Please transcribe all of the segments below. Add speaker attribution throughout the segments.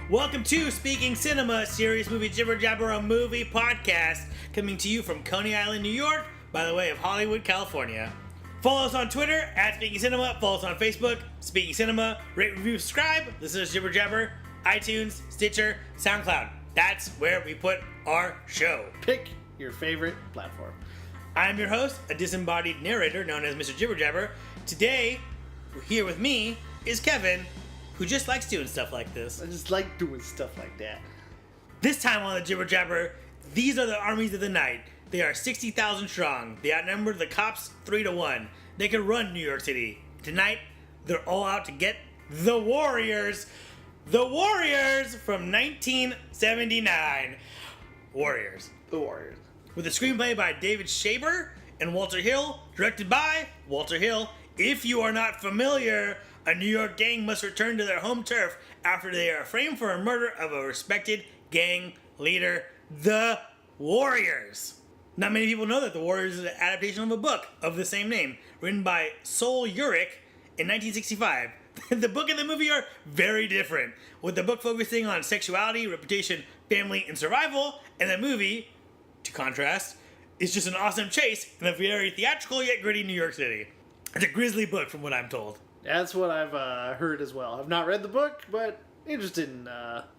Speaker 1: Welcome to Speaking Cinema, serious movie Jibber Jabber, a movie podcast, coming to you from Coney Island, New York, by the way of Hollywood, California. Follow us on Twitter, at Speaking Cinema. Follow us on Facebook, Speaking Cinema. Rate, review, subscribe. This is Jibber Jabber, iTunes, Stitcher, SoundCloud. That's where we put our show.
Speaker 2: Pick your favorite platform.
Speaker 1: I'm your host, a disembodied narrator known as Mr. Jibber Jabber. Today, here with me is Kevin, who just likes doing stuff like this.
Speaker 2: I just like doing stuff like that.
Speaker 1: This time on the Jibber Jabber, these are the Armies of the Night. They are 60,000 strong. They outnumber the cops 3-1. They can run New York City. Tonight, they're all out to get the Warriors. The Warriors from 1979. Warriors.
Speaker 2: The Warriors.
Speaker 1: With a screenplay by David Shaber and Walter Hill, directed by Walter Hill. If you are not familiar, a New York gang must return to their home turf after they are framed for a murder of a respected gang leader, the Warriors. Not many people know that The Warriors is an adaptation of a book of the same name, written by Sol Urich in 1965. The book and the movie are very different, with the book focusing on sexuality, reputation, family, and survival, and the movie, to contrast, is just an awesome chase in a very theatrical yet gritty New York City. It's a grisly book from what I'm told.
Speaker 2: That's what I've heard as well. I've not read the book, but interested in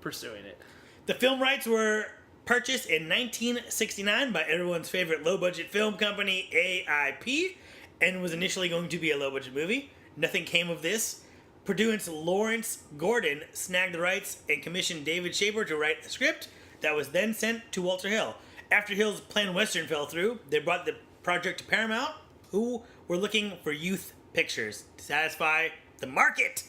Speaker 2: pursuing it.
Speaker 1: The film rights were purchased in 1969 by everyone's favorite low-budget film company, AIP, and was initially going to be a low-budget movie. Nothing came of this. Producer Lawrence Gordon snagged the rights and commissioned David Shaber to write a script that was then sent to Walter Hill. After Hill's planned Western fell through, they brought the project to Paramount, who were looking for youth pictures to satisfy the market.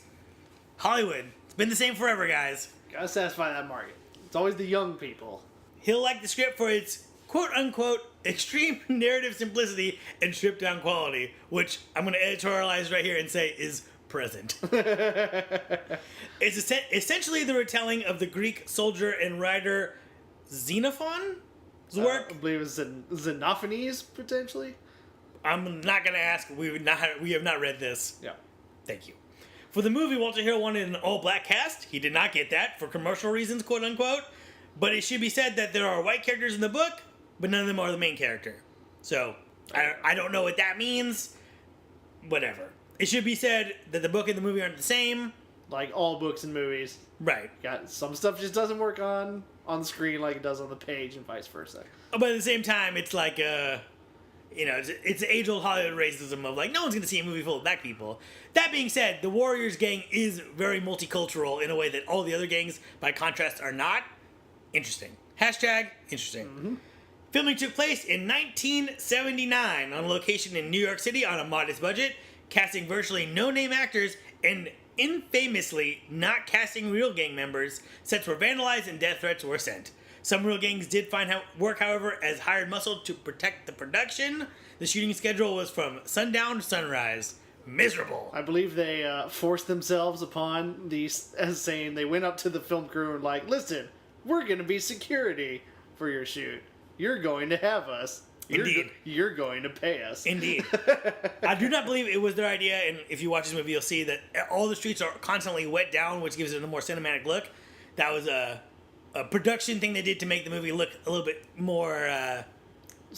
Speaker 1: Hollywood. It's been the same forever, guys.
Speaker 2: Gotta satisfy that market. It's always the young people.
Speaker 1: Hill liked the script for its quote-unquote extreme narrative simplicity and stripped-down quality, which I'm going to editorialize right here and say is present. It's essentially the retelling of the Greek soldier and writer Xenophon's work.
Speaker 2: I believe it's Xenophanes, potentially.
Speaker 1: I'm not going to ask. We have not read this.
Speaker 2: Yeah.
Speaker 1: Thank you. For the movie, Walter Hill wanted an all-black cast. He did not get that for commercial reasons, quote-unquote. But it should be said that there are white characters in the book, but none of them are the main character. So, I don't know what that means. Whatever. It should be said that the book and the movie aren't the same.
Speaker 2: Like all books and movies.
Speaker 1: Right.
Speaker 2: Got some stuff just doesn't work on the screen like it does on the page and vice versa.
Speaker 1: But at the same time, it's like it's the age-old Hollywood racism of like, no one's going to see a movie full of black people. That being said, the Warriors gang is very multicultural in a way that all the other gangs, by contrast, are not. Interesting. Hashtag interesting. Mm-hmm. Filming took place in 1979 on location in New York City on a modest budget, casting virtually no-name actors and infamously not casting real gang members. Sets were vandalized and death threats were sent. Some real gangs did find work, however, as hired muscle to protect the production. The shooting schedule was from sundown to sunrise. Miserable.
Speaker 2: I believe they forced themselves upon these, as saying they went up to the film crew and like, listen, we're going to be security for your shoot. You're going to have us.
Speaker 1: Indeed.
Speaker 2: You're going to pay us.
Speaker 1: Indeed. I do not believe it was their idea, and if you watch this movie, you'll see that all the streets are constantly wet down, which gives it a more cinematic look. That was a production thing they did to make the movie look a little bit more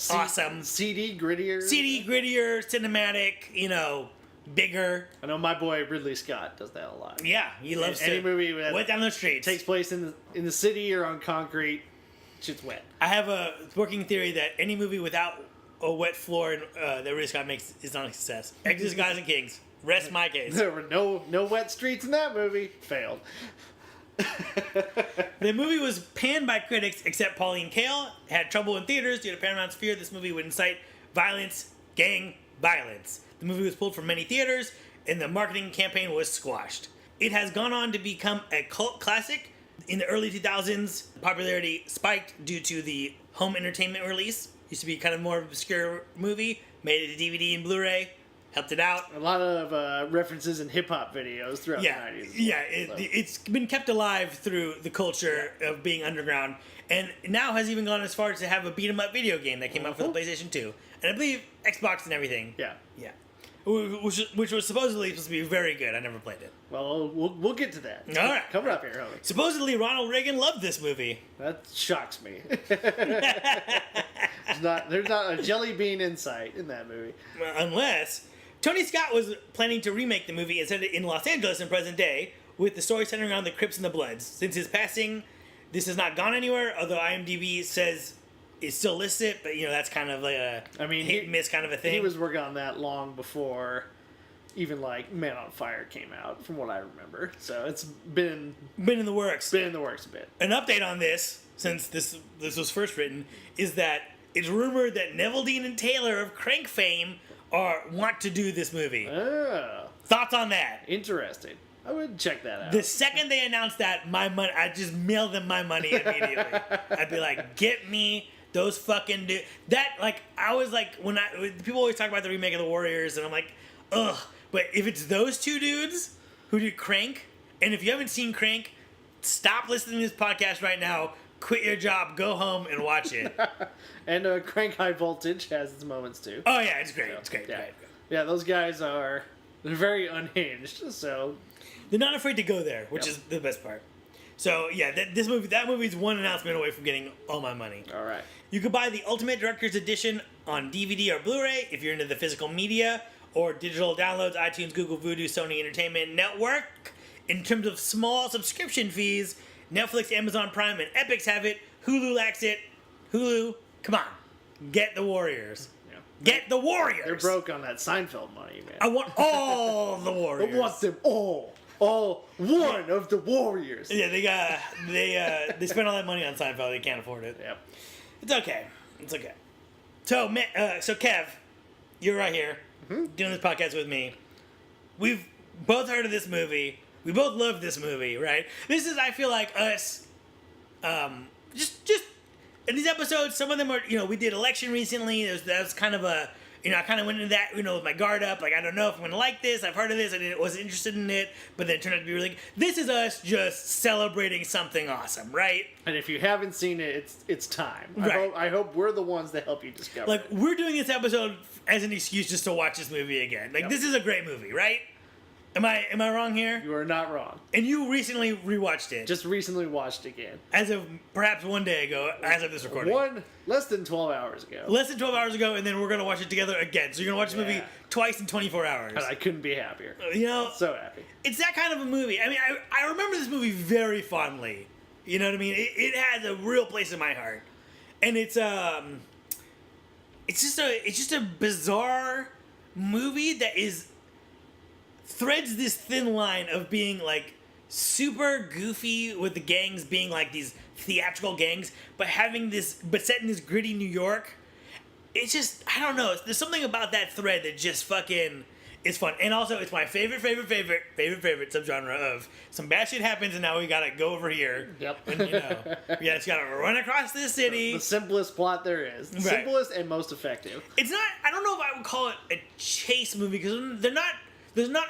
Speaker 1: awesome.
Speaker 2: CD grittier,
Speaker 1: cinematic, bigger.
Speaker 2: I know my boy Ridley Scott does that a lot.
Speaker 1: Yeah, he loves
Speaker 2: any movie that
Speaker 1: wet down the streets.
Speaker 2: Takes place in the city or on concrete, shit's wet.
Speaker 1: I have a working theory that any movie without a wet floor that Ridley Scott makes is not a success. Exodus, Gods, and Kings. Rest my case.
Speaker 2: There were no wet streets in that movie. Failed.
Speaker 1: The movie was panned by critics, except Pauline Kael had trouble in theaters due to Paramount's fear this movie would incite gang violence. The movie was pulled from many theaters, and the marketing campaign was squashed. It has gone on to become a cult classic. In the early 2000s, popularity spiked due to the home entertainment release. Used to be kind of more of an obscure movie, made it to DVD and Blu-ray. Helped it out.
Speaker 2: A lot of references in hip-hop videos throughout the 90s.
Speaker 1: Yeah, it's been kept alive through the culture of being underground. And now has even gone as far as to have a beat-em-up video game that came out for the PlayStation 2. And I believe Xbox and everything.
Speaker 2: Yeah.
Speaker 1: which was supposedly supposed to be very good. I never played it.
Speaker 2: Well, we'll get to that.
Speaker 1: All right.
Speaker 2: Coming up here, homie.
Speaker 1: Supposedly, Ronald Reagan loved this movie.
Speaker 2: That shocks me. There's not a jelly bean in sight in that movie.
Speaker 1: Unless Tony Scott was planning to remake the movie and set it in Los Angeles in present day, with the story centering around the Crips and the Bloods. Since his passing, this has not gone anywhere, although IMDb says it's still listed, but that's kind of like a hit and miss kind of a thing.
Speaker 2: He was working on that long before even like Man on Fire came out, from what I remember. So it's been
Speaker 1: in the works.
Speaker 2: Been in the works a bit.
Speaker 1: An update on this, since this was first written, is that it's rumored that Neville Dean and Taylor of Crank fame want to do this movie.
Speaker 2: Oh.
Speaker 1: Thoughts on that?
Speaker 2: Interesting. I would check that out.
Speaker 1: The second they announced that, my money, I'd just mail them my money immediately. I'd be like, get me those fucking dudes. That, like, I was like, when people always talk about the remake of The Warriors, and I'm like, ugh. But if it's those two dudes who do Crank, and if you haven't seen Crank, stop listening to this podcast right now, quit your job, go home, and watch it.
Speaker 2: And Crank High Voltage has its moments, too.
Speaker 1: Oh, yeah, it's great. It's great.
Speaker 2: Yeah,
Speaker 1: great.
Speaker 2: Yeah, those guys they're very unhinged, so...
Speaker 1: They're not afraid to go there, which is the best part. So, yeah, that movie's one announcement away from getting all my money.
Speaker 2: All right.
Speaker 1: You could buy the Ultimate Director's Edition on DVD or Blu-ray if you're into the physical media, or digital downloads, iTunes, Google Vudu, Sony Entertainment Network. In terms of small subscription fees, Netflix, Amazon Prime, and Epix have it. Hulu lacks it. Hulu, come on. Get the Warriors. Yeah. Get the Warriors!
Speaker 2: They're broke on that Seinfeld money, man.
Speaker 1: I want all the Warriors.
Speaker 2: I want them all. All one of the Warriors.
Speaker 1: Yeah, they spent all that money on Seinfeld. They can't afford it.
Speaker 2: Yep.
Speaker 1: It's okay. So, so Kev, you're right here doing this podcast with me. We've both heard of this movie. We both love this movie, right? This is, I feel like, us. Just in these episodes, some of them are, we did election recently. That was kind of a. I kind of went into that, with my guard up. Like, I don't know if I'm going to like this. I've heard of this. I wasn't interested in it. But then it turned out to be really good. This is us just celebrating something awesome, right?
Speaker 2: And if you haven't seen it, it's time.
Speaker 1: Right.
Speaker 2: I hope we're the ones that help you discover it.
Speaker 1: We're doing this episode as an excuse just to watch this movie again. This is a great movie, right? Am I wrong here?
Speaker 2: You are not wrong.
Speaker 1: And you recently rewatched it.
Speaker 2: Just recently watched again.
Speaker 1: As of perhaps one day ago, as of this recording.
Speaker 2: Less than 12 hours ago.
Speaker 1: Less than 12 hours ago, and then we're going to watch it together again. So you're going to watch the movie twice in 24 hours.
Speaker 2: And I couldn't be happier. So happy.
Speaker 1: It's that kind of a movie. I mean, I remember this movie very fondly. You know what I mean? It has a real place in my heart. And it's just a bizarre movie that threads this thin line of being like super goofy with the gangs being like these theatrical gangs, but set in this gritty New York. It's just, I don't know. There's something about that thread that just fucking is fun. And also, it's my favorite subgenre of some bad shit happens and now we gotta go over here.
Speaker 2: Yep.
Speaker 1: And we just gotta run across this city.
Speaker 2: The simplest plot there is. The simplest and most effective.
Speaker 1: It's not, I don't know if I would call it a chase movie because there's not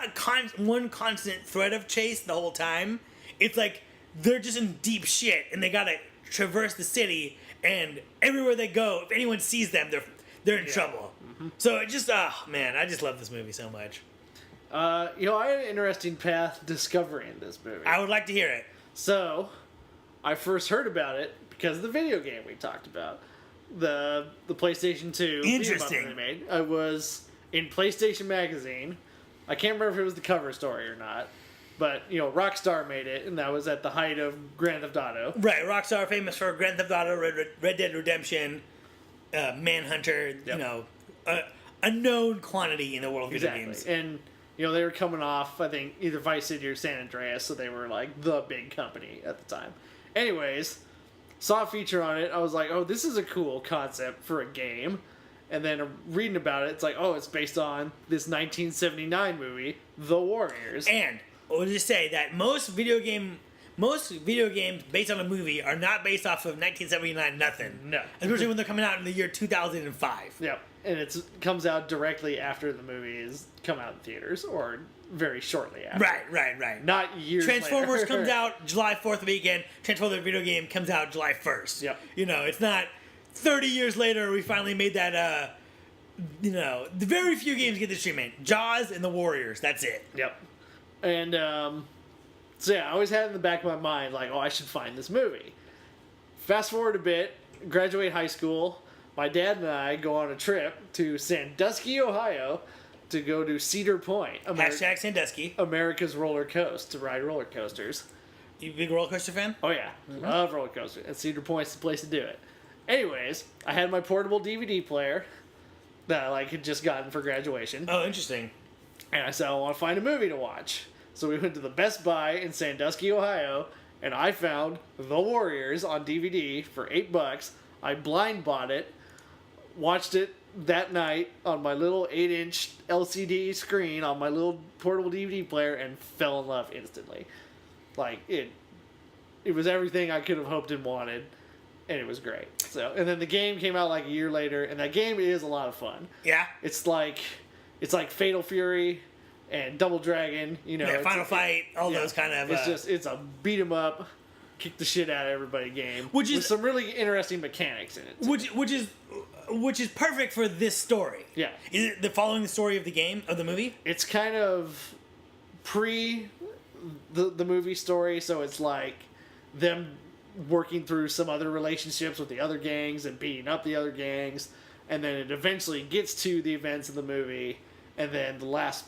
Speaker 1: one constant thread of chase the whole time. It's like they're just in deep shit and they gotta traverse the city, and everywhere they go, if anyone sees them, they're in trouble. Mm-hmm. So it just, I just love this movie so much.
Speaker 2: I had an interesting path discovering this movie.
Speaker 1: I would like to hear it.
Speaker 2: So, I first heard about it because of the video game we talked about, the PlayStation 2.
Speaker 1: Interesting.
Speaker 2: They made. I was in PlayStation Magazine. I can't remember if it was the cover story or not, but Rockstar made it, and that was at the height of Grand Theft Auto.
Speaker 1: Right, Rockstar, famous for Grand Theft Auto, Red Dead Redemption, Manhunter.
Speaker 2: Yep.
Speaker 1: A known quantity in the world of video games.
Speaker 2: And they were coming off, I think, either Vice City or San Andreas, so they were like the big company at the time. Anyways, saw a feature on it. I was like, oh, this is a cool concept for a game. And then reading about it, it's like, oh, it's based on this 1979 movie, The Warriors.
Speaker 1: And we'll just say that most video games based on a movie are not based off of 1979 nothing.
Speaker 2: No.
Speaker 1: Especially when they're coming out in the year 2005.
Speaker 2: Yep. And it comes out directly after the movie has come out in theaters, or very shortly after.
Speaker 1: Right.
Speaker 2: Not years
Speaker 1: Transformers
Speaker 2: later.
Speaker 1: comes out July 4th weekend. Transformers video game comes out July 1st.
Speaker 2: Yep.
Speaker 1: It's not 30 years later we finally made that the very few games get this treatment. Jaws and the Warriors. That's it.
Speaker 2: Yep. And so yeah, I always had it in the back of my mind, like, oh, I should find this movie. Fast forward a bit, graduate high school. My dad and I go on a trip to Sandusky, Ohio, to go to Cedar Point,
Speaker 1: Hashtag Sandusky.
Speaker 2: America's roller coaster, to ride roller coasters.
Speaker 1: You a big roller coaster fan?
Speaker 2: Oh yeah, love roller coasters. And Cedar Point's the place to do it. Anyways, I had my portable DVD player that I had just gotten for graduation.
Speaker 1: Oh, interesting.
Speaker 2: And I said, I want to find a movie to watch. So we went to the Best Buy in Sandusky, Ohio, and I found The Warriors on DVD for $8. I blind bought it, watched it that night on my little 8-inch LCD screen on my little portable DVD player, and fell in love instantly. It was everything I could have hoped and wanted, and it was great. So, and then the game came out a year later, and that game is a lot of fun.
Speaker 1: Yeah.
Speaker 2: It's like Fatal Fury and Double Dragon,
Speaker 1: Yeah, Final Fight, all those kind of.
Speaker 2: It's a beat 'em up, kick the shit out of everybody game, with some really interesting mechanics in it.
Speaker 1: Which is perfect for this story.
Speaker 2: Yeah.
Speaker 1: Is it following the story of the movie?
Speaker 2: It's kind of pre the movie story, so it's like them working through some other relationships with the other gangs and beating up the other gangs, and then it eventually gets to the events of the movie, and then the last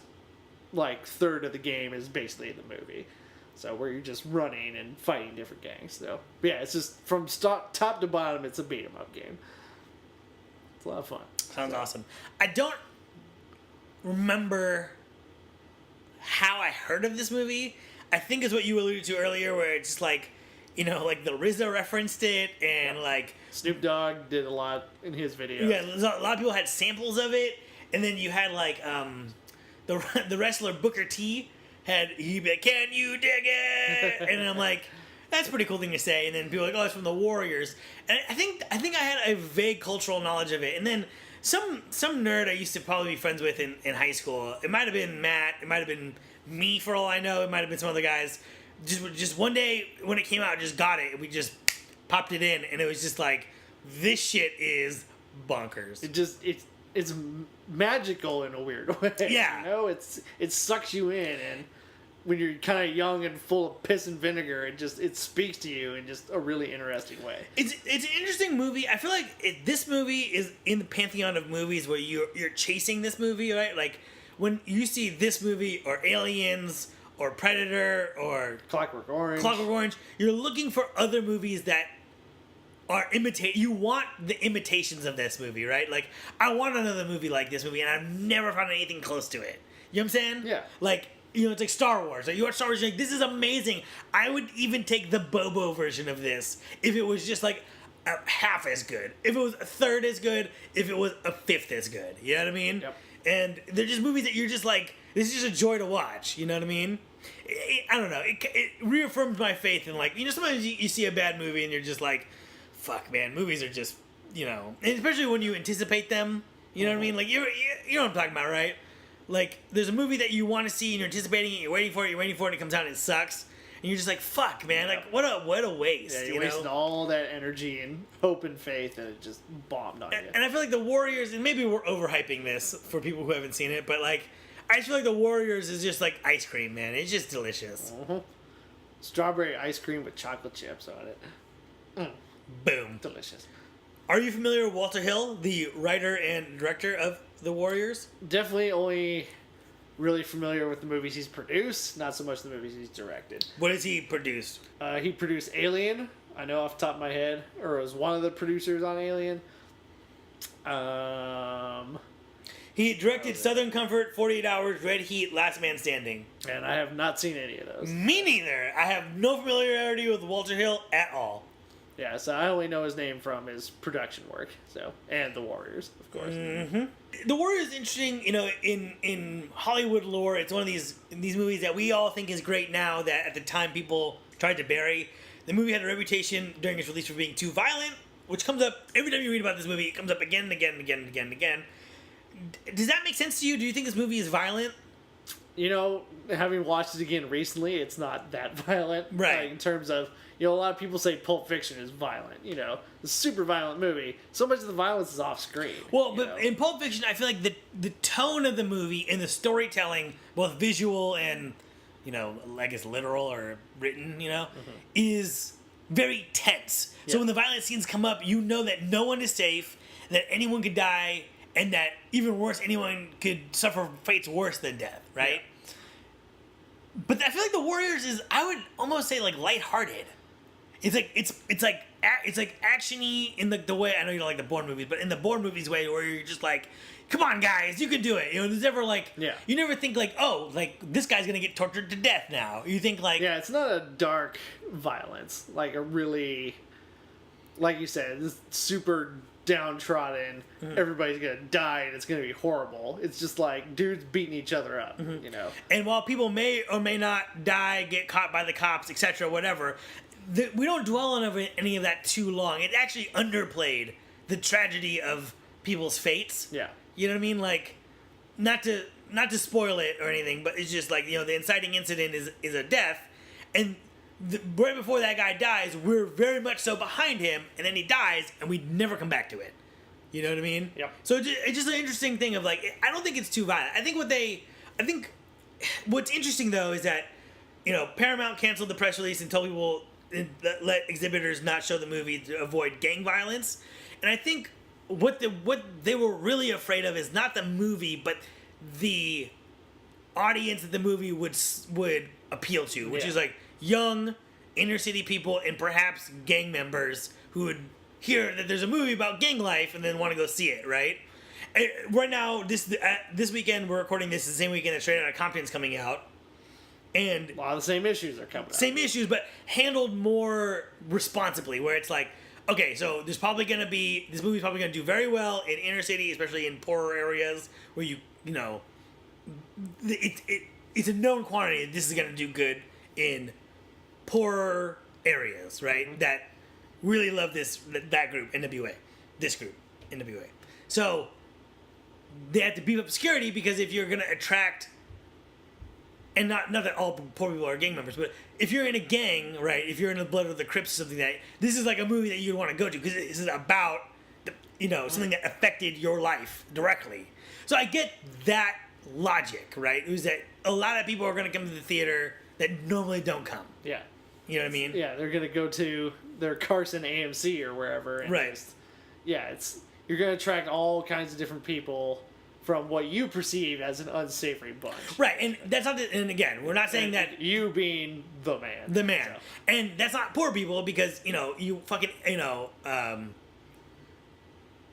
Speaker 2: third of the game is basically the movie. So where you're just running and fighting different gangs. So yeah, it's just from top to bottom, it's a beat 'em up game. It's a lot of fun.
Speaker 1: Sounds awesome. I don't remember how I heard of this movie. I think it's what you alluded to earlier, where it's just the RZA referenced it, and
Speaker 2: Snoop Dogg did a lot in his videos.
Speaker 1: Yeah, a lot of people had samples of it, and then you had the wrestler Booker T he'd be like, "Can you dig it?" And I'm like, that's a pretty cool thing to say. And then people are like, "Oh, it's from the Warriors." And I think I had a vague cultural knowledge of it. And then some nerd I used to probably be friends with in high school. It might have been Matt. It might have been me, for all I know. It might have been some other guys. Just one day when it came out, just got it. We just popped it in, and it was just like, this shit is bonkers.
Speaker 2: It's magical in a weird way.
Speaker 1: Yeah.
Speaker 2: It sucks you in, and when you're kind of young and full of piss and vinegar, it speaks to you in just a really interesting way.
Speaker 1: It's an interesting movie. I feel like this movie is in the pantheon of movies where you're chasing this movie, right? Like when you see this movie or Aliens or Predator or
Speaker 2: Clockwork Orange,
Speaker 1: you're looking for other movies that are you want the imitations of this movie, right? Like, I want another movie like this movie, and I've never found anything close to it. You know what I'm saying?
Speaker 2: Yeah.
Speaker 1: It's like Star Wars. Like, you watch Star Wars, you're like, this is amazing. I would even take the Bobo version of this if it was just half as good. If it was a third as good. If it was a fifth as good. You know what I mean?
Speaker 2: Yep.
Speaker 1: And they're just movies that you're just like, this is just a joy to watch. You know what I mean? I don't know. It reaffirms my faith in sometimes you see a bad movie and you're just like, fuck, man, movies are just, and especially when you anticipate them, you know what I mean? You know what I'm talking about, right? There's a movie that you want to see and you're anticipating it, you're waiting for it, and it comes out and it sucks, and you're just like, fuck, man, what a waste.
Speaker 2: Yeah, you wasted all that energy and hope and faith, and it just bombed on you.
Speaker 1: And I feel like the Warriors, and maybe we're overhyping this for people who haven't seen it, but I just feel like the Warriors is just like ice cream, man. It's just delicious.
Speaker 2: Mm-hmm. Strawberry ice cream with chocolate chips on it.
Speaker 1: Boom.
Speaker 2: Delicious.
Speaker 1: Are you familiar with Walter Hill, the writer and director of The Warriors?
Speaker 2: Definitely only really familiar with the movies he's produced, not so much the movies he's directed.
Speaker 1: What has he produced?
Speaker 2: He produced Alien, I know off the top of my head, or was one of the producers on Alien.
Speaker 1: He directed Southern Comfort, 48 Hours, Red Heat, Last Man Standing.
Speaker 2: And I have not seen any of those.
Speaker 1: Me neither. I have no familiarity with Walter Hill at all.
Speaker 2: Yeah, so I only know his name from his production work, and The Warriors, of course.
Speaker 1: Mm-hmm. The Warriors is interesting, in Hollywood lore. It's one of these movies that we all think is great now that at the time people tried to bury. The movie had a reputation during its release for being too violent, which comes up every time you read about this movie. It comes up again and again and again and again and again. Does that make sense to you? Do you think this movie is violent?
Speaker 2: Having watched it again recently, it's not that violent.
Speaker 1: Right.
Speaker 2: In terms of, You know, a lot of people say Pulp Fiction is violent. You know, it's a super violent movie. So much of the violence is off screen.
Speaker 1: Well, but in Pulp Fiction, I feel like the tone of the movie and the storytelling, both visual and, you know, I guess literal or written, you know, is very tense. So when the violent scenes come up, you know that no one is safe, that anyone could die, and that even worse, anyone could suffer fates worse than death, right? Yeah. But I feel like the Warriors is, I would almost say, like, lighthearted. It's like actiony in the way, I know you don't like the Bourne movies, but in the Bourne movies way where you're just like, come on guys, you can do it. You know, there's never like, you never think like, oh, like this guy's gonna get tortured to death now. You think like,
Speaker 2: it's not a dark violence, like a really, like you said, this super downtrodden, everybody's gonna die and it's gonna be horrible. It's just like dudes beating each other up, you know.
Speaker 1: And while people may or may not die, get caught by the cops, etc., whatever, we don't dwell on any of that too long. It actually underplayed the tragedy of people's fates.
Speaker 2: Yeah.
Speaker 1: You know what I mean? Like, not to spoil it or anything, but it's just like, you know, the inciting incident is a death, and right before that guy dies, we're very much so behind him, and then he dies, and we never come back to it. You know what I mean?
Speaker 2: Yep.
Speaker 1: So it's just an interesting thing of like, I don't think it's too violent. I think what's interesting though is that, you know, Paramount canceled the press release and told people let exhibitors not show the movie to avoid gang violence, and I think what they were really afraid of is not the movie, but the audience that the movie would appeal to, which is like young inner city people and perhaps gang members who would hear that there's a movie about gang life and then want to go see it, right? Right now, this weekend we're recording this the same weekend that Straight Outta Compton's coming out. And
Speaker 2: a lot of the same issues are coming up.
Speaker 1: Same issues, but handled more responsibly, where it's like, okay, so this movie's probably going to do very well in inner city, especially in poorer areas where you know, it's a known quantity that this is going to do good in poorer areas, right? That really love that group, NWA. This group, NWA. So they have to beef up security because if you're going to attract, and not that all poor people are gang members, but if you're in a gang, right, if you're in the Blood of the Crips or something like that, this is like a movie that you'd want to go to because this is about, something that affected your life directly. So I get that logic, right? It was that a lot of people are going to come to the theater that normally don't come.
Speaker 2: Yeah.
Speaker 1: You know what I mean?
Speaker 2: Yeah, they're going to go to their Carson AMC or wherever. And
Speaker 1: right.
Speaker 2: You're going to attract all kinds of different people from what you perceive as an unsavory bunch.
Speaker 1: Right, and that's not and again, we're not saying that
Speaker 2: you being the man.
Speaker 1: The man. So. And that's not poor people because, you fucking,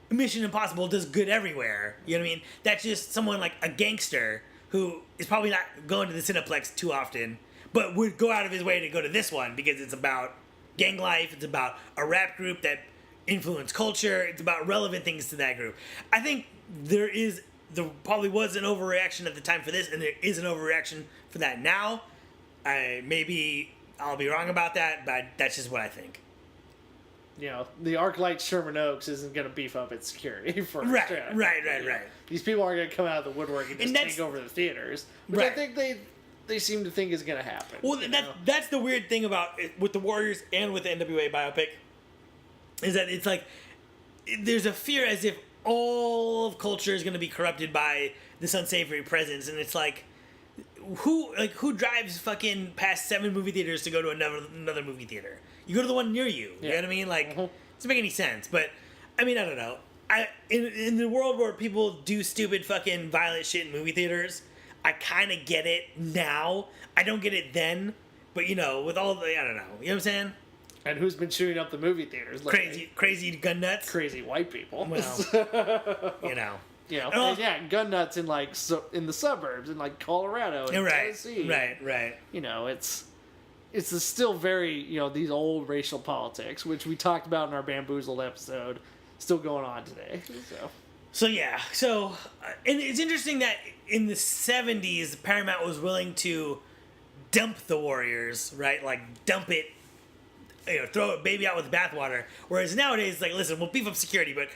Speaker 1: Mission Impossible does good everywhere. You know what I mean? That's just someone like a gangster who is probably not going to the Cineplex too often, but would go out of his way to go to this one because it's about gang life, it's about a rap group that influenced culture, it's about relevant things to that group. I think there probably was an overreaction at the time for this, and there is an overreaction for that now. Maybe I'll be wrong about that, but that's just what I think.
Speaker 2: The ArcLight Sherman Oaks isn't going to beef up its security for
Speaker 1: Right.
Speaker 2: These people aren't going to come out of the woodwork and just take over the theaters, which I think they seem to think is going to happen.
Speaker 1: Well, that's the weird thing about it, with the Warriors and with the NWA biopic, is that it's like there's a fear as if all of culture is going to be corrupted by this unsavory presence, and it's like who drives fucking past 7 movie theaters to go to another movie theater? You go to the one near you. You know what I mean? Like, it doesn't make any sense. But I mean, I don't know. In the world where people do stupid fucking violent shit in movie theaters, I kind of get it now. I don't get it then. But with all the, I don't know. You know what I'm saying?
Speaker 2: And who's been shooting up the movie theaters lately?
Speaker 1: Crazy gun nuts.
Speaker 2: Crazy white people.
Speaker 1: Well,
Speaker 2: gun nuts in the suburbs in like Colorado and Tennessee.
Speaker 1: Right.
Speaker 2: It's still very these old racial politics, which we talked about in our Bamboozled episode, still going on today.
Speaker 1: So and it's interesting that in the 70s, Paramount was willing to dump the Warriors, right? Like dump it. Throw a baby out with the bathwater. Whereas nowadays, it's like, listen, we'll beef up security, but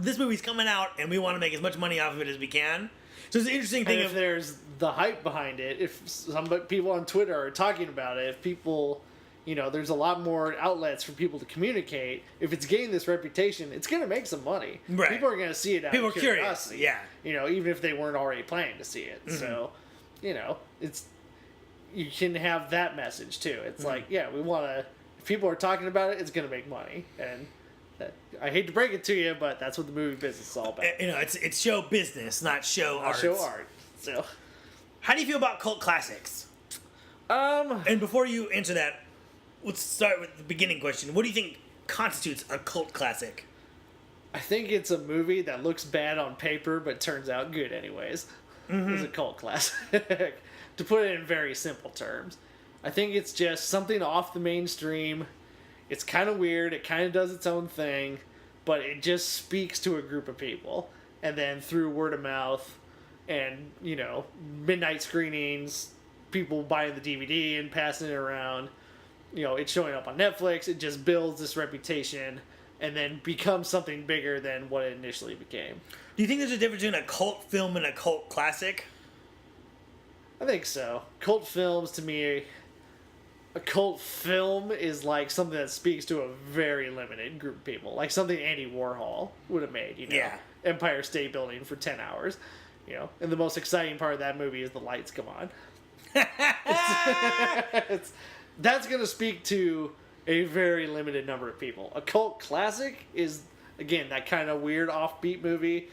Speaker 1: this movie's coming out, and we want to make as much money off of it as we can. So it's an interesting thing.
Speaker 2: And if there's the hype behind it, if some people on Twitter are talking about it, if people, there's a lot more outlets for people to communicate. If it's getting this reputation, it's going to make some money.
Speaker 1: Right.
Speaker 2: People are going to see it out
Speaker 1: People
Speaker 2: of
Speaker 1: are
Speaker 2: curiosity.
Speaker 1: curious. Yeah.
Speaker 2: Even if they weren't already planning to see it. So, it's you can have that message too. It's like, yeah, we want to. If people are talking about it, it's going to make money. And I hate to break it to you, but that's what the movie business is all about.
Speaker 1: It's show business, not show art.
Speaker 2: Show art. So,
Speaker 1: how do you feel about cult classics?
Speaker 2: Um,
Speaker 1: And before you answer that, let's start with the beginning question. What do you think constitutes a cult classic?
Speaker 2: I think it's a movie that looks bad on paper but turns out good anyways. It's a cult classic. To put it in very simple terms. I think it's just something off the mainstream. It's kind of weird. It kind of does its own thing, but it just speaks to a group of people. And then through word of mouth and, midnight screenings, people buying the DVD and passing it around, it's showing up on Netflix. It just builds this reputation and then becomes something bigger than what it initially became.
Speaker 1: Do you think there's a difference between a cult film and a cult classic?
Speaker 2: I think so. Cult films, to me, a cult film is like something that speaks to a very limited group of people. Like something Andy Warhol would have made,
Speaker 1: Yeah.
Speaker 2: Empire State Building for 10 hours. And the most exciting part of that movie is the lights come on. That's going to speak to a very limited number of people. A cult classic is, again, that kind of weird offbeat movie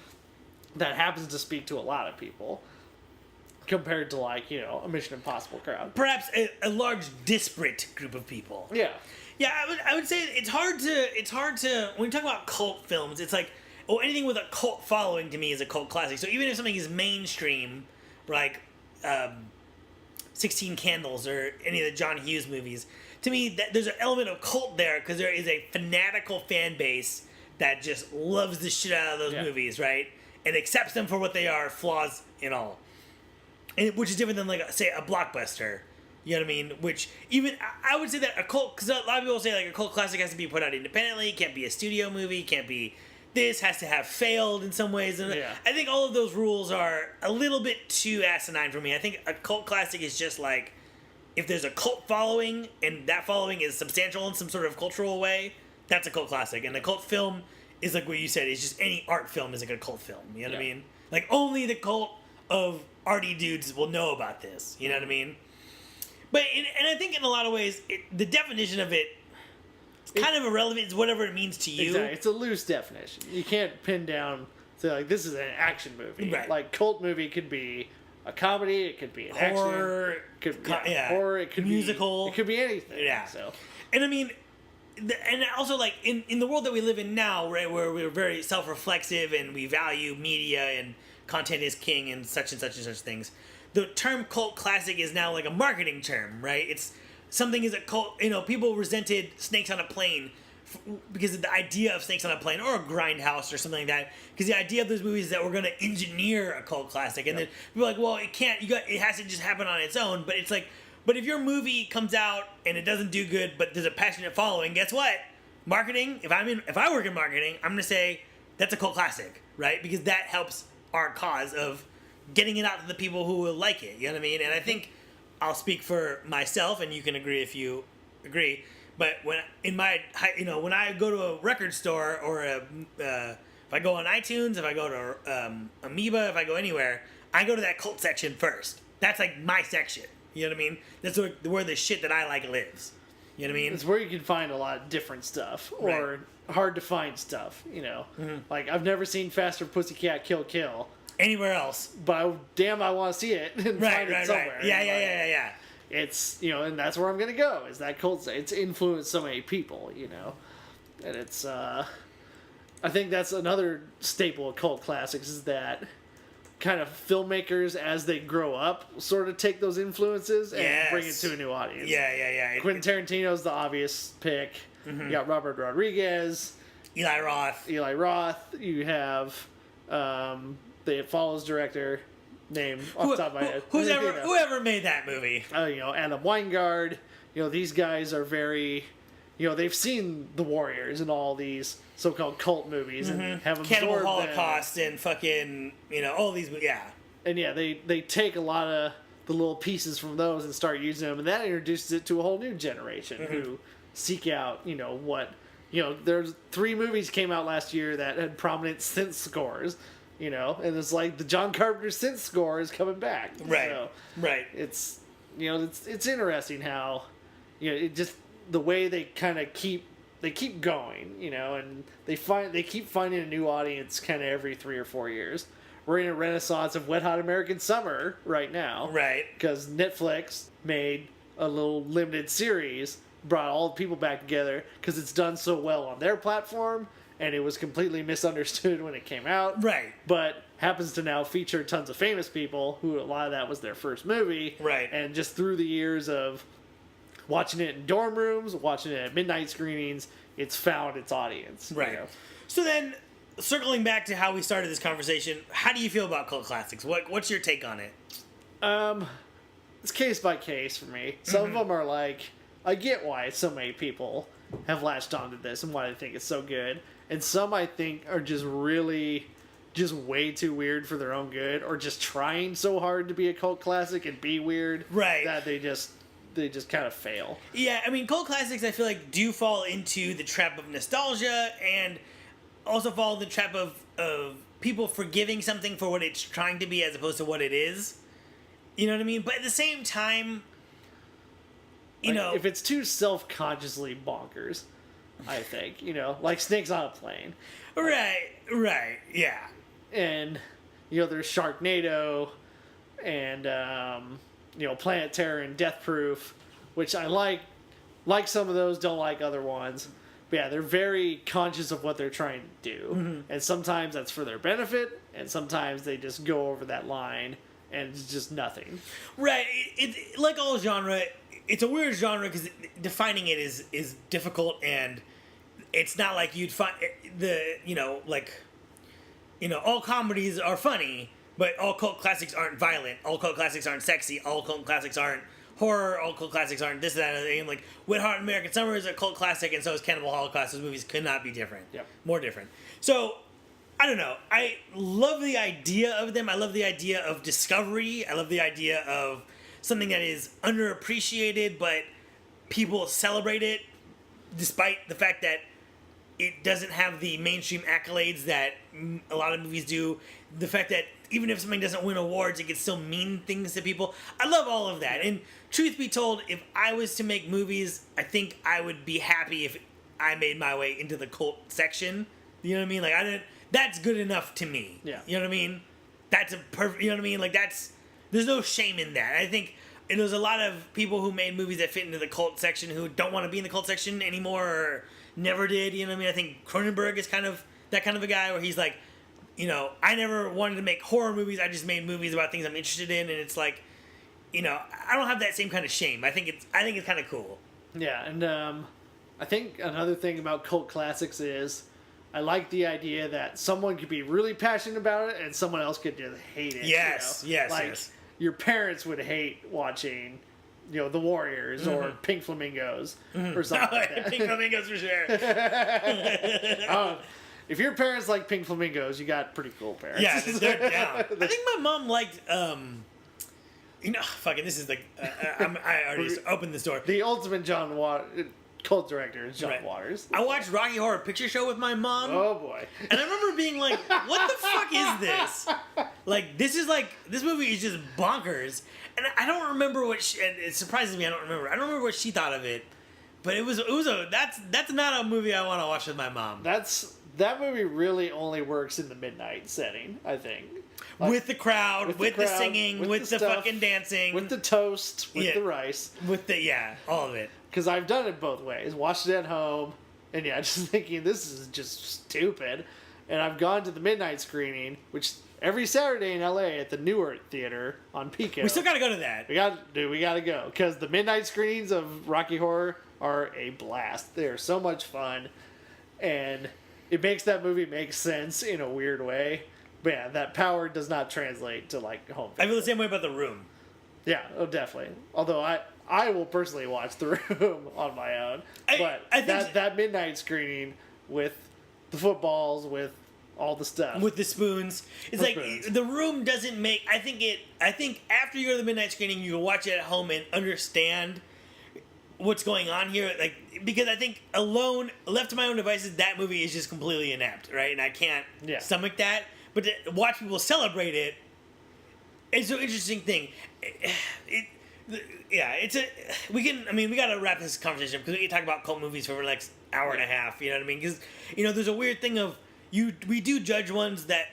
Speaker 2: that happens to speak to a lot of people compared to, a Mission Impossible crowd.
Speaker 1: Perhaps a large disparate group of people.
Speaker 2: Yeah.
Speaker 1: Yeah, I would say it's hard to when you talk about cult films, it's like, anything with a cult following to me is a cult classic. So even if something is mainstream, like 16 Candles or any of the John Hughes movies, to me there's an element of cult there because there is a fanatical fan base that just loves the shit out of those movies, right? And accepts them for what they are, flaws and all. And which is different than, say, a blockbuster. You know what I mean? Which, even, I would say that a cult, because a lot of people say, a cult classic has to be put out independently, can't be a studio movie, can't be this, has to have failed in some ways. And I think all of those rules are a little bit too asinine for me. I think a cult classic is just if there's a cult following, and that following is substantial in some sort of cultural way, that's a cult classic. And a cult film is like what you said, is just any art film is like a cult film. You know what I mean? Only the cult of arty dudes will know about this. You know what I mean? But and I think in a lot of ways, the definition of it's kind of irrelevant. It's whatever it means to you.
Speaker 2: Exactly. It's a loose definition. You can't pin down to this is an action movie.
Speaker 1: Right.
Speaker 2: Cult movie could be a comedy. It could be an
Speaker 1: horror.
Speaker 2: Action. Horror. It could
Speaker 1: musical.
Speaker 2: It could be anything.
Speaker 1: Yeah.
Speaker 2: So.
Speaker 1: And I mean, and also in the world that we live in now, right, where we're very self-reflexive and we value media and content is king and such things. The term cult classic is now a marketing term, right? It's something is a cult. People resented Snakes on a Plane because of the idea of Snakes on a Plane or a Grindhouse or something like that. Because the idea of those movies is that we're going to engineer a cult classic, and then people are like, well, it can't. It has to just happen on its own. But it's but if your movie comes out and it doesn't do good, but there's a passionate following, guess what? Marketing. If I work in marketing, I'm going to say that's a cult classic, right? Because that helps our cause of getting it out to the people who will like it. You know what I mean? And I think I'll speak for myself, and you can agree if you agree. But when I go to a record store or if I go on iTunes, if I go to Amoeba, if I go anywhere, I go to that cult section first. That's my section. You know what I mean? That's where the shit that I like lives. You know what I mean?
Speaker 2: It's where you can find a lot of different stuff or hard to find stuff. I've never seen Faster Pussycat Kill
Speaker 1: anywhere else,
Speaker 2: but I want to see it and find it somewhere.
Speaker 1: Yeah.
Speaker 2: It's and that's where I'm gonna go. Is that cult? It's influenced so many people, and it's. I think that's another staple of cult classics is that kind of filmmakers as they grow up sort of take those influences and bring it to a new audience.
Speaker 1: Yeah.
Speaker 2: Quentin Tarantino's the obvious pick. You got Robert Rodriguez,
Speaker 1: Eli Roth.
Speaker 2: You have the It Follows director name off the top of my head.
Speaker 1: Whoever made that movie.
Speaker 2: Adam Weingard. These guys are very. They've seen The Warriors and all these so-called cult movies and have absorbed
Speaker 1: Cannibal Holocaust and fucking all these. Yeah.
Speaker 2: And they take a lot of the little pieces from those and start using them, and that introduces it to a whole new generation who seek out, what, there's 3 movies came out last year that had prominent synth scores, and it's like the John Carpenter synth score is coming back.
Speaker 1: Right.
Speaker 2: So
Speaker 1: right.
Speaker 2: it's, it's interesting how, it just, the way they kind of keep going, and they keep finding a new audience kind of every 3 or 4 years. We're in a renaissance of Wet Hot American Summer right now.
Speaker 1: Right.
Speaker 2: Because Netflix made a little limited series, brought all the people back together, because it's done so well on their platform, and it was completely misunderstood when it came out.
Speaker 1: Right.
Speaker 2: But happens to now feature tons of famous people, who a lot of that was their first movie.
Speaker 1: Right.
Speaker 2: And just through the years of watching it in dorm rooms, watching it at midnight screenings, it's found its audience.
Speaker 1: Right. So then, circling back to how we started this conversation, how do you feel about cult classics? What's your take on it?
Speaker 2: It's case by case for me. Some of them are like, I get why so many people have latched onto this and why they think it's so good. And some I think are just really just way too weird for their own good, or just trying so hard to be a cult classic and be weird,
Speaker 1: right,
Speaker 2: that they just kind of fail.
Speaker 1: Yeah, I mean, cult classics I feel like do fall into the trap of nostalgia, and also fall in the trap of people forgiving something for what it's trying to be as opposed to what it is. You know what I mean? But at the same time,
Speaker 2: if it's too self-consciously bonkers, I think, like Snakes on a Plane.
Speaker 1: Right, yeah.
Speaker 2: And, there's Sharknado and, Planet Terror and Death Proof, which I like some of those, don't like other ones. But yeah, they're very conscious of what they're trying to do. And sometimes that's for their benefit, and sometimes they just go over that line, and it's just nothing.
Speaker 1: Right. It like all genre, it's a weird genre because defining it is difficult, and it's not like you'd find all comedies are funny, but all cult classics aren't violent. All cult classics aren't sexy. All cult classics aren't horror. All cult classics aren't this, that, and the thing. Like, Wet Hot American Summer is a cult classic, and so is Cannibal Holocaust. Those movies could not be different.
Speaker 2: Yep.
Speaker 1: More different. So, I don't know. I love the idea of them. I love the idea of discovery. I love the idea of something that is underappreciated, but people celebrate it, despite the fact that it doesn't have the mainstream accolades that a lot of movies do. The fact that even if something doesn't win awards, it can still mean things to people. I love all of that. And truth be told, if I was to make movies, I think I would be happy if I made my way into the cult section. You know what I mean? Like, that's good enough to me.
Speaker 2: Yeah.
Speaker 1: You know what I mean? That's a perfect, you know what I mean? Like, there's no shame in that. I think there's a lot of people who made movies that fit into the cult section who don't want to be in the cult section anymore, or never did. You know what I mean? I think Cronenberg is kind of that kind of a guy where he's like, I never wanted to make horror movies. I just made movies about things I'm interested in, and it's like, I don't have that same kind of shame. I think it's kind of cool.
Speaker 2: Yeah, and I think another thing about cult classics is I like the idea that someone could be really passionate about it and someone else could just hate it.
Speaker 1: Yes, yes,
Speaker 2: like,
Speaker 1: yes.
Speaker 2: Your parents would hate watching, The Warriors or Pink Flamingos or something like that.
Speaker 1: Pink Flamingos for sure.
Speaker 2: If your parents like Pink Flamingos, you got pretty cool parents.
Speaker 1: Yeah, they're down. I think my mom liked, fucking, this is like, I already opened this door.
Speaker 2: The ultimate cult director is John Waters.
Speaker 1: I watched Rocky Horror Picture Show with my mom.
Speaker 2: Oh boy.
Speaker 1: And I remember being like, what the fuck is this? Like, this movie is just bonkers. And I don't remember and it surprises me I don't remember what she thought of it. But that's not a movie I want to watch with my mom.
Speaker 2: That movie really only works in the midnight setting, I think. Like,
Speaker 1: with the crowd, with the singing, with the
Speaker 2: stuff,
Speaker 1: fucking dancing.
Speaker 2: With the toast, with the rice.
Speaker 1: All of it.
Speaker 2: Because I've done it both ways. Watched it at home, and just thinking, this is just stupid. And I've gone to the midnight screening, which every Saturday in LA at the Newark Theater on Pico.
Speaker 1: We still gotta go to that.
Speaker 2: We gotta go. Because the midnight screenings of Rocky Horror are a blast. They are so much fun. And it makes that movie make sense in a weird way. But yeah, that power does not translate to like home.
Speaker 1: I feel the same way about The Room.
Speaker 2: Yeah, definitely. Although I will personally watch The Room on my own. But that midnight screening with the footballs, with all the stuff
Speaker 1: with the spoons. It's
Speaker 2: The
Speaker 1: like
Speaker 2: spoons.
Speaker 1: The Room doesn't make. I think after you go to the midnight screening, you can watch it at home and understand what's going on here. Like, because I think alone, left to my own devices, that movie is just completely inept, right? And I can't stomach that. But to watch people celebrate it, it's an interesting thing. We gotta wrap this conversation because we can talk about cult movies for the next hour and a half. You know what I mean? Because there's a weird thing of we do judge ones that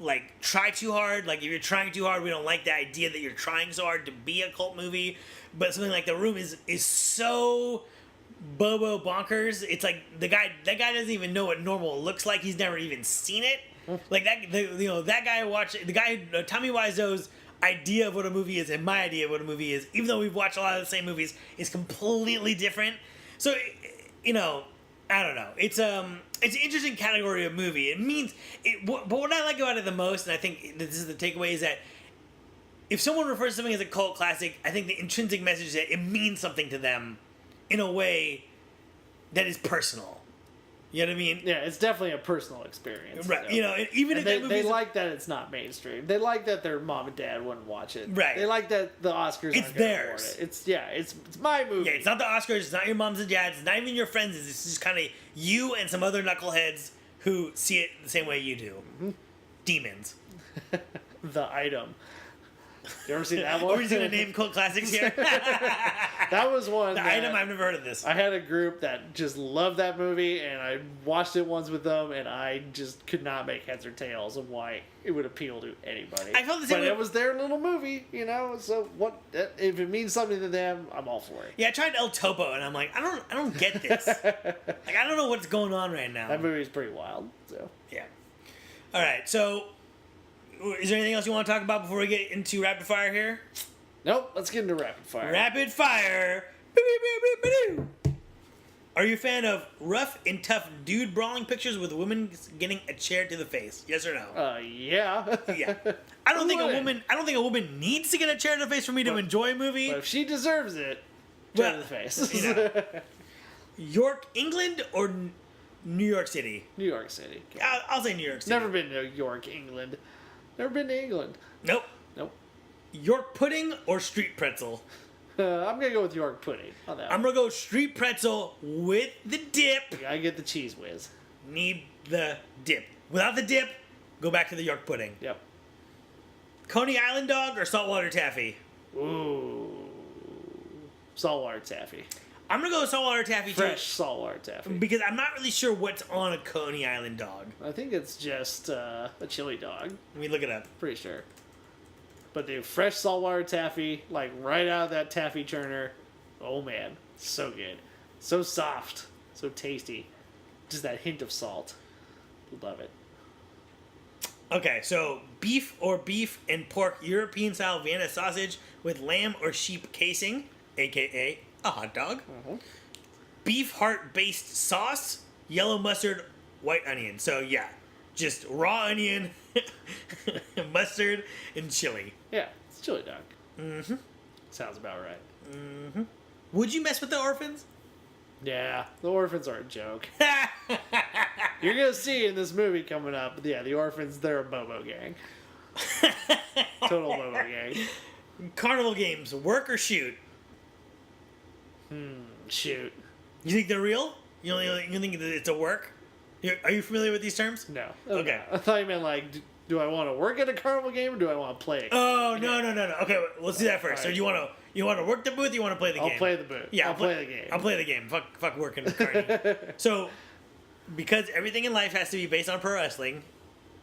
Speaker 1: like try too hard. Like if you're trying too hard, we don't like the idea that you're trying so hard to be a cult movie. But something like The Room is so bobo bonkers. It's like that guy doesn't even know what normal looks like. He's never even seen it. Like that guy watched the guy Tommy Wiseau's idea of what a movie is and my idea of what a movie is, even though we've watched a lot of the same movies, is completely different. So I don't know. It's an interesting category of movie. It means but what I like about it the most, and I think this is the takeaway, is that if someone refers to something as a cult classic, I think the intrinsic message is that it means something to them in a way that is personal. You know what I mean?
Speaker 2: Yeah, it's definitely a personal experience.
Speaker 1: Right. Even if
Speaker 2: they like that it's not mainstream. They like that their mom and dad wouldn't watch it.
Speaker 1: Right.
Speaker 2: They like that the Oscars
Speaker 1: it's
Speaker 2: aren't
Speaker 1: theirs.
Speaker 2: Award it. It's my movie.
Speaker 1: Yeah, it's not the Oscars. It's not your moms and dads. It's not even your friends. It's just kind of you and some other knuckleheads who see it the same way you do. Mm-hmm. Demons.
Speaker 2: The Item. You ever seen that one?
Speaker 1: Are we just gonna name cult classics here?
Speaker 2: That was one.
Speaker 1: The Item. I've never heard of this.
Speaker 2: I had a group that just loved that movie, and I watched it once with them, and I just could not make heads or tails of why it would appeal to anybody.
Speaker 1: I felt the same
Speaker 2: but
Speaker 1: way.
Speaker 2: it was their little movie, So what? If it means something to them, I'm all for it.
Speaker 1: Yeah, I tried El Topo, and I'm like, I don't get this. Like, I don't know what's going on right now.
Speaker 2: That movie is pretty wild. So
Speaker 1: yeah. All right, so. Is there anything else you want to talk about before we get into rapid fire here?
Speaker 2: Nope. Let's get into rapid fire.
Speaker 1: Rapid fire. Are you a fan of rough and tough dude brawling pictures with women getting a chair to the face? Yes or no?
Speaker 2: Yeah.
Speaker 1: Yeah. I don't think a woman needs to get a chair to the face for me to enjoy a movie.
Speaker 2: But if she deserves it, chair to the face.
Speaker 1: York, England, or New York City?
Speaker 2: New York City.
Speaker 1: I'll say New York City.
Speaker 2: Never been to York, England. Never been to England.
Speaker 1: Nope. York pudding or street pretzel?
Speaker 2: I'm gonna go with York pudding on that.
Speaker 1: I'm gonna go street pretzel with the dip.
Speaker 2: I get the cheese whiz.
Speaker 1: Need the dip. Without the dip, go back to the York pudding.
Speaker 2: Yep.
Speaker 1: Coney Island dog or saltwater taffy?
Speaker 2: Ooh. Saltwater taffy.
Speaker 1: I'm gonna go with saltwater taffy too.
Speaker 2: Fresh saltwater taffy.
Speaker 1: Because I'm not really sure what's on a Coney Island dog.
Speaker 2: I think it's just a chili dog.
Speaker 1: Let me look it up.
Speaker 2: Pretty sure. But dude, fresh saltwater taffy, like right out of that taffy churner. Oh man, so good. So soft. So tasty. Just that hint of salt. Love it.
Speaker 1: Okay, so beef and pork European style Vienna sausage with lamb or sheep casing, aka a hot dog.
Speaker 2: Mm-hmm.
Speaker 1: Beef heart based sauce, yellow mustard, white onion. So yeah, just raw onion, mustard, and chili.
Speaker 2: Yeah, it's chili dog.
Speaker 1: Mm-hmm.
Speaker 2: Sounds about right.
Speaker 1: Mm-hmm. Would you mess with the orphans?
Speaker 2: Yeah, the orphans are a joke. You're gonna see in this movie coming up. Yeah, the orphans, they're a Bobo gang. Total Bobo gang.
Speaker 1: Carnival games, work or shoot?
Speaker 2: Shoot.
Speaker 1: You think they're real? You think that it's a work? Are you familiar with these terms?
Speaker 2: No.
Speaker 1: Okay.
Speaker 2: I thought you meant like, do I want to work at a carnival game or do I want to play it?
Speaker 1: Oh, no. Okay, let's do that first.
Speaker 2: Right.
Speaker 1: So you want to work the booth or you want to play the game?
Speaker 2: I'll play the booth.
Speaker 1: Yeah,
Speaker 2: I'll play the game.
Speaker 1: I'll play the game. Fuck working the carny. So, because everything in life has to be based on pro wrestling,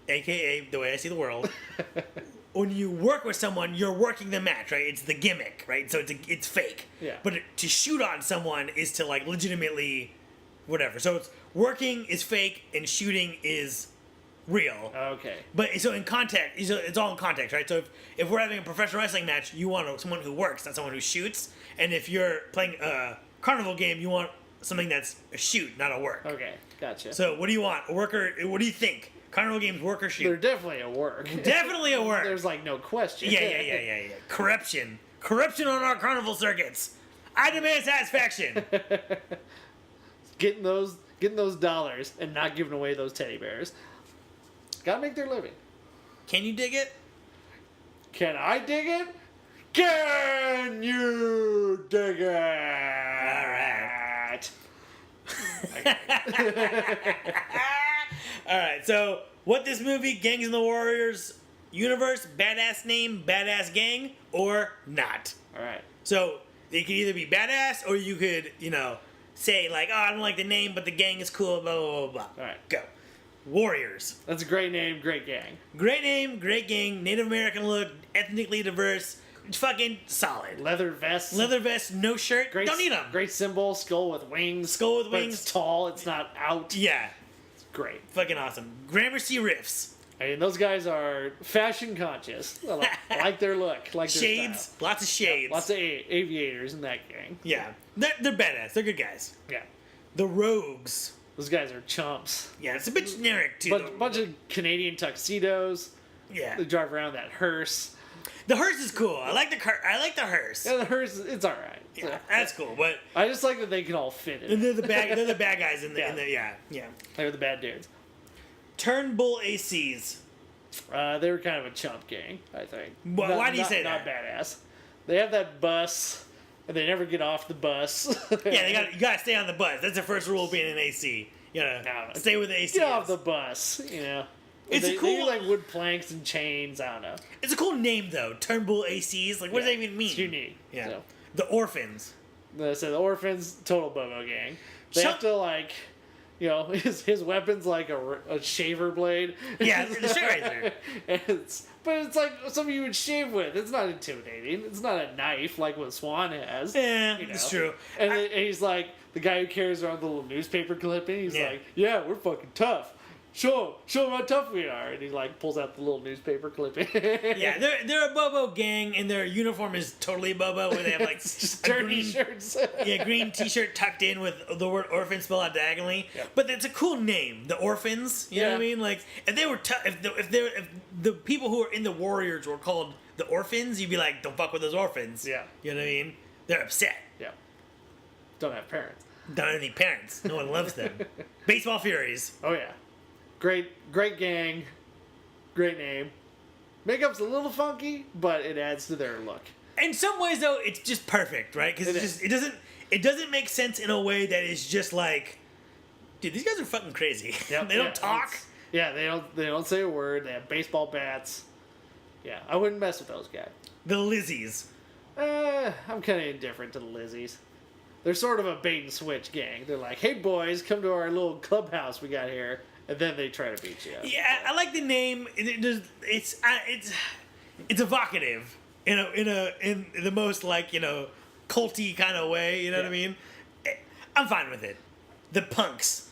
Speaker 1: aka the way I see the world, when you work with someone, you're working the match, right? It's the gimmick, right? So it's fake.
Speaker 2: Yeah.
Speaker 1: But to shoot on someone is to like legitimately, whatever. So it's working is fake and shooting is real.
Speaker 2: Okay.
Speaker 1: But so in context, it's all in context, right? So if we're having a professional wrestling match, you want someone who works, not someone who shoots. And if you're playing a carnival game, you want something that's a shoot, not a work.
Speaker 2: Okay, gotcha.
Speaker 1: So what do you want? A worker? What do you think? Carnival games, work or shoot?
Speaker 2: They're definitely a work.
Speaker 1: Definitely a work.
Speaker 2: There's like no question.
Speaker 1: Yeah. Corruption on our carnival circuits. I demand satisfaction.
Speaker 2: Getting those dollars and not giving away those teddy bears. Gotta make their living.
Speaker 1: Can you dig it?
Speaker 2: Can I dig it? Can you dig it?
Speaker 1: All right. All right. So, what this movie, Gangs in the Warriors universe, badass name, badass gang, or not?
Speaker 2: All right.
Speaker 1: So it could either be badass, or you could, say like, oh, I don't like the name, but the gang is cool. Blah blah blah blah.
Speaker 2: All right.
Speaker 1: Go. Warriors.
Speaker 2: That's a great name, great gang.
Speaker 1: Great name, great gang, Native American look, ethnically diverse, fucking solid.
Speaker 2: Leather vest.
Speaker 1: Leather vest, no shirt.
Speaker 2: Great,
Speaker 1: Don't need them.
Speaker 2: Great symbol, skull with wings.
Speaker 1: Skull with
Speaker 2: but
Speaker 1: wings.
Speaker 2: It's tall, it's not out.
Speaker 1: Yeah.
Speaker 2: It's great.
Speaker 1: Fucking awesome. Gramercy riffs.
Speaker 2: I mean, those guys are fashion conscious. I like their look. Like their
Speaker 1: Shades.
Speaker 2: style.
Speaker 1: Lots of shades.
Speaker 2: Lots of aviators in that gang.
Speaker 1: Yeah. They're badass. They're good guys.
Speaker 2: Yeah.
Speaker 1: The Rogues.
Speaker 2: Those guys are chumps.
Speaker 1: Yeah, it's a bit generic, too.
Speaker 2: Bunch of Canadian tuxedos.
Speaker 1: Yeah.
Speaker 2: They drive around that hearse.
Speaker 1: The hearse is cool. I like the hearse.
Speaker 2: Yeah, the hearse, it's all right.
Speaker 1: Yeah, that's cool. But
Speaker 2: I just like that they can all fit in.
Speaker 1: they're the bad guys in the yeah.
Speaker 2: They're the bad dudes.
Speaker 1: Turnbull ACs.
Speaker 2: They were kind of a chump gang, I think.
Speaker 1: Why do you say
Speaker 2: not
Speaker 1: that?
Speaker 2: Not badass. They have that bus, and they never get off the bus.
Speaker 1: Yeah, you gotta stay on the bus. That's the first rule of being an AC. You gotta stay with the AC.
Speaker 2: Get off the bus, They use, like wood planks and chains. I don't know.
Speaker 1: It's a cool name though. Turnbull ACs. Like, what does that even mean?
Speaker 2: It's unique.
Speaker 1: Yeah.
Speaker 2: So.
Speaker 1: The Orphans.
Speaker 2: So the Orphans, total Bobo gang. They have to his weapon's like a shaver blade.
Speaker 1: Yeah, the straight razor.
Speaker 2: But it's like something you would shave with. It's not intimidating. It's not a knife like what Swan has.
Speaker 1: Yeah, it's true.
Speaker 2: And he's like the guy who carries around the little newspaper clipping. He's like, yeah, we're fucking tough. Show him how tough we are. And he like pulls out the little newspaper clipping.
Speaker 1: Yeah, they're a Bobo gang, and their uniform is totally Bobo, where they have like
Speaker 2: just dirty shirts.
Speaker 1: Green T-shirt tucked in with the word "orphan" spelled out diagonally.
Speaker 2: Yep.
Speaker 1: But it's a cool name, the Orphans. You know what I mean? Like, if they were if the people who are in the Warriors were called the Orphans, you'd be like, don't fuck with those orphans.
Speaker 2: Yeah.
Speaker 1: You know what I mean? They're upset.
Speaker 2: Yeah. Don't have parents.
Speaker 1: Don't have any parents. No one loves them. Baseball Furies.
Speaker 2: Oh yeah. Great gang, great name. Makeup's a little funky, but it adds to their look.
Speaker 1: In some ways, though, it's just perfect, right? Because it doesn't make sense in a way that is just like, dude, these guys are fucking crazy.
Speaker 2: Yep,
Speaker 1: They don't talk.
Speaker 2: Yeah, they don't say a word. They have baseball bats. Yeah, I wouldn't mess with those guys.
Speaker 1: The Lizzies.
Speaker 2: I'm kind of indifferent to the Lizzies. They're sort of a bait and switch gang. They're like, hey boys, come to our little clubhouse we got here. And then they try to beat you up.
Speaker 1: Yeah, I like the name. It's evocative in the most like culty kind of way. You know what I mean? I'm fine with it. The Punks.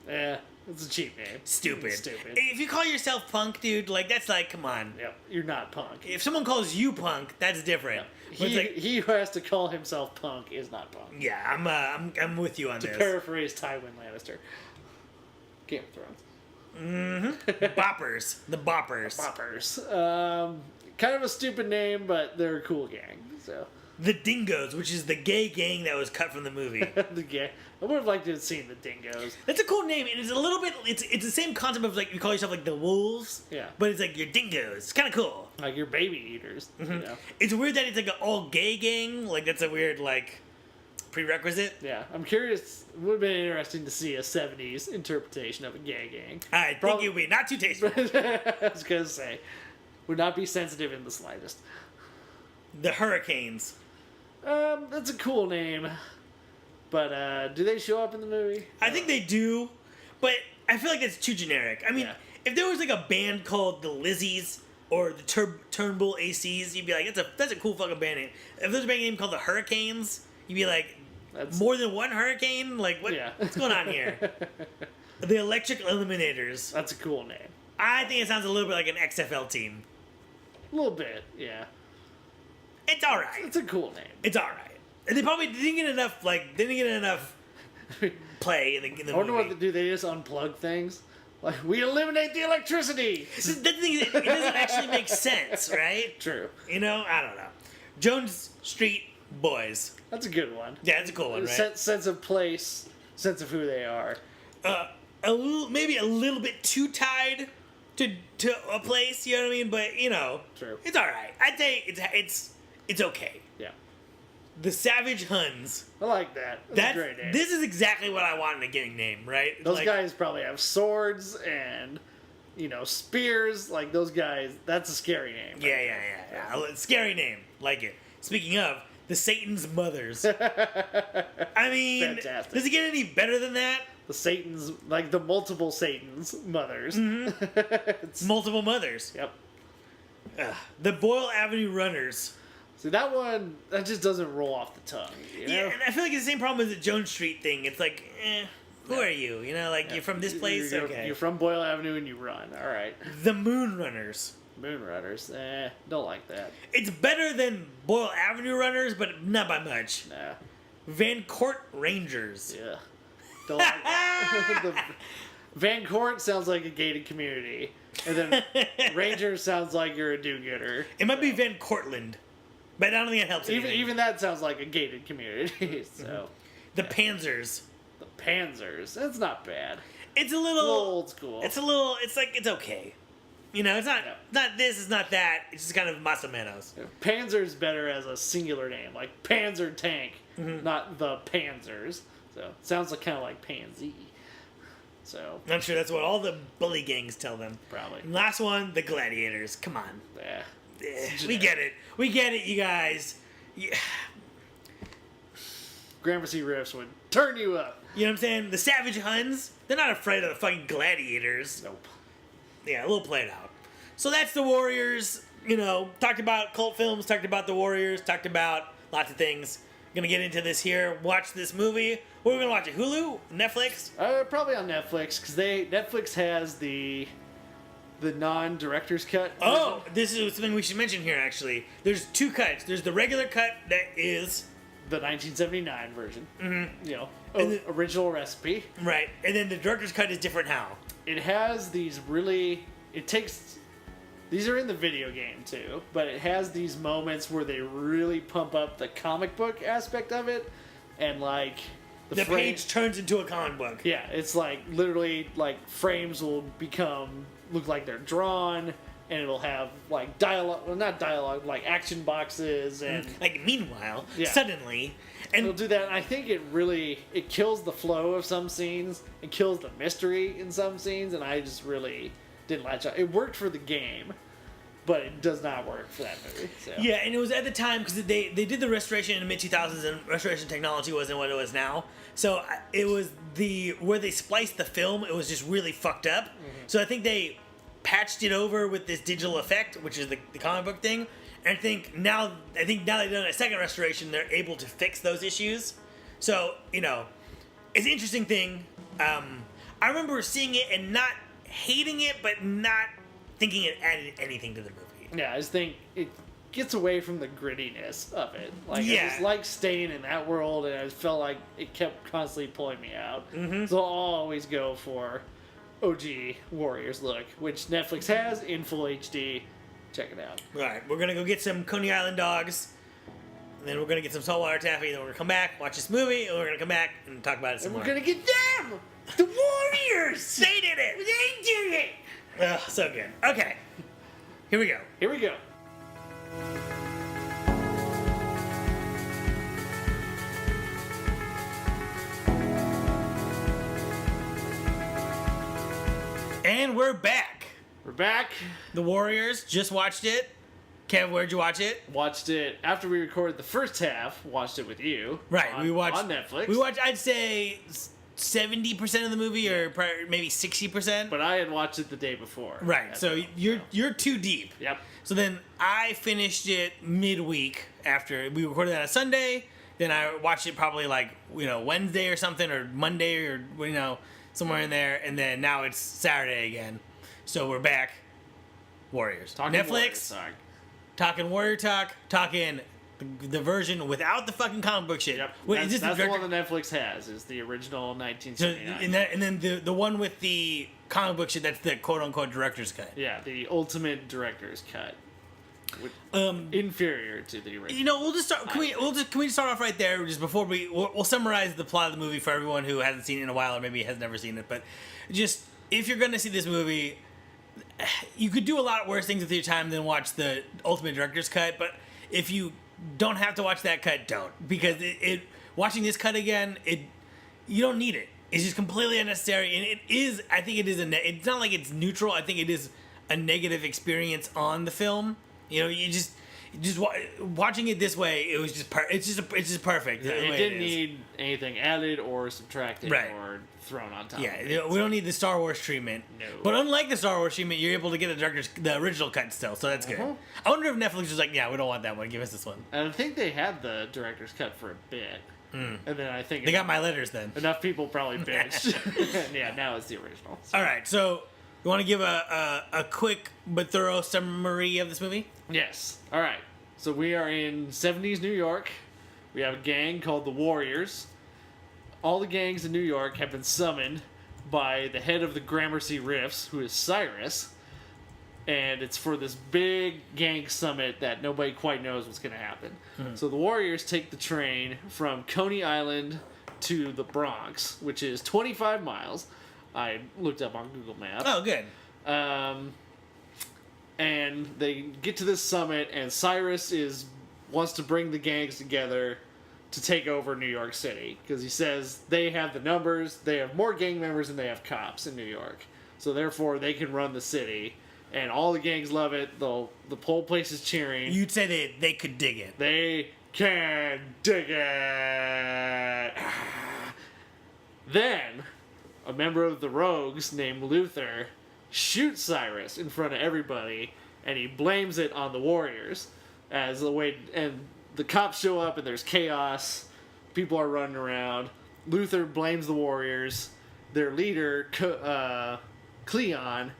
Speaker 2: Yeah, it's a cheap name.
Speaker 1: Stupid.
Speaker 2: Stupid.
Speaker 1: If you call yourself Punk, dude, like that's like, come on.
Speaker 2: Yep, you're not Punk.
Speaker 1: If someone calls you Punk, that's different.
Speaker 2: Yep. He who has to call himself Punk is not Punk.
Speaker 1: Yeah, I'm with you on this.
Speaker 2: To paraphrase Tywin Lannister. Game of Thrones.
Speaker 1: Mm-hmm. Boppers. The Boppers.
Speaker 2: Boppers. Kind of a stupid name, but they're a cool gang. So
Speaker 1: the Dingoes, which is the gay gang that was cut from the movie.
Speaker 2: The gang. I would have liked to have seen the Dingoes.
Speaker 1: That's a cool name, and it's a little bit. It's the same concept of like you call yourself like the Wolves.
Speaker 2: Yeah.
Speaker 1: But it's like your Dingoes. It's kind of cool.
Speaker 2: Like your baby eaters.
Speaker 1: Mm-hmm. It's weird that it's like an all gay gang. Like that's a weird like prerequisite.
Speaker 2: Yeah, I'm curious. It would have been interesting to see a 70s interpretation of a gay gang.
Speaker 1: I think it would be not too tasteful.
Speaker 2: I was going to say, would not be sensitive in the slightest.
Speaker 1: The Hurricanes.
Speaker 2: That's a cool name. But do they show up in the movie?
Speaker 1: I think they do, but I feel like it's too generic. I mean, if there was like a band called the Lizzies or the Turnbull ACs, you'd be like, that's a cool fucking band name. If there's a band name called the Hurricanes, you'd be like, more than one hurricane? Like, what's going on here? The Electric Eliminators.
Speaker 2: That's a cool name.
Speaker 1: I think it sounds a little bit like an XFL team.
Speaker 2: A little bit, yeah.
Speaker 1: It's all right.
Speaker 2: It's a cool name.
Speaker 1: It's all right. And they probably didn't get enough play in the movie.
Speaker 2: I wonder what do they just unplug things? Like, we eliminate the electricity!
Speaker 1: So the thing is, it doesn't actually make sense, right?
Speaker 2: True.
Speaker 1: I don't know. Jones Street Boys.
Speaker 2: That's a good one.
Speaker 1: Yeah, it's a cool one, right?
Speaker 2: Sense of place, sense of who they are.
Speaker 1: Maybe a little bit too tied to a place. You know what I mean? But you know,
Speaker 2: True.
Speaker 1: it's all right. I'd say it's okay.
Speaker 2: Yeah.
Speaker 1: The Savage Huns.
Speaker 2: I like that. That's a great name.
Speaker 1: This is exactly what I want in a gang name, right?
Speaker 2: Those
Speaker 1: Like,
Speaker 2: guys probably have swords and, spears. Like, those guys, that's a scary name.
Speaker 1: Yeah. Scary name. Like it. Speaking of, the Satan's Mothers. I mean,
Speaker 2: Fantastic.
Speaker 1: does it get any better than that?
Speaker 2: The Satan's, like the multiple Satan's mothers.
Speaker 1: Mm-hmm. Multiple mothers.
Speaker 2: Yep.
Speaker 1: The Boyle Avenue Runners.
Speaker 2: See, that one, that just doesn't roll off the tongue.
Speaker 1: Yeah, and I feel like it's the same problem as the Jones Street thing. It's like, who are you? You're from this place? Okay.
Speaker 2: You're from Boyle Avenue and you run. All right.
Speaker 1: The Moon Runners.
Speaker 2: Moon Runners. Don't like that.
Speaker 1: It's better than Boyle Avenue Runners, but not by much.
Speaker 2: Nah.
Speaker 1: Van Court Rangers.
Speaker 2: Yeah. Don't like that. Van Court sounds like a gated community. And then Ranger sounds like you're a do-gooder.
Speaker 1: It might be Van Cortlandt, but I don't think it helps anything.
Speaker 2: Even that sounds like a gated community. So
Speaker 1: The Panzers.
Speaker 2: The Panzers. That's not bad.
Speaker 1: It's a little
Speaker 2: old school.
Speaker 1: It's okay. It's not this, it's not that. It's just kind of más o menos.
Speaker 2: Panzer's better as a singular name, like Panzer Tank, not the Panzers. So sounds like kind of like Pansy. So
Speaker 1: I'm sure that's what all the bully gangs tell them.
Speaker 2: Probably.
Speaker 1: And last one, the Gladiators. Come on.
Speaker 2: Yeah.
Speaker 1: We get it, you guys. Yeah.
Speaker 2: Gramercy riffs would turn you up.
Speaker 1: You know what I'm saying? The Savage Huns, they're not afraid of the fucking gladiators.
Speaker 2: Nope.
Speaker 1: Yeah, a little played out. So that's the Warriors. Talked about cult films, talked about the Warriors, talked about lots of things. Gonna get into this here. Watch this movie. What are we gonna watch? It Hulu, Netflix?
Speaker 2: Probably on Netflix because Netflix has the non-director's cut.
Speaker 1: Oh, this is something we should mention here. Actually, there's two cuts. There's the regular cut that is
Speaker 2: the 1979 version.
Speaker 1: Mm-hmm.
Speaker 2: Original recipe.
Speaker 1: Right, and then the director's cut is different. How?
Speaker 2: It has these these are in the video game too, but it has these moments where they really pump up the comic book aspect of it, and like
Speaker 1: the page turns into a comic book.
Speaker 2: Yeah, it's like literally like frames will look like they're drawn, and it'll have like dialogue, well not dialogue, like action boxes and
Speaker 1: like meanwhile, suddenly, and
Speaker 2: it'll do that. And I think it kills the flow of some scenes, it kills the mystery in some scenes, and I just really didn't latch on. It worked for the game, but it does not work for that movie. So.
Speaker 1: Yeah, and it was at the time because they did the restoration in the mid 2000s, and restoration technology wasn't what it was now. So it was where they spliced the film. It was just really fucked up. Mm-hmm. So I think they patched it over with this digital effect, which is the comic book thing. And I think now they've done a second restoration, they're able to fix those issues. So it's an interesting thing. I remember seeing it and not hating it, but not thinking it added anything to the movie.
Speaker 2: Yeah, I just think it gets away from the grittiness of it. Like, I just like staying in that world, and I just felt like it kept constantly pulling me out. Mm-hmm. So I'll always go for OG Warriors look, which Netflix has in full HD. Check it out.
Speaker 1: Right, we're gonna go get some Coney Island dogs, and then we're gonna get some saltwater taffy, and then we're gonna come back, watch this movie, and we're gonna come back and talk about it some more.
Speaker 2: We're gonna get them! The Warriors!
Speaker 1: They did it!
Speaker 2: They did it!
Speaker 1: Ugh, so good. Okay, here we go.
Speaker 2: Here we go.
Speaker 1: And we're back.
Speaker 2: We're back.
Speaker 1: The Warriors, just watched it. Kev, where'd you watch it?
Speaker 2: Watched it after we recorded the first half. Watched it with you.
Speaker 1: Right, we watched
Speaker 2: on Netflix.
Speaker 1: We watched, I'd say, 70% of the movie, or maybe 60%.
Speaker 2: But I had watched it the day before.
Speaker 1: Right, so you're too deep.
Speaker 2: Yep.
Speaker 1: So then I finished it midweek after we recorded that on Sunday. Then I watched it probably like Wednesday or something, or Monday, or somewhere in there. And then now it's Saturday again. So we're back. Warriors.
Speaker 2: Talking
Speaker 1: Netflix.
Speaker 2: Warriors, sorry.
Speaker 1: Talking Warrior Talk. Talking the version without the fucking comic book shit.
Speaker 2: Yep.
Speaker 1: Wait,
Speaker 2: that's the one that Netflix has. Is the original 1979.
Speaker 1: And then the one with the comic book shit. That's the quote unquote director's cut.
Speaker 2: Yeah, the ultimate director's cut. Inferior to the original.
Speaker 1: We'll just start. Can we start off right there? Just before we'll summarize the plot of the movie for everyone who hasn't seen it in a while, or maybe has never seen it. But just if you're gonna see this movie, you could do a lot worse things with your time than watch the Ultimate Director's Cut, but if you don't have to watch that cut, don't. Because it watching this cut again, you don't need it. It's just completely unnecessary, and it is, I think it is, it's not like it's neutral, I think it is a negative experience on the film. You know, you just watching it this way, it was just it's just perfect.
Speaker 2: It didn't need anything added or subtracted or thrown on top.
Speaker 1: Yeah, we don't need the Star Wars treatment.
Speaker 2: No.
Speaker 1: But unlike the Star Wars treatment, you're able to get the original cut still, so that's good. I wonder if Netflix was like, yeah, we don't want that one. Give us this one.
Speaker 2: And I think they had the director's cut for a bit. And then I think
Speaker 1: they got my letters then.
Speaker 2: Enough people probably bitched. Yeah, now it's the original. So.
Speaker 1: All right, so you want to give a quick but thorough summary of this movie?
Speaker 2: Yes. All right. So we are in 70s New York. We have a gang called the Warriors. All the gangs in New York have been summoned by the head of the Gramercy Riffs, who is Cyrus. And it's for this big gang summit that nobody quite knows what's going to happen. So the Warriors take the train from Coney Island to the Bronx, which is 25 miles. I looked up on Google Maps.
Speaker 1: Oh, good.
Speaker 2: And they get to this summit, and Cyrus wants to bring the gangs together to take over New York City. Because he says they have the numbers, they have more gang members than they have cops in New York. So therefore, they can run the city. And all the gangs love it. The whole place is cheering.
Speaker 1: You'd say they could dig it.
Speaker 2: They can dig it. Then, a member of the Rogues named Luther shoots Cyrus in front of everybody, and he blames it on the Warriors as the way. And the cops show up, and there's chaos. People are running around. Luther blames the Warriors. Their leader, Cleon,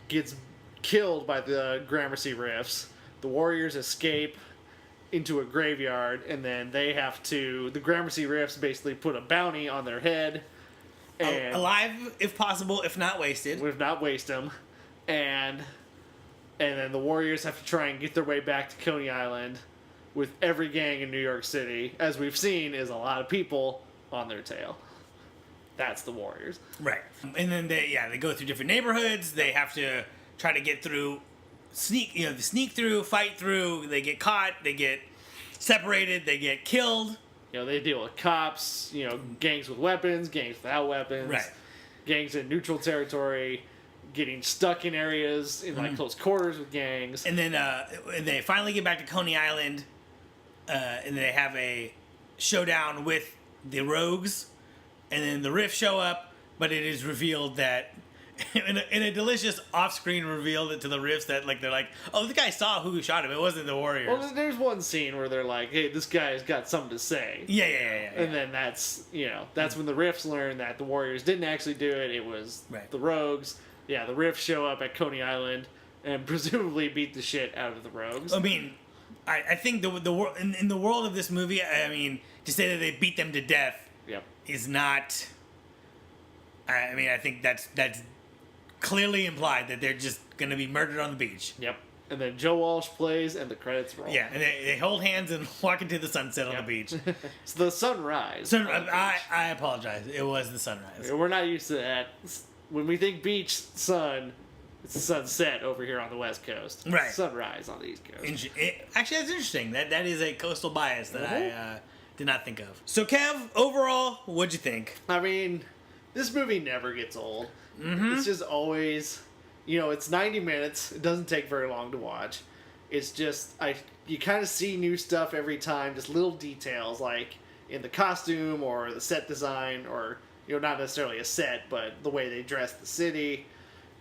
Speaker 2: gets killed by the Gramercy Riffs. The Warriors escape into a graveyard, and then the Gramercy Riffs basically put a bounty on their head. And
Speaker 1: alive, if possible, if not wasted.
Speaker 2: If not waste them. And then the Warriors have to try and get their way back to Coney Island with every gang in New York City, as we've seen, is a lot of people on their tail. That's the Warriors.
Speaker 1: Right. And then they go through different neighborhoods. They have to try to get through, sneak through, fight through. They get caught. They get separated. They get killed.
Speaker 2: They deal with cops, gangs with weapons, gangs without weapons,
Speaker 1: right.
Speaker 2: Gangs in neutral territory, getting stuck in areas in close quarters with gangs.
Speaker 1: And then they finally get back to Coney Island, and they have a showdown with the Rogues, and then the Riffs show up, but it is revealed that in a delicious off-screen reveal to the Riffs that they're like, oh, the guy saw who shot him. It wasn't the Warriors.
Speaker 2: Well, there's one scene where they're like, hey, this guy's got something to say.
Speaker 1: Yeah.
Speaker 2: And then that's when the Riffs learn that the Warriors didn't actually do it. It was the Rogues. Yeah, the Riffs show up at Coney Island and presumably beat the shit out of the Rogues.
Speaker 1: I mean, I think in the world of this movie, I mean, to say that they beat them to death is not. I mean, I think that's clearly implied that they're just going to be murdered on the beach.
Speaker 2: Yep. And then Joe Walsh plays, and the credits roll.
Speaker 1: Yeah, and they hold hands and walk into the sunset on the beach.
Speaker 2: It's the sunrise.
Speaker 1: I apologize. It was the sunrise.
Speaker 2: We're not used to that. When we think beach, sun, it's the sunset over here on the West Coast.
Speaker 1: Right.
Speaker 2: Sunrise on the East Coast.
Speaker 1: Actually, that's interesting. That is a coastal bias that I did not think of. So, Kev, overall, what'd you think?
Speaker 2: I mean, this movie never gets old. It's just always, it's 90 minutes. It doesn't take very long to watch. It's just, you kind of see new stuff every time, just little details like in the costume or the set design or, not necessarily a set, but the way they dress the city.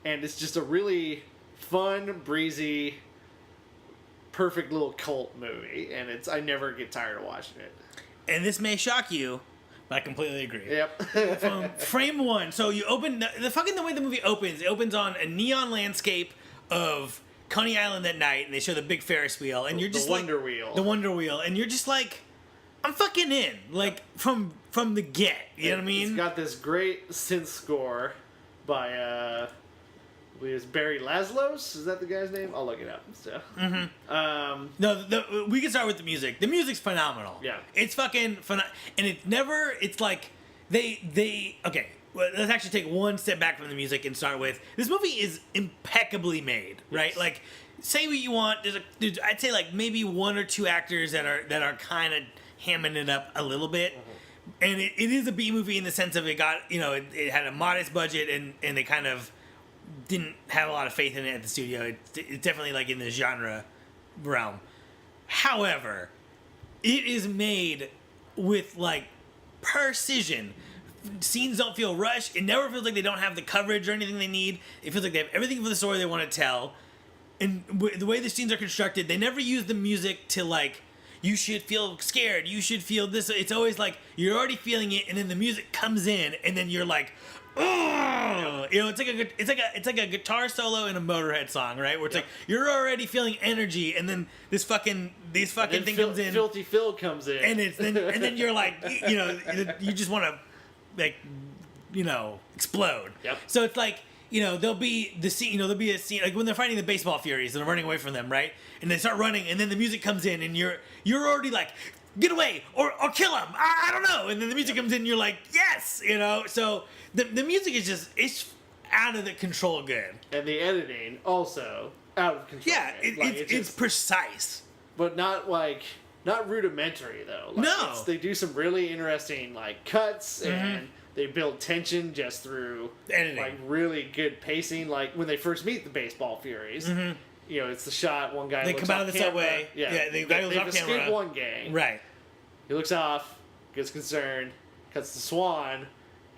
Speaker 2: And it's just a really fun, breezy, perfect little cult movie. And I never get tired of watching it.
Speaker 1: And this may shock you, I completely agree.
Speaker 2: Yep.
Speaker 1: From frame one, so you open the way the movie opens. It opens on a neon landscape of Coney Island at night, and they show the big Ferris wheel, and you're just
Speaker 2: the Wonder Wheel.
Speaker 1: The Wonder Wheel, and you're just like, I'm fucking in, from the get. You know what I mean?
Speaker 2: It's got this great synth score by I believe it's Barry Laszlos. Is that the guy's name? I'll look it up. So.
Speaker 1: No, we can start with the music. The music's phenomenal.
Speaker 2: Yeah.
Speaker 1: It's fucking phenomenal. And it's like, okay, well, let's actually take one step back from the music and start with this movie is impeccably made, right?
Speaker 2: Yes.
Speaker 1: Like, say what you want. I'd say like maybe one or two actors that are kind of hamming it up a little bit. And it is a B movie in the sense of it got, it had a modest budget and they kind of didn't have a lot of faith in it at the studio. It's definitely like in the genre realm. However, it is made with like precision. Scenes don't feel rushed. It never feels like they don't have the coverage or anything they need. It feels like they have everything for the story they want to tell. And the way the scenes are constructed, they never use the music to like, you should feel scared, you should feel this. It's always like you're already feeling it, and then the music comes in, and then you're like, oh, it's like a guitar solo in a Motorhead song, right? Where it's like you're already feeling energy, and then this fucking thing comes in,
Speaker 2: Filthy Phil comes in,
Speaker 1: and then you're like, you just want to like, explode.
Speaker 2: Yep.
Speaker 1: So it's like, there'll be the scene, there'll be a scene like when they're fighting the baseball furies and they're running away from them, right? And they start running, and then the music comes in, and you're already like, get away or kill him. I don't know. And then the music comes in, and you're like, yes, So the music is just out of the control good.
Speaker 2: And the editing also out of control.
Speaker 1: Yeah, it's precise,
Speaker 2: but not rudimentary though. Like,
Speaker 1: no,
Speaker 2: they do some really interesting like cuts and. They build tension just through
Speaker 1: editing.
Speaker 2: Like really good pacing. Like when they first meet the baseball furies, it's the shot. One guy
Speaker 1: they
Speaker 2: looks
Speaker 1: come out
Speaker 2: off
Speaker 1: of the
Speaker 2: camera.
Speaker 1: subway. Yeah, the guy goes off camera.
Speaker 2: Escaped one gang.
Speaker 1: Right.
Speaker 2: He looks off, gets concerned, cuts to Swan.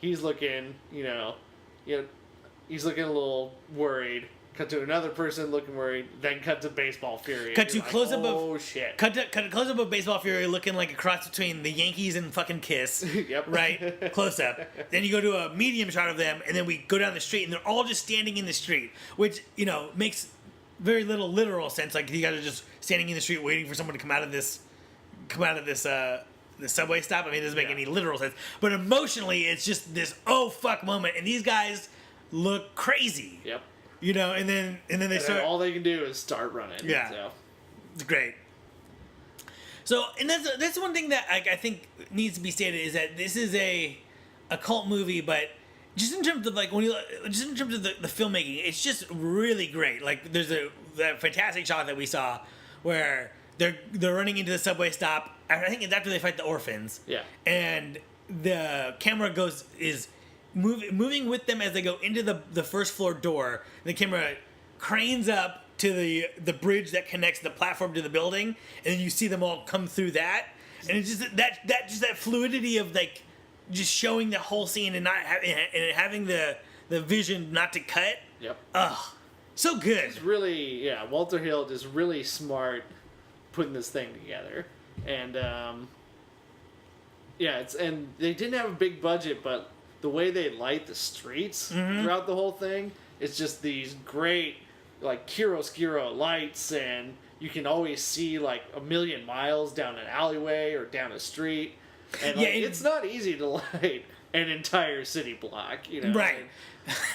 Speaker 2: He's looking, he's looking a little worried. Cut to another person looking worried. Then cut to baseball fury.
Speaker 1: Cut to close up
Speaker 2: of shit.
Speaker 1: Cut to close up of baseball fury looking like a cross between the Yankees and fucking Kiss.
Speaker 2: Yep.
Speaker 1: Right. Close up. Then you go to a medium shot of them, and then we go down the street, and they're all just standing in the street, which makes very little literal sense. Like you guys are just standing in the street waiting for someone to come out of this the subway stop. I mean, it doesn't make any literal sense. But emotionally, it's just this oh fuck moment, and these guys look crazy.
Speaker 2: Yep.
Speaker 1: And then they start.
Speaker 2: All they can do is start running.
Speaker 1: Yeah,
Speaker 2: so.
Speaker 1: It's great. So, and that's one thing that I think needs to be stated is that this is a cult movie, but just in terms of like just in terms of the filmmaking, it's just really great. Like there's that fantastic shot that we saw where they're running into the subway stop. I think it's after they fight the orphans.
Speaker 2: Yeah.
Speaker 1: And the camera is moving with them as they go into the first floor door. The camera cranes up to the bridge that connects the platform to the building, and then you see them all come through that. And it's just that fluidity of like just showing the whole scene and not having the vision not to cut.
Speaker 2: Yep.
Speaker 1: Ugh, so good.
Speaker 2: It's really Walter Hill just really smart putting this thing together, and and they didn't have a big budget, but the way they light the streets throughout the whole thing, it's just these great, like, chiaroscuro lights, and you can always see, like, a million miles down an alleyway or down a street. And, like, it's not easy to light an entire city block,
Speaker 1: Right.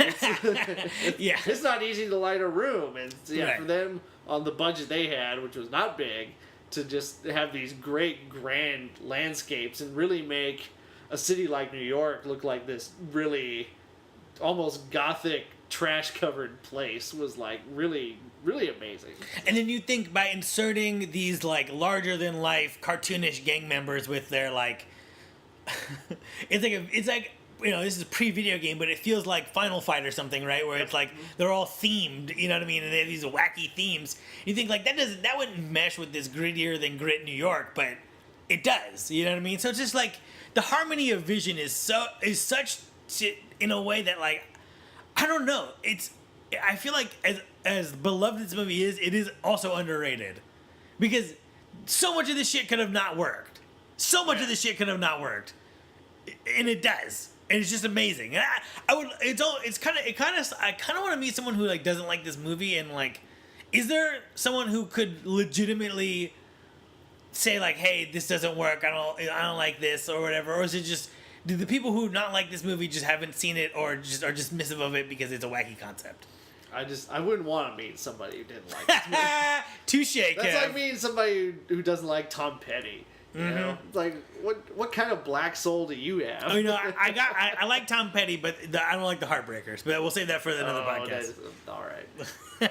Speaker 2: It's not easy to light a room. And,
Speaker 1: Right.
Speaker 2: for them, on the budget they had, which was not big, to just have these great, grand landscapes and really make a city like New York look like this really almost gothic trash covered place was like really, really amazing.
Speaker 1: And then you think by inserting these like larger than life cartoonish gang members with their like it's like this is a pre-video game, but it feels like Final Fight or something, right? Where it's like they're all themed, you know what I mean? And they have these wacky themes. You think like that wouldn't mesh with this grittier than grit New York, but it does, you know what I mean? So it's just like the harmony of vision is such in a way that like I don't know. I feel like as beloved as this movie is, it is also underrated because so much of this shit could have not worked. So much of this shit could have not worked, and it does. And it's just amazing. And I kind of want to meet someone who like doesn't like this movie and like, is there someone who could legitimately say like, hey, this doesn't work. I don't like this or whatever. Or is it just, do the people who not like this movie just haven't seen it or just are dismissive of it because it's a wacky concept?
Speaker 2: I wouldn't want to meet somebody who didn't like this movie.
Speaker 1: Touche,
Speaker 2: That's like meeting somebody who doesn't like Tom Petty. You know, it's like what kind of black soul do you have?
Speaker 1: Oh, you know, I like Tom Petty, but I don't like the Heartbreakers. But we'll save that for another podcast.
Speaker 2: All right.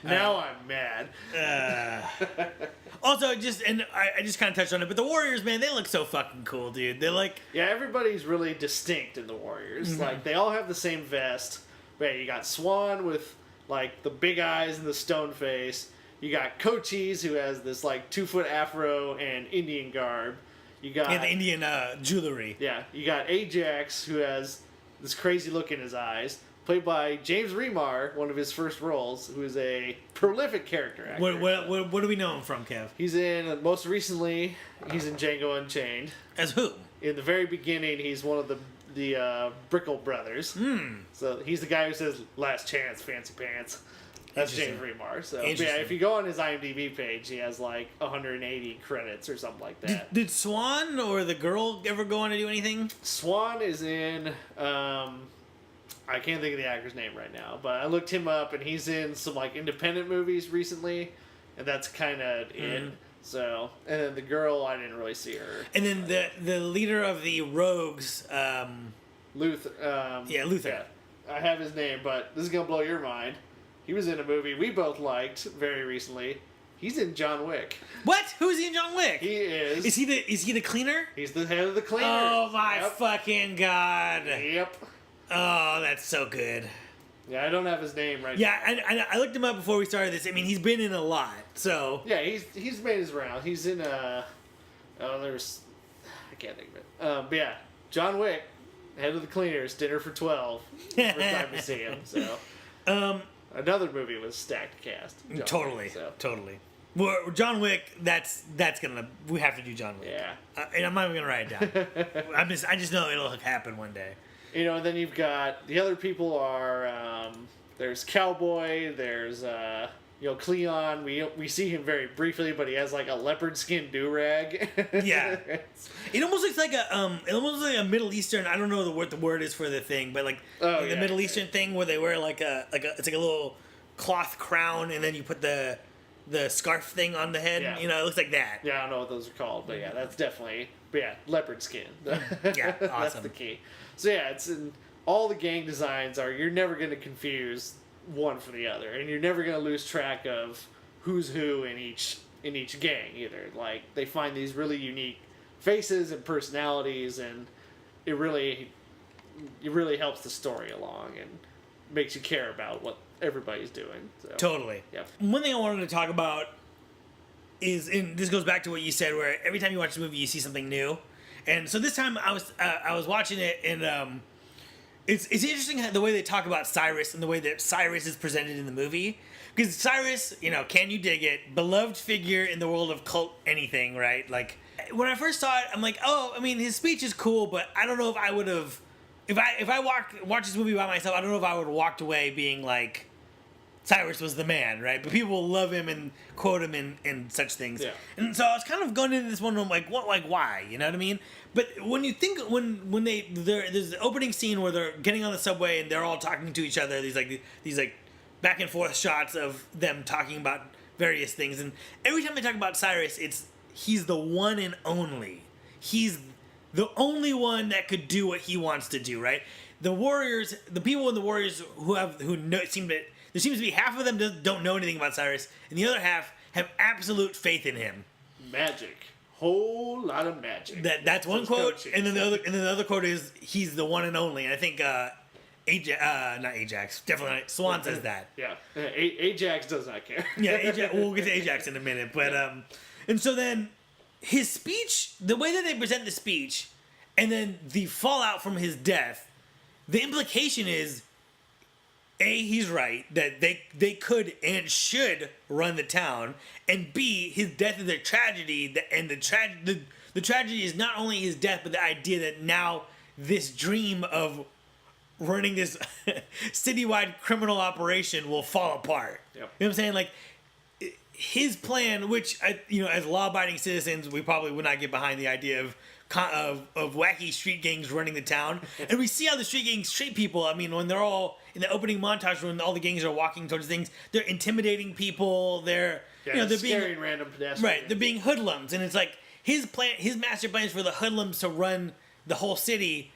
Speaker 2: Now I'm mad.
Speaker 1: Also, I just kind of touched on it, but the Warriors, man, they look so fucking cool, dude. They're like,
Speaker 2: yeah, everybody's really distinct in the Warriors. Like they all have the same vest. But you got Swan with like the big eyes and the stone face. You got Cochise, who has this like 2-foot afro and Indian garb. You got
Speaker 1: the Indian jewelry.
Speaker 2: Yeah, you got Ajax, who has this crazy look in his eyes, played by James Remar, one of his first roles, who is a prolific character actor.
Speaker 1: What do we know him from, Kev?
Speaker 2: He's in most recently. He's in Django Unchained.
Speaker 1: As who?
Speaker 2: In the very beginning, he's one of the Brickle brothers. So he's the guy who says "Last chance, fancy pants." That's James Remar. So yeah, if you go on his IMDb page, he has like 180 credits or something like that.
Speaker 1: Did Swan or the girl ever go on to do anything?
Speaker 2: Swan is in. I can't think of the actor's name right now, but I looked him up, and he's in some like independent movies recently, and that's kind of it. So, and then the girl, I didn't really see her.
Speaker 1: And then the leader of the Rogues,
Speaker 2: Luther.
Speaker 1: Luther.
Speaker 2: Yeah, I have his name, but this is gonna blow your mind. He was in a movie we both liked very recently. He's in John Wick.
Speaker 1: What? Who's he in John Wick?
Speaker 2: He is.
Speaker 1: Is he the cleaner?
Speaker 2: He's the head of the cleaners.
Speaker 1: Oh my fucking god.
Speaker 2: Yep.
Speaker 1: Oh, that's so good.
Speaker 2: Yeah, I don't have his name right
Speaker 1: now. Yeah, I looked him up before we started this. I mean, he's been in a lot, so.
Speaker 2: Yeah, he's made his round. He's in I can't think of it. But yeah, John Wick, head of the cleaners, Dinner for 12. First time to see him, so. Another movie with stacked cast.
Speaker 1: Totally. Well, John Wick, we have to do John Wick.
Speaker 2: Yeah.
Speaker 1: And I'm not even gonna write it down. I just know it'll happen one day.
Speaker 2: You know, and then you've got the other people are there's Cowboy, there's Cleon. We see him very briefly, but he has like a leopard skin do-rag.
Speaker 1: Yeah. It almost looks like a Middle Eastern. I don't know what the word is for the thing, but the Middle Eastern thing where they wear it's like a little cloth crown, and then you put the scarf thing on the head.
Speaker 2: Yeah.
Speaker 1: You know, it looks like that.
Speaker 2: Yeah, I don't know what those are called, but yeah, that's definitely leopard skin.
Speaker 1: Yeah, awesome.
Speaker 2: That's the key. So yeah, it's in all the gang designs you're never going to confuse one for the other, and you're never going to lose track of who's who in each gang either. Like they find these really unique faces and personalities, and it really helps the story along and makes you care about what everybody's doing. So,
Speaker 1: totally.
Speaker 2: Yeah.
Speaker 1: One thing I wanted to talk about is, and this goes back to what you said, where every time you watch a movie, you see something new. And so this time I was watching it, and it's interesting the way they talk about Cyrus and the way that Cyrus is presented in the movie. Because Cyrus, can you dig it? Beloved figure in the world of cult anything, right? Like when I first saw it, I'm like, oh, I mean, his speech is cool, but I don't know if I would have, if I watched this movie by myself, I don't know if I would have walked away being like, Cyrus was the man, right? But people love him and quote him in such things. Yeah. And so I was kind of going into this one, I'm like, what, like, why? You know what I mean? But when you think, when there's the opening scene where they're getting on the subway and they're all talking to each other, these back and forth shots of them talking about various things. And every time they talk about Cyrus, he's the one and only. He's the only one that could do what he wants to do, right? The Warriors, the people in the Warriors there seems to be half of them don't know anything about Cyrus, and the other half have absolute faith in him.
Speaker 2: Magic, whole lot of magic.
Speaker 1: That's one quote, and then the other quote is he's the one and only. And I think not Ajax, definitely not, Swan says that.
Speaker 2: Yeah, Ajax does not care.
Speaker 1: Yeah, Ajax. We'll get to Ajax in a minute, but and so then his speech, the way that they present the speech, and then the fallout from his death, the implication is. A, he's right, that they could and should run the town, and B, his death is a tragedy, and the tragedy is not only his death, but the idea that now this dream of running this citywide criminal operation will fall apart. Yep. You know what I'm saying? Like, his plan, which, as law-abiding citizens, we probably would not get behind the idea of of wacky street gangs running the town, and we see how the street gangs treat people. I mean, when they're all in the opening montage, when all the gangs are walking towards things, they're intimidating people. They're they're
Speaker 2: scaring
Speaker 1: being
Speaker 2: random pedestrians.
Speaker 1: right. They're being hoodlums, and it's like his master plan is for the hoodlums to run the whole city,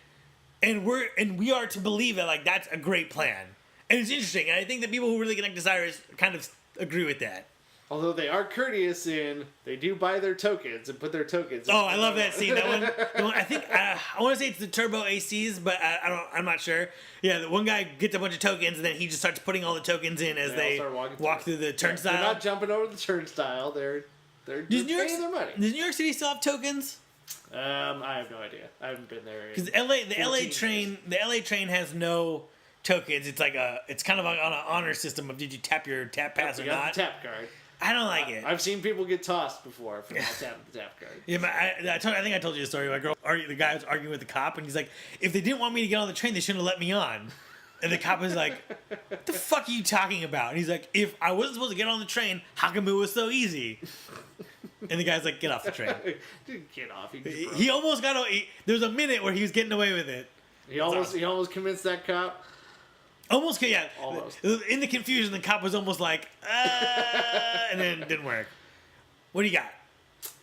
Speaker 1: and we are to believe that like that's a great plan, and it's interesting. And I think that people who really connect to Cyrus kind of agree with that.
Speaker 2: Although they are courteous they do buy their tokens and put their tokens.
Speaker 1: Oh, I love that scene. That one. The one I think I want to say it's the Turbo ACs, but I'm not sure. Yeah, the one guy gets a bunch of tokens, and then he just starts putting all the tokens in as they walk through the turnstile.
Speaker 2: They're not jumping over the turnstile. They're paying their money.
Speaker 1: Does New York City still have tokens?
Speaker 2: I have no idea. I haven't been there.
Speaker 1: Because the LA train has no tokens. It's like it's kind of on an honor system of did you tap your tap pass or not?
Speaker 2: The tap card.
Speaker 1: I don't like it.
Speaker 2: I've seen people get tossed before for not tapping the tap card.
Speaker 1: Yeah, but I think I told you the story. My girl, the guy was arguing with the cop, and he's like, "If they didn't want me to get on the train, they shouldn't have let me on." And the cop was like, "What the fuck are you talking about?" And he's like, "If I wasn't supposed to get on the train, how come it was so easy?" And the guy's like, "Get off the train."
Speaker 2: Get off.
Speaker 1: He almost got. There was a minute where he was getting away with it.
Speaker 2: He almost convinced that cop.
Speaker 1: Almost, yeah.
Speaker 2: Almost.
Speaker 1: In the confusion, the cop was almost like, and then it didn't work. What do you got?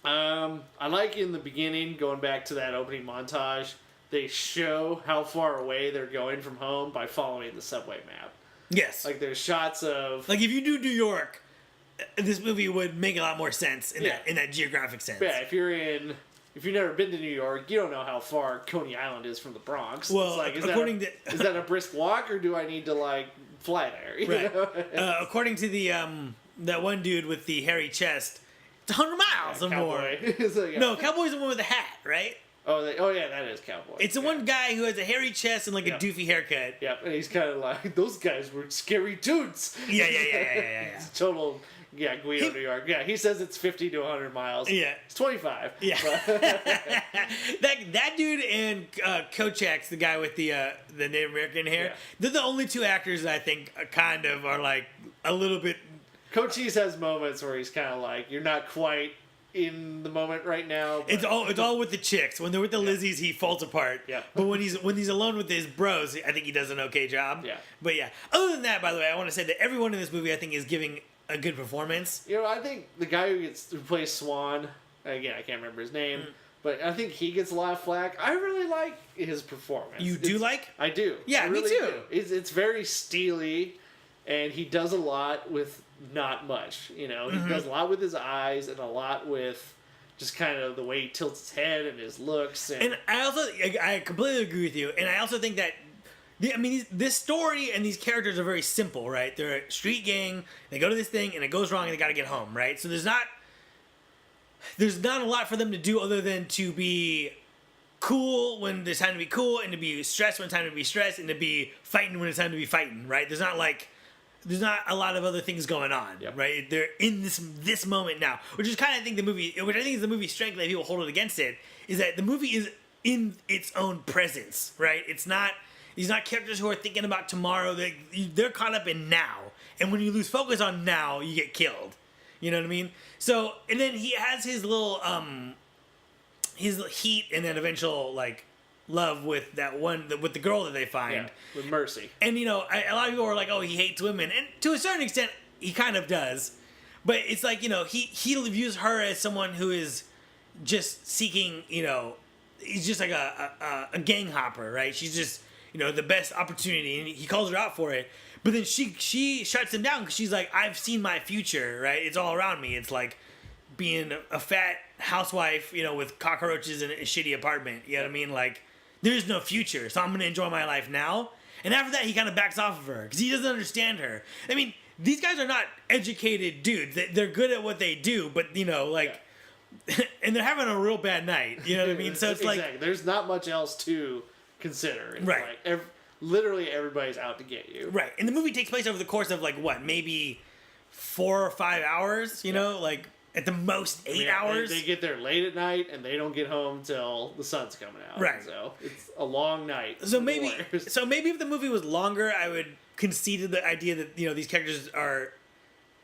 Speaker 2: I like in the beginning, going back to that opening montage, they show how far away they're going from home by following the subway map.
Speaker 1: Yes.
Speaker 2: Like there's shots of
Speaker 1: like if you do New York, this movie would make a lot more sense in that geographic sense.
Speaker 2: Yeah, if you've never been to New York, you don't know how far Coney Island is from the Bronx.
Speaker 1: Well,
Speaker 2: it's like, is that a brisk walk, or do I need to like fly there? You know?
Speaker 1: According to the that one dude with the hairy chest, it's 100 miles or more.
Speaker 2: Like,
Speaker 1: no, Cowboy's the one with the hat, right?
Speaker 2: Oh yeah, that is Cowboy.
Speaker 1: It's the one guy who has a hairy chest and like a doofy haircut.
Speaker 2: Yeah, and he's kind of like, those guys were scary dudes.
Speaker 1: Yeah.
Speaker 2: It's total. Yeah, Guido, New York. Yeah, he says it's 50 to 100 miles.
Speaker 1: Yeah.
Speaker 2: It's 25.
Speaker 1: Yeah. that dude and Kochak's, the guy with the Native American hair, they're the only two actors that I think kind of are like a little bit...
Speaker 2: Cochise has moments where he's kind of like, you're not quite in the moment right now. But...
Speaker 1: It's all with the chicks. When they're with the Lizzies, he falls apart.
Speaker 2: Yeah.
Speaker 1: But when he's alone with his bros, I think he does an okay job.
Speaker 2: Yeah.
Speaker 1: But yeah. Other than that, by the way, I want to say that everyone in this movie, I think, is giving a good performance.
Speaker 2: You know, I think the guy who plays Swan, again, I can't remember his name, but I think he gets a lot of flack. I really like his performance.
Speaker 1: You do like?
Speaker 2: I do.
Speaker 1: Yeah,
Speaker 2: I really
Speaker 1: me too.
Speaker 2: Do. It's very steely, and he does a lot with not much. You know, he does a lot with his eyes and a lot with just kind of the way he tilts his head and his looks. And
Speaker 1: I completely agree with you. And I also think that this story and these characters are very simple, right? They're a street gang. They go to this thing, and it goes wrong, and they got to get home, right? So there's not a lot for them to do other than to be cool when there's time to be cool, and to be stressed when it's time to be stressed, and to be fighting when it's time to be fighting, right? There's not a lot of other things going on, right? They're in this moment now, which is kind of which I think is the movie's strength that people hold it against it, is that the movie is in its own presence, right? These are not characters who are thinking about tomorrow. They're caught up in now. And when you lose focus on now, you get killed. You know what I mean? So, and then he has his little, his heat and then eventual, like, love with with the girl that they find.
Speaker 2: Yeah, with Mercy.
Speaker 1: And, a lot of people are like, oh, he hates women. And to a certain extent, he kind of does. But it's like, he views her as someone who is just seeking, he's just like a gang hopper, right? She's just... the best opportunity, and he calls her out for it. But then she shuts him down because she's like, I've seen my future, right? It's all around me. It's like being a fat housewife, with cockroaches in a shitty apartment. You know what I mean? Like, there's no future, so I'm going to enjoy my life now. And after that, he kind of backs off of her because he doesn't understand her. I mean, these guys are not educated dudes. They're good at what they do, but, and they're having a real bad night. You know what I mean? So it's like...
Speaker 2: There's not much else to... consider. It's
Speaker 1: right.
Speaker 2: Like literally everybody's out to get you.
Speaker 1: Right. And the movie takes place over the course of maybe 4 or 5 hours, like at the most 8 hours.
Speaker 2: They get there late at night and they don't get home till the sun's coming out.
Speaker 1: Right.
Speaker 2: So it's a long night.
Speaker 1: So maybe if the movie was longer, I would concede to the idea that, these characters are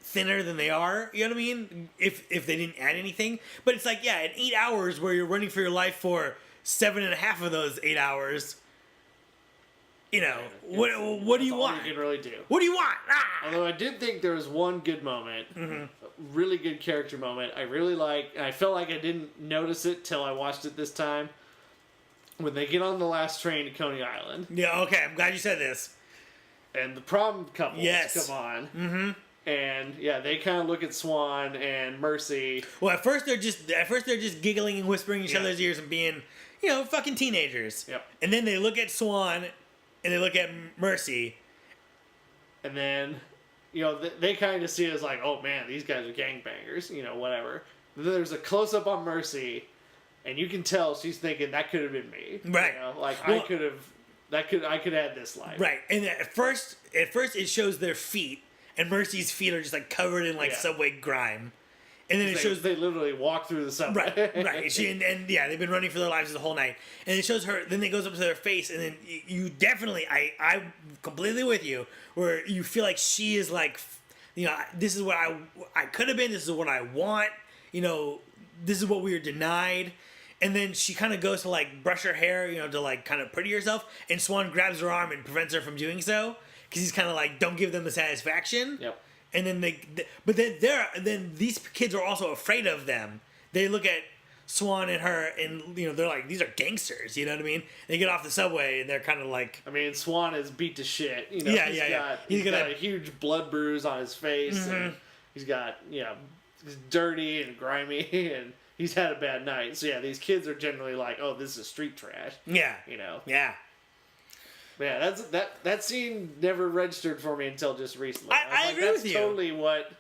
Speaker 1: thinner than they are. You know what I mean? If they didn't add anything, but it's like, yeah, in 8 hours where you're running for your life for 7.5 of those 8 hours. You know, what do you want?
Speaker 2: You can really do.
Speaker 1: What do you want?
Speaker 2: Although I did think there was one good moment, a really good character moment. I really like, and I felt like I didn't notice it till I watched it this time. When they get on the last train to Coney Island.
Speaker 1: Yeah, okay, I'm glad you said this.
Speaker 2: And the problem couples come on.
Speaker 1: Mm-hmm.
Speaker 2: And yeah, they kind of look at Swan and Mercy.
Speaker 1: Well, at first they're just giggling and whispering in each other's ears and being, you know, fucking teenagers.
Speaker 2: Yep.
Speaker 1: And then they look at Swan and they look at Mercy.
Speaker 2: And then, you know, they kind of see it as like, oh man, these guys are gangbangers, you know, whatever. Then there's a close up on Mercy, and you can tell she's thinking that could have been me.
Speaker 1: Right.
Speaker 2: You know, like I could have had this life.
Speaker 1: Right. And at first it shows their feet, and Mercy's feet are just like covered in like subway grime. And then it shows
Speaker 2: they literally walk through the subway.
Speaker 1: Right. She and yeah, they've been running for their lives the whole night. And it shows her. Then it goes up to their face, and then you definitely, I'm completely with you, where you feel like she is like, you know, this is what I could have been. This is what I want. You know, this is what we were denied. And then she kind of goes to like brush her hair, you know, to like kind of pretty herself. And Swan grabs her arm and prevents her from doing so because he's kind of like, don't give them the satisfaction.
Speaker 2: Yep.
Speaker 1: And then then these kids are also afraid of them. They look at Swan and her, and you know they're like, these are gangsters. You know what I mean? They get off the subway and they're kind of like,
Speaker 2: I mean, Swan is beat to shit. You know, he's got a huge blood bruise on his face, and he's got he's dirty and grimy, and he's had a bad night. So yeah, these kids are generally like, oh, this is street trash.
Speaker 1: Yeah,
Speaker 2: you know.
Speaker 1: Yeah.
Speaker 2: Yeah, that scene never registered for me until just recently.
Speaker 1: I agree with you.
Speaker 2: That's totally what,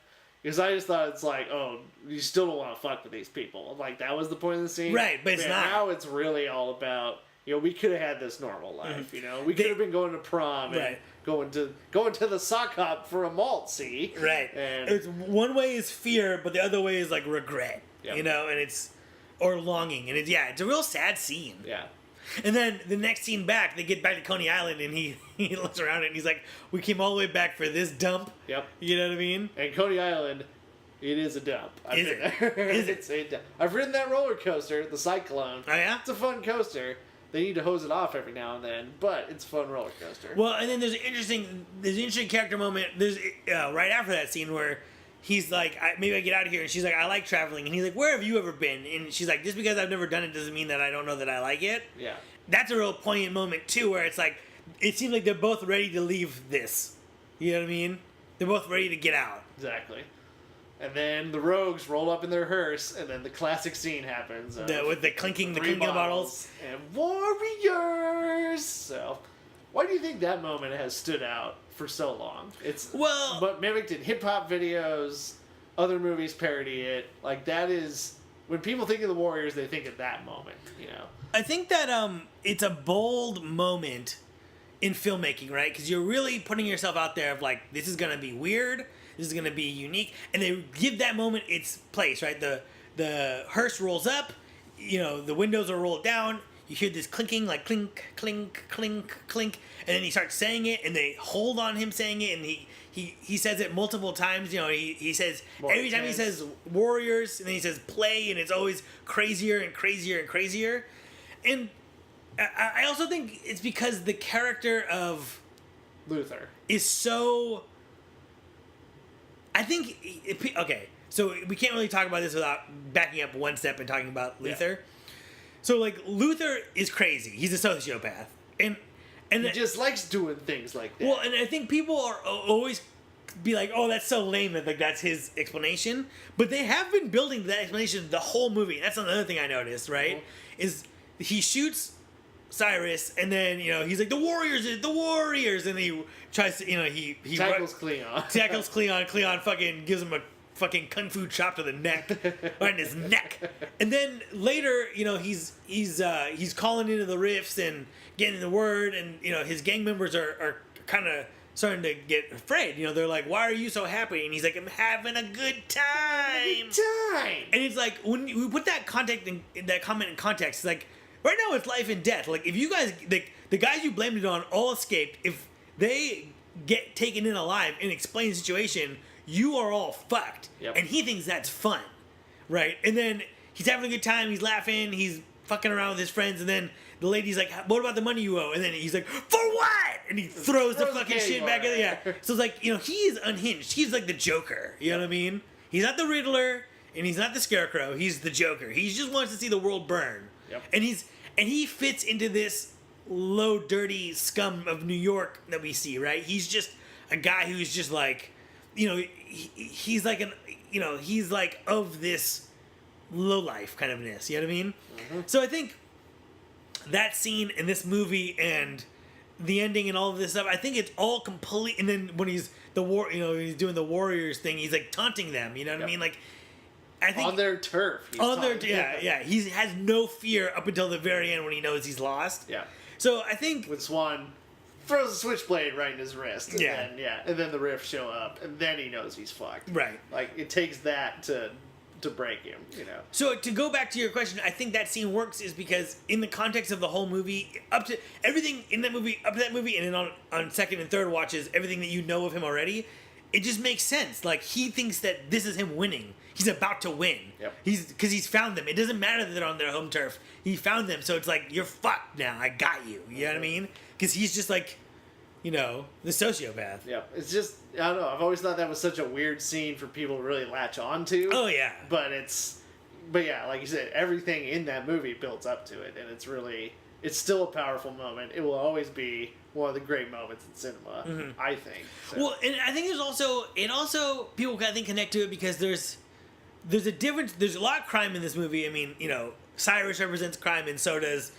Speaker 2: because I just thought it's like, oh, you still don't want to fuck with these people. Like that was the point of the scene,
Speaker 1: right? But it's not.
Speaker 2: Now it's really all about, you know, we could have had this normal life. You know, we could have been going to prom and going to the sock hop for a malt. See,
Speaker 1: right? And it's, one way is fear, but the other way is like regret. Yep. You know, and it's or longing, and it's a real sad scene.
Speaker 2: Yeah.
Speaker 1: And then the next scene back, they get back to Coney Island, and he looks around it, and he's like, we came all the way back for this dump.
Speaker 2: Yep.
Speaker 1: You know what I mean?
Speaker 2: And Coney Island, it is a dump.
Speaker 1: Is
Speaker 2: It's a dump. I've ridden that roller coaster, the Cyclone.
Speaker 1: Oh, yeah?
Speaker 2: It's a fun coaster. They need to hose it off every now and then, but it's a fun roller coaster.
Speaker 1: Well, and then there's an interesting character moment. There's right after that scene where he's like, maybe I get out of here. And she's like, I like traveling. And he's like, where have you ever been? And she's like, just because I've never done it doesn't mean that I don't know that I like it.
Speaker 2: Yeah.
Speaker 1: That's a real poignant moment, too, where it's like, it seems like they're both ready to leave this. You know what I mean? They're both ready to get out.
Speaker 2: Exactly. And then the rogues roll up in their hearse, and then the classic scene happens.
Speaker 1: With the clinking bottles.
Speaker 2: And warriors! So, why do you think that moment has stood out for so long? But mimicked in hip-hop videos, other movies parody it. Like, that is, when people think of the Warriors, they think of that moment, you know?
Speaker 1: I think that it's a bold moment in filmmaking, right? Because you're really putting yourself out there of like, this is going to be weird, this is going to be unique, and they give that moment its place, right? The hearse rolls up, you know, the windows are rolled down, you hear this clinking, like clink, clink, clink, clink, and then he starts saying it, and they hold on him saying it, and he says it multiple times. You know, he says every time he says warriors, and then he says play, and it's always crazier and crazier and crazier. And I also think it's because the character of
Speaker 2: Luther
Speaker 1: is so. I think okay, so we can't really talk about this without backing up one step and talking about Luther. Yeah. So like Luther is crazy. He's a sociopath, and
Speaker 2: he just likes doing things like that.
Speaker 1: Well, and I think people are always be like, "Oh, that's so lame," that like that's his explanation. But they have been building that explanation the whole movie. That's another thing I noticed. Right? Mm-hmm. Is he shoots Cyrus, and then he's like, the Warriors, and he tries to he
Speaker 2: tackles Cleon.
Speaker 1: Cleon fucking gives him a fucking kung fu chop to the neck, right in his neck, and then later he's calling into the rifts and getting the word, and his gang members are kind of starting to get afraid. They're like, why are you so happy? And he's like, I'm having a good time. And it's like, when we put that comment in context, it's like, right now it's life and death. Like, if you guys, the guys you blamed it on all escaped, if they get taken in alive and explain the situation, you are all fucked.
Speaker 2: Yep.
Speaker 1: And he thinks that's fun, right? And then he's having a good time, he's laughing, he's fucking around with his friends, and then the lady's like, what about the money you owe? And then he's like, for what? And he throws the fucking shit back in the air. So it's like, you know, he is unhinged. He's like the Joker. You know what I mean? He's not the Riddler, and he's not the Scarecrow. He's the Joker. He just wants to see the world burn.
Speaker 2: Yep.
Speaker 1: And he fits into this low, dirty scum of New York that we see, right? He's just a guy who's just like, you know, he's like he's like of this low life kind of ness. You know what I mean? Mm-hmm. So I think that scene in this movie and the ending and all of this stuff, I think it's all complete. And then when he's he's doing the Warriors thing, he's like taunting them. You know what I mean? Like, I think
Speaker 2: on their turf.
Speaker 1: He has no fear up until the very end when he knows he's lost.
Speaker 2: Yeah.
Speaker 1: So I think
Speaker 2: when Swan throws a switchblade right in his wrist, and then the Rift show up, and then he knows he's fucked.
Speaker 1: Right.
Speaker 2: Like, it takes that to break him, you know.
Speaker 1: So to go back to your question, I think that scene works is because in the context of the whole movie, up to everything in that movie, up to that movie, and then on second and third watches, everything that you know of him already, it just makes sense. Like, he thinks that this is him winning. He's about to win.
Speaker 2: Yep.
Speaker 1: Because he's found them. It doesn't matter that they're on their home turf. He found them, so it's like, you're fucked now. I got you. You know what I mean? Because he's just like, you know, the sociopath.
Speaker 2: Yeah, it's just, I don't know, I've always thought that was such a weird scene for people to really latch on to.
Speaker 1: Oh, yeah.
Speaker 2: But yeah, like you said, everything in that movie builds up to it, and it's still a powerful moment. It will always be one of the great moments in cinema, I think. So.
Speaker 1: Well, and I think people I think connect to it because there's a difference. There's a lot of crime in this movie. I mean, you know, Cyrus represents crime, and so does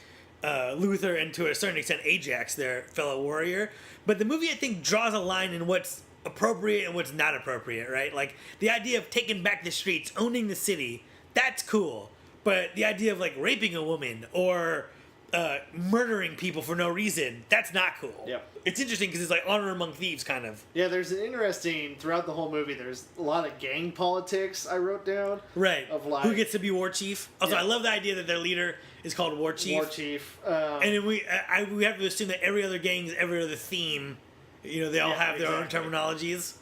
Speaker 1: Luther, and to a certain extent Ajax, their fellow warrior. But the movie, I think, draws a line in what's appropriate and what's not appropriate, right? Like, the idea of taking back the streets, owning the city, that's cool. But the idea of, like, raping a woman or murdering people for no reason, that's not cool.
Speaker 2: Yep.
Speaker 1: It's interesting because it's like honor among thieves, kind of.
Speaker 2: Yeah, there's an interesting, throughout the whole movie, there's a lot of gang politics I wrote down.
Speaker 1: Right.
Speaker 2: Of like,
Speaker 1: who gets to be war chief. Also,
Speaker 2: yeah.
Speaker 1: I love the idea that their leader is called war chief.
Speaker 2: War chief.
Speaker 1: And then we have to assume that every other gang's every other theme, you know, they all have their own terminologies.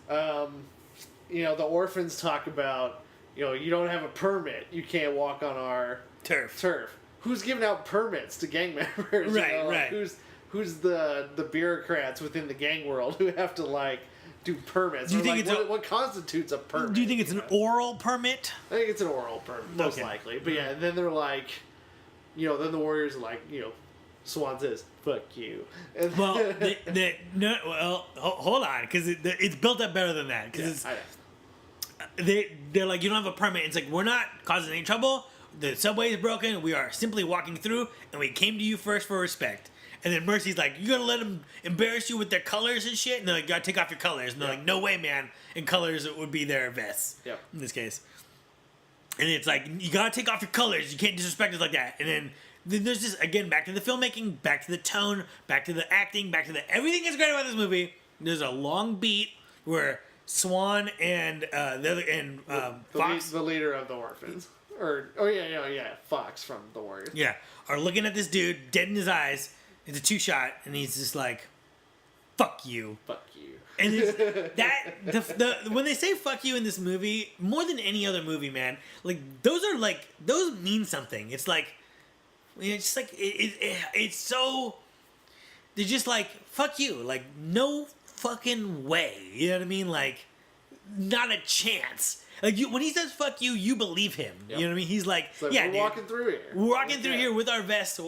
Speaker 2: You know, the orphans talk about, you know, you don't have a permit, you can't walk on our
Speaker 1: turf.
Speaker 2: Who's giving out permits to gang members?
Speaker 1: Right,
Speaker 2: you know? Like,
Speaker 1: right.
Speaker 2: Who's the bureaucrats within the gang world who have to, like, do permits?
Speaker 1: Do you think
Speaker 2: what constitutes a permit?
Speaker 1: Do you think it's an oral permit?
Speaker 2: I think it's an oral permit, most likely. But yeah, and then they're like, you know, then the Warriors are like, you know, Swan says, "Fuck you." And
Speaker 1: hold on, because it's built up better than that. Because they're like, you don't have a permit. It's like, we're not causing any trouble. The subway is broken. We are simply walking through, and we came to you first for respect. And then Mercy's like, you gonna let them embarrass you with their colors and shit? And they're like, you gotta take off your colors. And they're like, no way, man. And colors would be their vests.
Speaker 2: Yep.
Speaker 1: In this case. And it's like, you gotta take off your colors. You can't disrespect us like that. And then there's this, again, back to the filmmaking, back to the tone, back to the acting, back to the... Everything is great about this movie. There's a long beat where Swan and Fox...
Speaker 2: The leader of the orphans. Fox from the Warriors.
Speaker 1: Yeah. Are looking at this dude, dead in his eyes. It's a two-shot, and he's just like, fuck you.
Speaker 2: Fuck you.
Speaker 1: And it's, when they say fuck you in this movie, more than any other movie, man, like, those mean something. It's like... It's just like, it's so, they're just like, fuck you, like, no fucking way, you know what I mean, like, not a chance, like, when he says fuck you, you believe him, you know what I mean, he's like, yeah,
Speaker 2: we're walking through here,
Speaker 1: with our vests,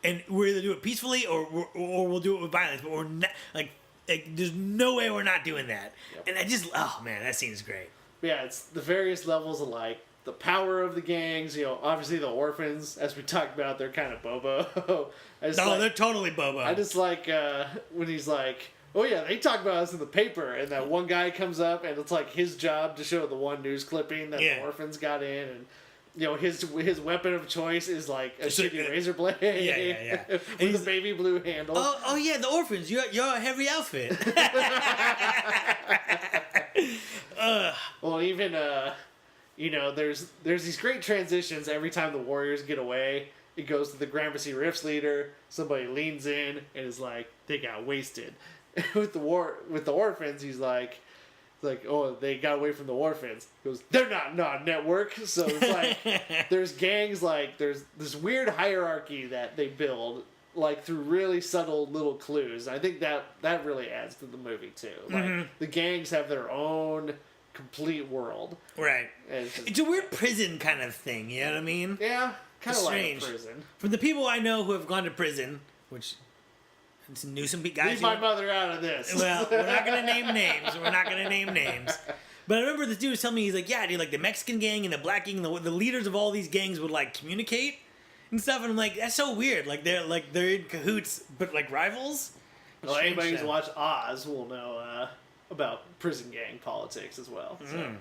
Speaker 1: and we're either do it peacefully, or we'll do it with violence, but we're not, like there's no way we're not doing that, and I just, oh man, that scene is great.
Speaker 2: Yeah, it's the various levels of, like, the power of the gangs, you know, obviously the orphans, as we talked about, they're kind of bobo.
Speaker 1: They're totally bobo.
Speaker 2: I just like when he's like, oh yeah, they talk about us in the paper, and that one guy comes up, and it's like his job to show the one news clipping that the orphans got in, and you know, his weapon of choice is like a shitty razor blade.
Speaker 1: Yeah.
Speaker 2: With a baby blue handle.
Speaker 1: Oh yeah, the orphans, you're a heavy outfit.
Speaker 2: Well, even you know, there's these great transitions every time the Warriors get away. It goes to the Gramercy Rifts leader. Somebody leans in and is like, they got wasted. With the orphans, he's like, like, oh, they got away from the orphans. He goes, they're not a network. So it's like, there's gangs, like, there's this weird hierarchy that they build, like, through really subtle little clues. I think that really adds to the movie, too. Like, the gangs have their own complete world.
Speaker 1: Right. It's a weird prison kind of thing, you know what I mean?
Speaker 2: Yeah, kind of like a
Speaker 1: strange.
Speaker 2: prison.
Speaker 1: From the people I know who have gone to prison, which... knew some guys.
Speaker 2: Leave my mother out of this.
Speaker 1: Well, we're not gonna name names. But I remember this dude was telling me, he's like, yeah, dude, like the Mexican gang and the black gang, the leaders of all these gangs would like communicate and stuff, and I'm like, that's so weird. Like they're in cahoots, but like rivals.
Speaker 2: Well, anybody who's watched Oz will know about prison gang politics as well. So.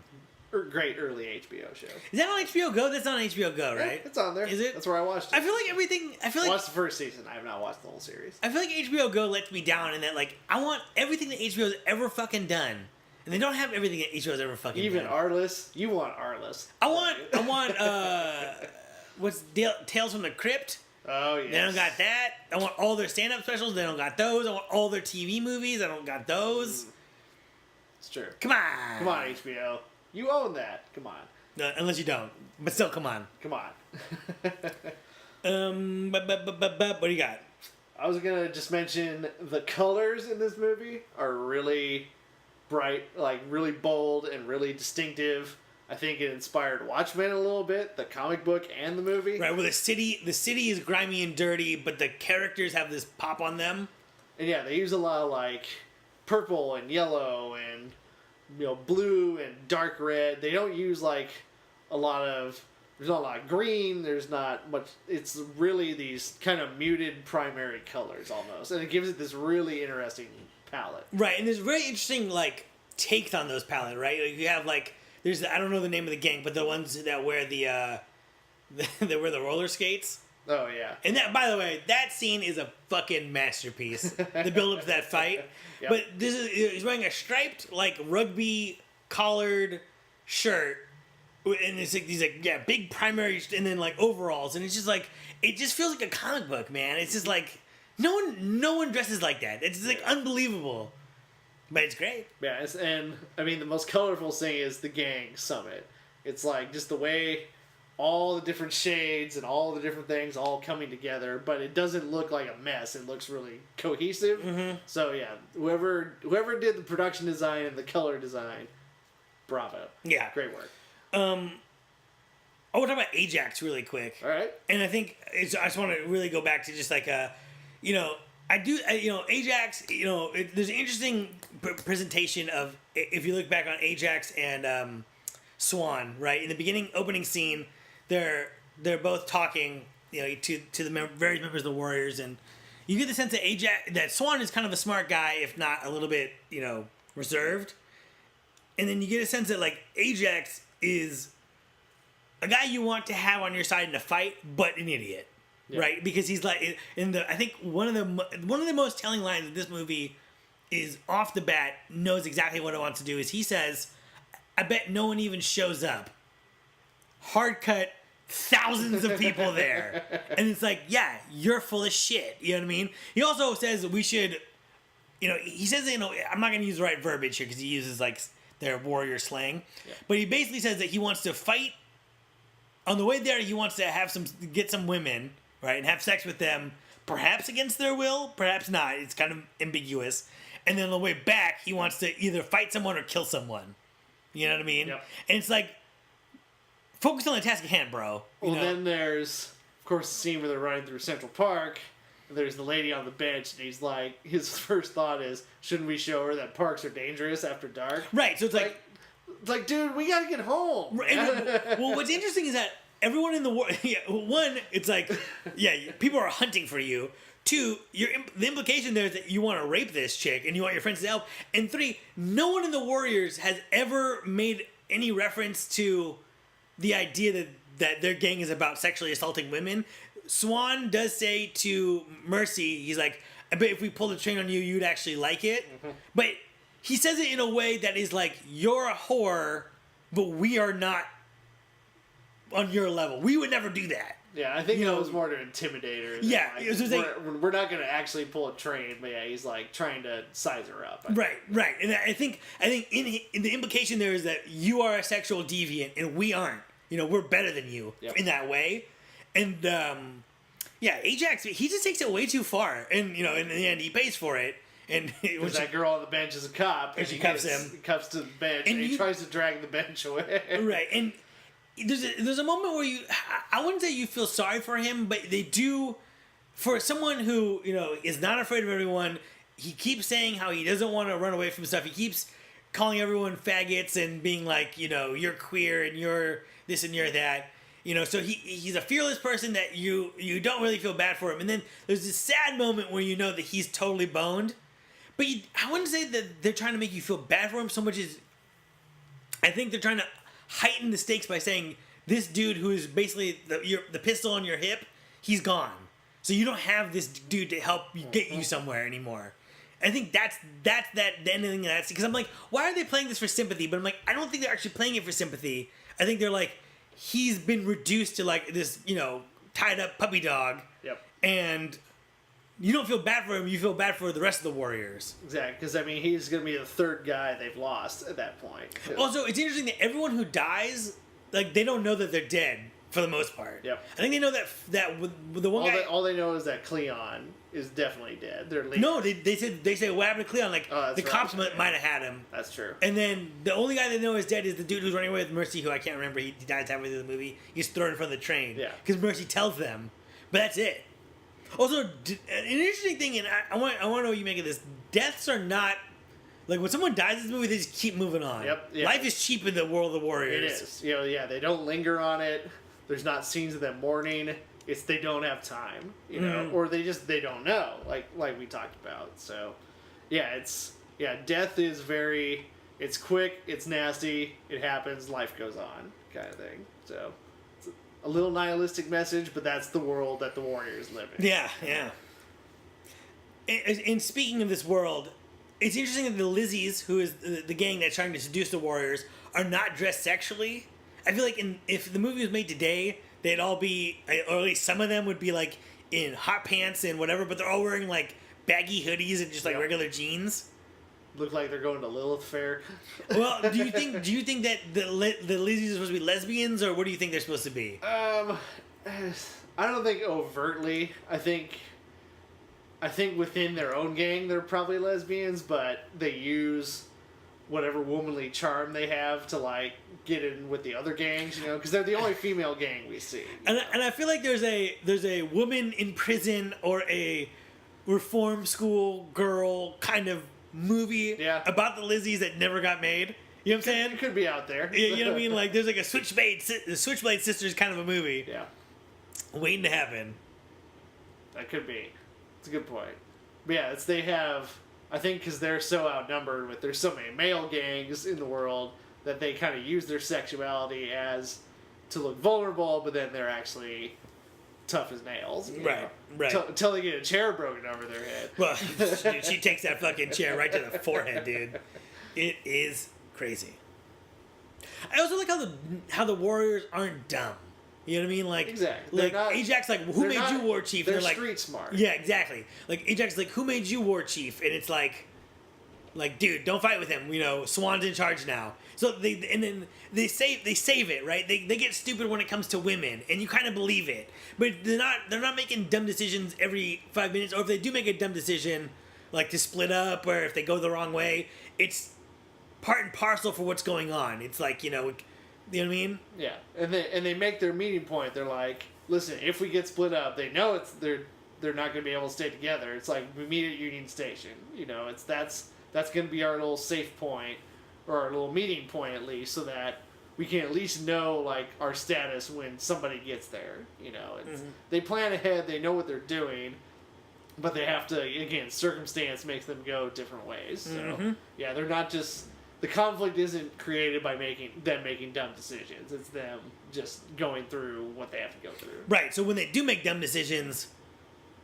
Speaker 2: Great early HBO show.
Speaker 1: Is that on HBO Go? That's on HBO Go, right?
Speaker 2: Yeah, it's on there.
Speaker 1: Is it?
Speaker 2: That's where I watched it.
Speaker 1: I feel like everything.
Speaker 2: I watched the first season. I have not watched the whole series.
Speaker 1: I feel like HBO Go lets me down in that, like, I want everything that HBO's ever fucking done. And they don't have everything that HBO's ever fucking done.
Speaker 2: Even Arliss. You want Arliss.
Speaker 1: I want, what's Tales from the Crypt?
Speaker 2: Oh, yes.
Speaker 1: They don't got that. I want all their stand-up specials. They don't got those. I want all their TV movies. I don't got those.
Speaker 2: It's true.
Speaker 1: Come on.
Speaker 2: Come on, HBO. You own that. Come on.
Speaker 1: No, unless you don't. But still, come on.
Speaker 2: Come on.
Speaker 1: What do you got?
Speaker 2: I was going to just mention the colors in this movie are really bright, like really bold and really distinctive. I think it inspired Watchmen a little bit, the comic book and the movie.
Speaker 1: Right, where the city is grimy and dirty, but the characters have this pop on them.
Speaker 2: And yeah, they use a lot of like purple and yellow and blue and dark red. They don't use like there's not a lot of green, there's not much, it's really these kind of muted primary colors almost. And it gives it this really interesting palette.
Speaker 1: Right, and there's very interesting like takes on those palettes, right? Like, you have like I don't know the name of the gang, but the ones that wear that wear the roller skates.
Speaker 2: Oh yeah.
Speaker 1: And that, by the way, that scene is a fucking masterpiece. The build up to that fight. Yep. But he's wearing a striped like rugby collared shirt, and it's like these like big primary and then like overalls, and it's just like it just feels like a comic book, man. It's just like no one dresses like that. It's just, like unbelievable. But it's great.
Speaker 2: Yeah, and I mean the most colorful thing is the gang summit. It's like just the way all the different shades and all the different things all coming together, but it doesn't look like a mess. It looks really cohesive. Mm-hmm. So yeah, whoever did the production design and the color design, bravo. Yeah, great work.
Speaker 1: I want to talk about Ajax really quick.
Speaker 2: All right.
Speaker 1: And I think I just want to really go back to just like Ajax. There's an interesting presentation of if you look back on Ajax and Swan, right? In the beginning opening scene, they're both talking, to the various members of the Warriors, and you get the sense that Swan is kind of a smart guy, if not a little bit, reserved. And then you get a sense that like Ajax is a guy you want to have on your side in a fight, but an idiot, right? Because he's like I think one of the most telling lines of this movie is off the bat knows exactly what it wants to do. Is he says, "I bet no one even shows up." Hard cut, thousands of people there. And it's like, yeah, you're full of shit. You know what I mean? He also says we should, he says, I'm not going to use the right verbiage here because he uses like their warrior slang. Yeah. But he basically says that he wants to fight. On the way there, he wants to get some women, right, and have sex with them, perhaps against their will, perhaps not. It's kind of ambiguous. And then on the way back, he wants to either fight someone or kill someone. You know what I mean? Yep. And it's like, focus on the task at hand, bro.
Speaker 2: Then there's, of course, the scene where they're running through Central Park. And there's the lady on the bench, and he's like, his first thought is, shouldn't we show her that parks are dangerous after dark?
Speaker 1: Right, so it's
Speaker 2: like, dude, we gotta get home.
Speaker 1: Well, what's interesting is that everyone in the war, one, it's like, people are hunting for you. Two, the implication there is that you want to rape this chick and you want your friends to help. And three, no one in the Warriors has ever made any reference to the idea that their gang is about sexually assaulting women. Swan does say to Mercy, he's like, I bet if we pulled a train on you, you'd actually like it. Mm-hmm. But he says it in a way that is like, you're a whore, but we are not on your level. We would never do that.
Speaker 2: Yeah, I think it was more to intimidate her.
Speaker 1: Yeah,
Speaker 2: like,
Speaker 1: it was just
Speaker 2: we're not going to actually pull a train, but yeah, he's like trying to size her up.
Speaker 1: Right. And I think in the implication there is that you are a sexual deviant and we aren't. We're better than you in that way. And Ajax, he just takes it way too far, and in the end he pays for it. And
Speaker 2: because that girl on the bench is a cop,
Speaker 1: and she cuffs him,
Speaker 2: cuffs to the bench, and he tries to drag the bench away.
Speaker 1: Right, and there's a moment where I wouldn't say you feel sorry for him, but they do. For someone who is not afraid of everyone, he keeps saying how he doesn't want to run away from stuff. He keeps calling everyone faggots and being like, you're queer and you're this and you're that. So he's a fearless person that you don't really feel bad for him. And then there's this sad moment where that he's totally boned. But I wouldn't say that they're trying to make you feel bad for him so much as I think they're trying to heighten the stakes by saying this dude who is basically the pistol on your hip, he's gone. So you don't have this dude to help you get you somewhere anymore. I think that's the ending of that. Because I'm like, why are they playing this for sympathy? But I'm like, I don't think they're actually playing it for sympathy. I think they're like, he's been reduced to like this, tied up puppy dog.
Speaker 2: Yep.
Speaker 1: And you don't feel bad for him. You feel bad for the rest of the Warriors.
Speaker 2: Exactly. Because, he's going to be the third guy they've lost at that point.
Speaker 1: Also, it's interesting that everyone who dies, like, they don't know that they're dead for the most part.
Speaker 2: Yep.
Speaker 1: I think they know that with the one guy...
Speaker 2: All they know is that Cleon is definitely dead. They're leaving.
Speaker 1: No, they say what happened to Cleon? Like, the cops might have had him.
Speaker 2: That's true.
Speaker 1: And then the only guy they know is dead is the dude who's running away with Mercy, who I can't remember. He dies halfway through the movie. He's thrown in front of the train.
Speaker 2: Yeah.
Speaker 1: Because Mercy tells them. But that's it. Also, an interesting thing, and I want to know what you make of this. Deaths are not... Like, when someone dies in this movie, they just keep moving on.
Speaker 2: Yep.
Speaker 1: Life is cheap in the world of the Warriors.
Speaker 2: It is. They don't linger on it. There's not scenes of them mourning. It's they don't have time, or they don't know, like we talked about. So, death is it's quick, it's nasty, it happens, life goes on, kind of thing. So, it's a little nihilistic message, but that's the world that the Warriors live in.
Speaker 1: Yeah. And speaking of this world, it's interesting that the Lizzies, who is the gang that's trying to seduce the Warriors, are not dressed sexually. I feel like if the movie was made today, they'd all be, or at least some of them would be like in hot pants and whatever, but they're all wearing like baggy hoodies and just like regular jeans.
Speaker 2: Look like they're going to Lilith Fair.
Speaker 1: Well, do you think that the Lizzies are supposed to be lesbians, or what do you think they're supposed to be?
Speaker 2: I don't think overtly. I think within their own gang they're probably lesbians, but they use whatever womanly charm they have to like get in with the other gangs, because they're the only female gang we see.
Speaker 1: And I feel like there's a woman in prison or a reform school girl kind of movie about the Lizzies that never got made. You know what I'm saying?
Speaker 2: It could be out there.
Speaker 1: You know what I mean? Like there's like a Switchblade Sisters kind of a movie.
Speaker 2: Yeah.
Speaker 1: Waiting to happen.
Speaker 2: That could be. It's a good point. But yeah, they have. I think because they're so outnumbered there's so many male gangs in the world that they kind of use their sexuality as to look vulnerable, but then they're actually tough as nails.
Speaker 1: Right.
Speaker 2: Until they get a chair broken over their head.
Speaker 1: Well, she takes that fucking chair right to the forehead, dude. It is crazy. I also like how the Warriors aren't dumb. You know what I mean? Like,
Speaker 2: exactly.
Speaker 1: Like Ajax, like, who made you war chief?
Speaker 2: They're
Speaker 1: like,
Speaker 2: street smart.
Speaker 1: Yeah, exactly. Like Ajax, like, who made you war chief? And it's like, dude, don't fight with him. Swan's in charge now. So they save it, right? They get stupid when it comes to women, and you kind of believe it. But they're not making dumb decisions every 5 minutes. Or if they do make a dumb decision, like to split up, or if they go the wrong way, it's part and parcel for what's going on. It's like, you know what I mean? Yeah,
Speaker 2: and they make their meeting point. They're like, listen, if we get split up, they know they're not going to be able to stay together. It's like we meet at Union Station. That's going to be our little safe point, or our little meeting point at least, so that we can at least know like our status when somebody gets there. They plan ahead. They know what they're doing, but they have to, again, circumstance makes them go different ways. So yeah, they're not just. The conflict isn't created by making dumb decisions. It's them just going through what they have to go through.
Speaker 1: Right. So when they do make dumb decisions,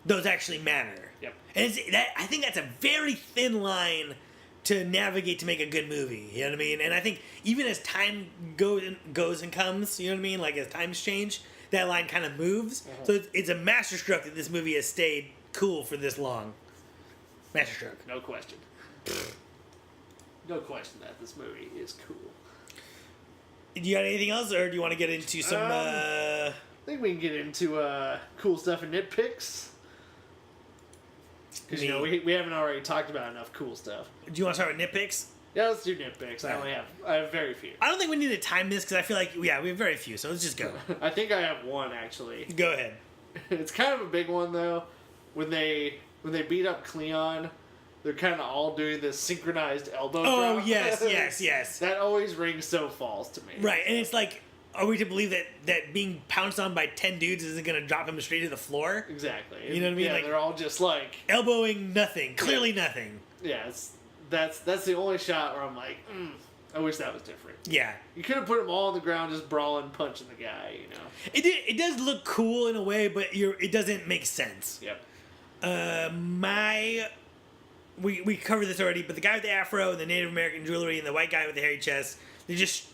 Speaker 1: those actually matter.
Speaker 2: Yep.
Speaker 1: And I think that's a very thin line to navigate to make a good movie. You know what I mean? And I think even as time goes and comes, you know what I mean? Like as times change, that line kind of moves. So it's a masterstroke that this movie has stayed cool for this long. Masterstroke.
Speaker 2: No question. No question that this movie is cool.
Speaker 1: Do you got anything else, or do you want to get into some...
Speaker 2: I think we can get into cool stuff and nitpicks. Because, we haven't already talked about enough cool stuff.
Speaker 1: Do you want to start with nitpicks?
Speaker 2: Yeah, let's do nitpicks. I have very few.
Speaker 1: I don't think we need to time this, because I feel like, we have very few, so let's just go.
Speaker 2: I think I have one, actually.
Speaker 1: Go ahead.
Speaker 2: It's kind of a big one, though. When they beat up Cleon, they're kind of all doing this synchronized elbow drop.
Speaker 1: Oh, yes.
Speaker 2: That always rings so false to me.
Speaker 1: Right, and it's like, are we to believe that being pounced on by 10 dudes isn't going to drop him straight to the floor?
Speaker 2: Exactly.
Speaker 1: You know what I mean?
Speaker 2: Yeah,
Speaker 1: like,
Speaker 2: they're all just like...
Speaker 1: elbowing nothing. Clearly nothing.
Speaker 2: Yeah, that's the only shot where I'm like, I wish that was different.
Speaker 1: Yeah.
Speaker 2: You could have put them all on the ground just brawling, punching the guy,
Speaker 1: It does look cool in a way, but it doesn't make sense.
Speaker 2: Yep.
Speaker 1: We covered this already, but the guy with the afro and the Native American jewelry and the white guy with the hairy chest, they just,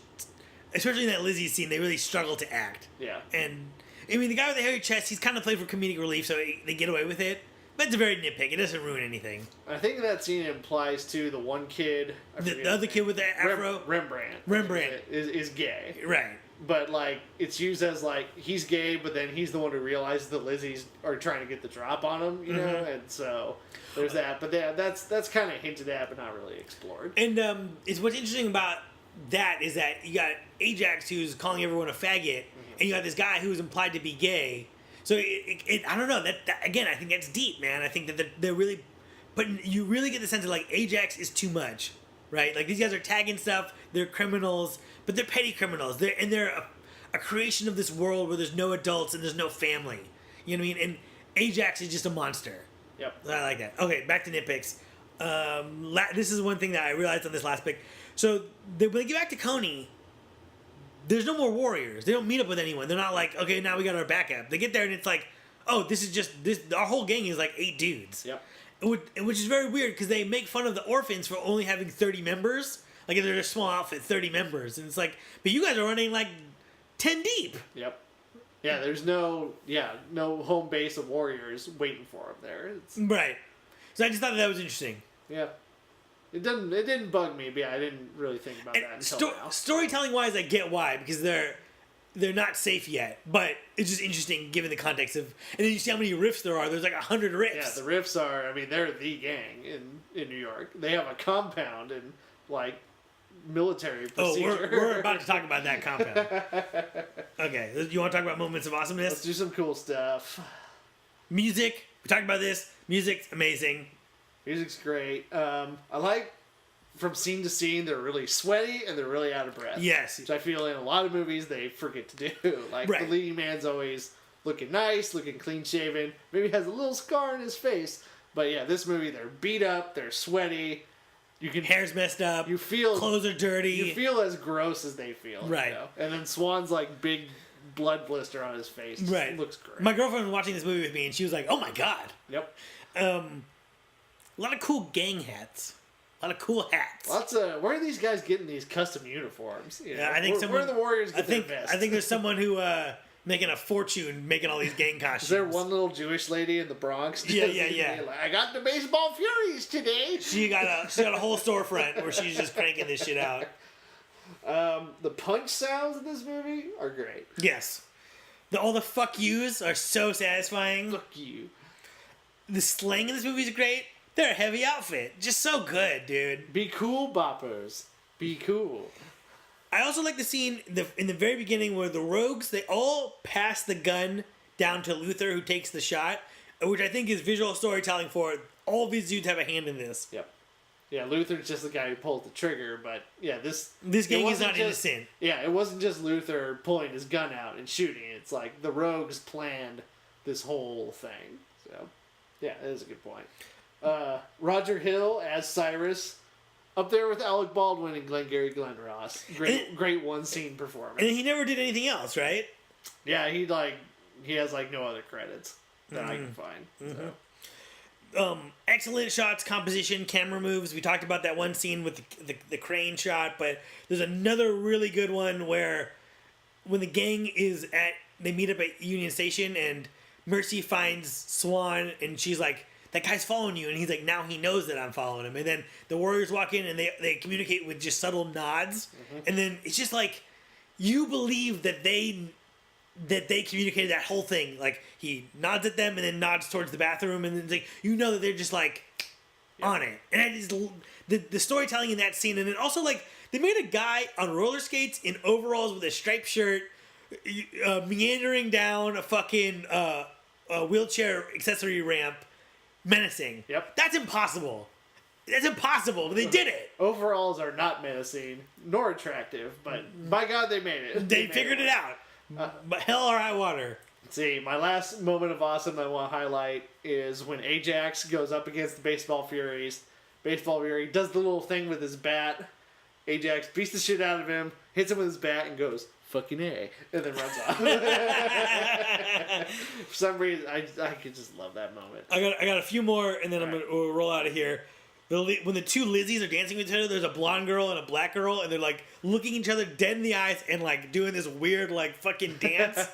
Speaker 1: especially in that Lizzie scene, they really struggle to act.
Speaker 2: Yeah.
Speaker 1: And, I mean, the guy with the hairy chest, he's kind of played for comedic relief, so they get away with it. But it's a very nitpick. It doesn't ruin anything.
Speaker 2: I think that scene implies, too, the one kid...
Speaker 1: The other kid with the afro?
Speaker 2: Rembrandt. Is gay.
Speaker 1: Right.
Speaker 2: But, like, it's used as, like, he's gay, but then he's the one who realizes the Lizzies are trying to get the drop on him, you know? And so, there's that. But that's kind of hinted at, but not really explored.
Speaker 1: And it's what's interesting about that is that you got Ajax, who's calling everyone a faggot, and you got this guy who's implied to be gay. So, I don't know. That again, I think that's deep, man. I think that they're really... But you really get the sense of, like, Ajax is too much, right? Like, these guys are tagging stuff, they're criminals... But they're petty criminals. They're a creation of this world where there's no adults and there's no family. You know what I mean? And Ajax is just a monster.
Speaker 2: Yep.
Speaker 1: I like that. Okay, back to nitpicks. This is one thing that I realized on this last pick. So when they get back to Coney, there's no more warriors. They don't meet up with anyone. They're not like, okay, now we got our backup. They get there and it's like, oh, this is just this. Our whole gang is like 8 dudes.
Speaker 2: Yep.
Speaker 1: Which is very weird because they make fun of the orphans for only having 30 members. Like, they're a small outfit, 30 members. And it's like, but you guys are running, like, 10 deep.
Speaker 2: Yep. Yeah, there's no home base of warriors waiting for them there.
Speaker 1: Right. So I just thought that was interesting.
Speaker 2: Yeah. It didn't bug me, but yeah, I didn't really think about that until now.
Speaker 1: Storytelling-wise, I get why, because they're not safe yet. But it's just interesting given the context of... And then you see how many riffs there are. There's like 100 riffs.
Speaker 2: Yeah, the riffs are... I mean, they're the gang in New York. They have a compound and, like... military procedure.
Speaker 1: Oh, we're about to talk about that compound. Okay, you want to talk about moments of awesomeness?
Speaker 2: Let's do some cool stuff.
Speaker 1: Music. We talked about this. Music's amazing.
Speaker 2: Music's great. I like from scene to scene they're really sweaty and they're really out of breath.
Speaker 1: Yes.
Speaker 2: Which I feel in a lot of movies they forget to do. Like the leading man's always looking nice, looking clean shaven. Maybe has a little scar on his face. But yeah, this movie they're beat up, they're sweaty.
Speaker 1: Hair's messed up.
Speaker 2: You feel
Speaker 1: clothes are dirty.
Speaker 2: You feel as gross as they feel,
Speaker 1: right?
Speaker 2: You know? And then Swan's like big blood blister on his face.
Speaker 1: Right,
Speaker 2: it looks great.
Speaker 1: My girlfriend was watching this movie with me, and she was like, "Oh my god!"
Speaker 2: Yep.
Speaker 1: A lot of cool gang hats. A lot of cool hats.
Speaker 2: Where are these guys getting these custom uniforms? You know?
Speaker 1: Yeah, I think
Speaker 2: where are the Warriors get their vests?
Speaker 1: I think there's someone who making a fortune making all these gang costumes.
Speaker 2: Is there one little Jewish lady in the Bronx?
Speaker 1: Yeah.
Speaker 2: Like, I got the baseball furies today.
Speaker 1: She got a whole storefront where she's just cranking this shit out.
Speaker 2: The punch sounds in this movie are great.
Speaker 1: Yes. All the fuck yous are so satisfying.
Speaker 2: Fuck you.
Speaker 1: The slang in this movie is great. They're a heavy outfit. Just so good, dude.
Speaker 2: Be cool, boppers. Be cool.
Speaker 1: I also like the scene in the very beginning where the rogues, they all pass the gun down to Luther, who takes the shot, which I think is visual storytelling for it. All these dudes have a hand in this.
Speaker 2: Yep. Yeah, Luther's just the guy who pulls the trigger, but yeah, this
Speaker 1: gang is not innocent.
Speaker 2: Yeah, it wasn't just Luther pulling his gun out and shooting. It's like the rogues planned this whole thing. So, yeah, that is a good point. Roger Hill as Cyrus, up there with Alec Baldwin and Glengarry Glen Ross. Great one scene performance.
Speaker 1: And he never did anything else, right?
Speaker 2: Yeah, he has no other credits that I can find.
Speaker 1: Mm-hmm.
Speaker 2: So.
Speaker 1: Excellent shots, composition, camera moves. We talked about that one scene with the crane shot, but there's another really good one where when the gang is they meet up at Union Station, and Mercy finds Swan, and she's like, that guy's following you, and he's like, now he knows that I'm following him. And then the Warriors walk in, and they communicate with just subtle nods, and then it's just like, you believe that they communicated that whole thing. Like, he nods at them and then nods towards the bathroom, and then it's like, you know that they're just like on it. And I just, the storytelling in that scene, and then also like they made a guy on roller skates in overalls with a striped shirt meandering down a fucking wheelchair accessory ramp, menacing.
Speaker 2: Yep.
Speaker 1: That's impossible. That's impossible, but they did it.
Speaker 2: Overalls are not menacing nor attractive, but by God, they made it.
Speaker 1: They figured it out. But hell or high water.
Speaker 2: See, my last moment of awesome I want to highlight is when Ajax goes up against the Baseball Furies. Baseball Fury does the little thing with his bat. Ajax beats the shit out of him, hits him with his bat, and goes, fucking A, and then runs off. For some reason, I could just love that moment.
Speaker 1: I got a few more, and then we'll roll out of here. When the two Lizzies are dancing with each other, there's a blonde girl and a black girl, and they're like looking each other dead in the eyes and like doing this weird like fucking dance.